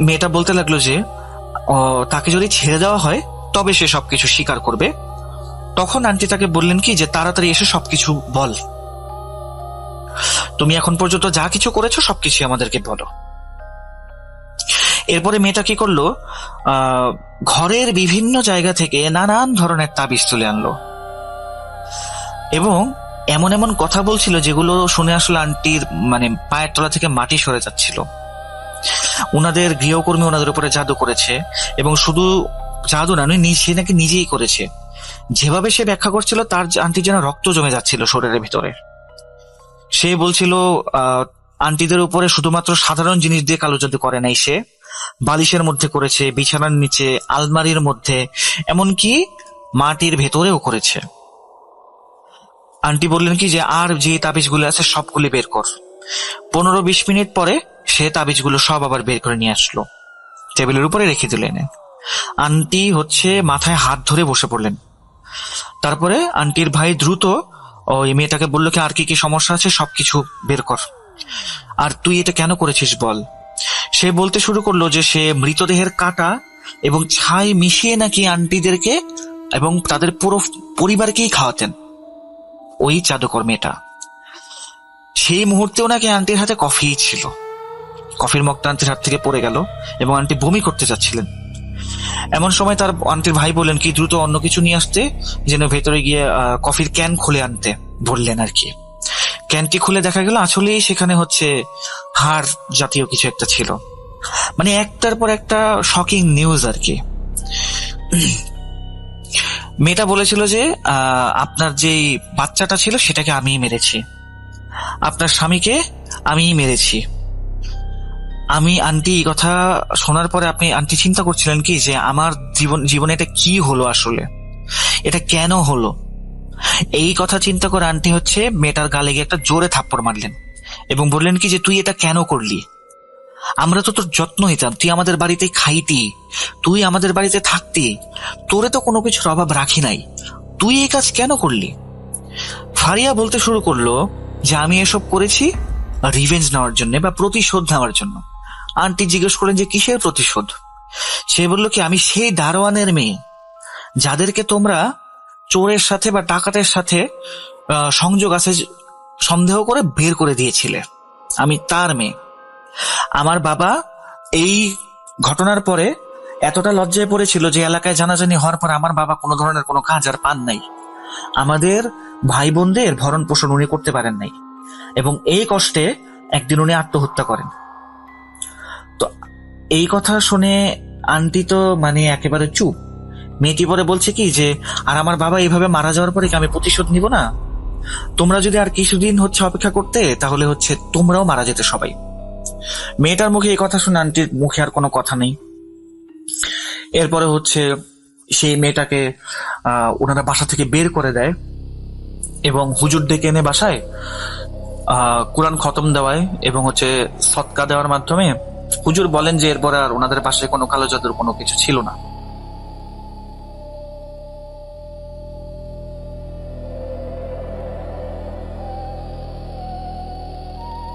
মেয়েটা বলতে লাগলো যে তাকে যদি ছেড়ে দেওয়া হয় তবে সে সবকিছু স্বীকার করবে। তখন আন্টি তাকে বললেন কি যে তাড়াতাড়ি এসে সবকিছু বল, তুমি এখন পর্যন্ত যা কিছু করেছো সবকিছু আমাদেরকে বলো। এরপরে মেয়েটা কি করলো, ঘরের বিভিন্ন জায়গা থেকে নানান ধরনের তাবিজ তুলে আনলো এবং এমন এমন কথা বলছিল যেগুলো শুনে আসলে আন্টির পায়ের তলা থেকে মাটি সরে যাচ্ছিল। ওনাদের গৃহকর্মী ওনাদের উপরে জাদু করেছে এবং শুধু জাদু না, সে নাকি নিজেই করেছে। যেভাবে সে ব্যাখ্যা করছিল তার আন্টির যেন রক্ত জমে যাচ্ছিল শরীরের ভিতরে। সে বলছিল আন্টিদের উপরে শুধুমাত্র সাধারণ জিনিস দিয়ে কালো জাদু করে নাই, সে বালিশের মধ্যে করেছে, বিছানার নিচে, আলমারির মধ্যে, এমনকি মাটির ভেতরেও করেছে। আন্টি বললেন কি যে আর যে তাবিজগুলো আছে সবগুলি বের কর। 15-20 মিনিট পরে সে তাবিজগুলো সব আবার বের করে নিয়ে আসলো, টেবিলের উপরে রেখে দিলেন। আন্টি মাথায় হাত ধরে বসে পড়লেন। তারপরে আন্টির ভাই দ্রুত ওই মেয়েটাকে বললো কি আর কি কি সমস্যা আছে সবকিছু বের কর, আর তুই এটা কেন করেছিস বল। সে বলতে শুরু করলো যে সে মৃতদেহের কাটা এবং ছাই মিশিয়ে নাকি আন্টিদেরকে এবং তাদের পুরো পরিবারকেই খাওয়াতেন ওই জাদুকর মেয়েটা। সেই মুহূর্তেও নাকি আন্টির হাতে কফি ছিল। কফির মগটা আন্টির হাত থেকে পড়ে গেল এবং আন্টি বমি করতে চাচ্ছিলেন। এমন সময় তার আন্টির ভাই বললেন কি দ্রুত অন্য কিছু নিয়ে আসতে, যেন ভেতরে গিয়ে কফির ক্যান খুলে আনতে বললেন আর কি। ক্যানটি খুলে দেখা গেল আসলেই সেখানে হাড় জাতীয় কিছু একটা ছিল। মানে একটার পর একটা শকিং নিউজ আর কি। মেয়েটা বলেছিল যে আপনার যে বাচ্চাটা ছিল সেটাকে আমিই মেরেছি, আপনার স্বামীকে আমিই মেরেছি। আমি আন্টি এই কথা শোনার পরে আন্টি চিন্তা করছিলেন কি যে আমার জীবনে এটা কি হলো, আসলে এটা কেন হলো। এই কথা চিন্তা করে আন্টি মেয়েটার গালে গিয়ে একটা জোরে থাপ্পড় মারলেন এবং বললেন কি যে তুই এটা কেন করলি, আমরা তো তোর যত্ন নিতাম, তুই আমাদের বাড়িতে খাইতি, তুই আমাদের বাড়িতে থাকতি, তোরে তো কোনো কিছুর অভাব রাখি নাই, তুই এই কাজ কেন করলি। ফারিয়া বলতে শুরু করলো যে আমি এসব করেছি রিভেঞ্জ নেওয়ার জন্য বা প্রতিশোধ নেওয়ার জন্য। আন্টি জিজ্ঞেস করেন যে কিসের প্রতিশোধ। সে বলল কি আমি সেই দারোয়ানের মেয়ে যাদেরকে তোমরা চোরের সাথে বা ডাকাতের সাথে সংযোগ আছে সন্দেহ করে বের করে দিয়েছিলে, আমি তার মেয়ে। আমার বাবা এই ঘটনার পরে এতটা লজ্জায় পড়েছিল যে এলাকায় জানাজানি হওয়ার পর আমার বাবা কোনো ধরনের কোনো কাজ আর পান নাই, আমাদের ভাই বোনদের ভরণ পোষণ উনি করতে পারেন নাই এবং এই কষ্টে একদিন উনি আত্মহত্যা করেন। তো এই কথা শুনে আন্টি তো একেবারে চুপ। মেয়েটি পরে বলছে কি যে আর আমার বাবা এইভাবে মারা যাওয়ার পরে কি আমি প্রতিশোধ নিব না, তোমরা যদি আর কিছুদিন অপেক্ষা করতে তাহলে তোমরাও মারা যেতে সবাই। মেয়েটার মুখে এই কথা শুনে আন্টির মুখে আর কোনো কথা নেই। এরপরে সেই মেয়েটাকে ওনারা বাসা থেকে বের করে দেয় এবং হুজুর ডেকে এনে বাসায় কোরআন খতম দেওয়ায় এবং সৎকা দেওয়ার মাধ্যমে হুজুর বলেন যে এরপর আর ওনাদের বাসায় কোনো কালো জাদুর কোনো কিছু ছিল না।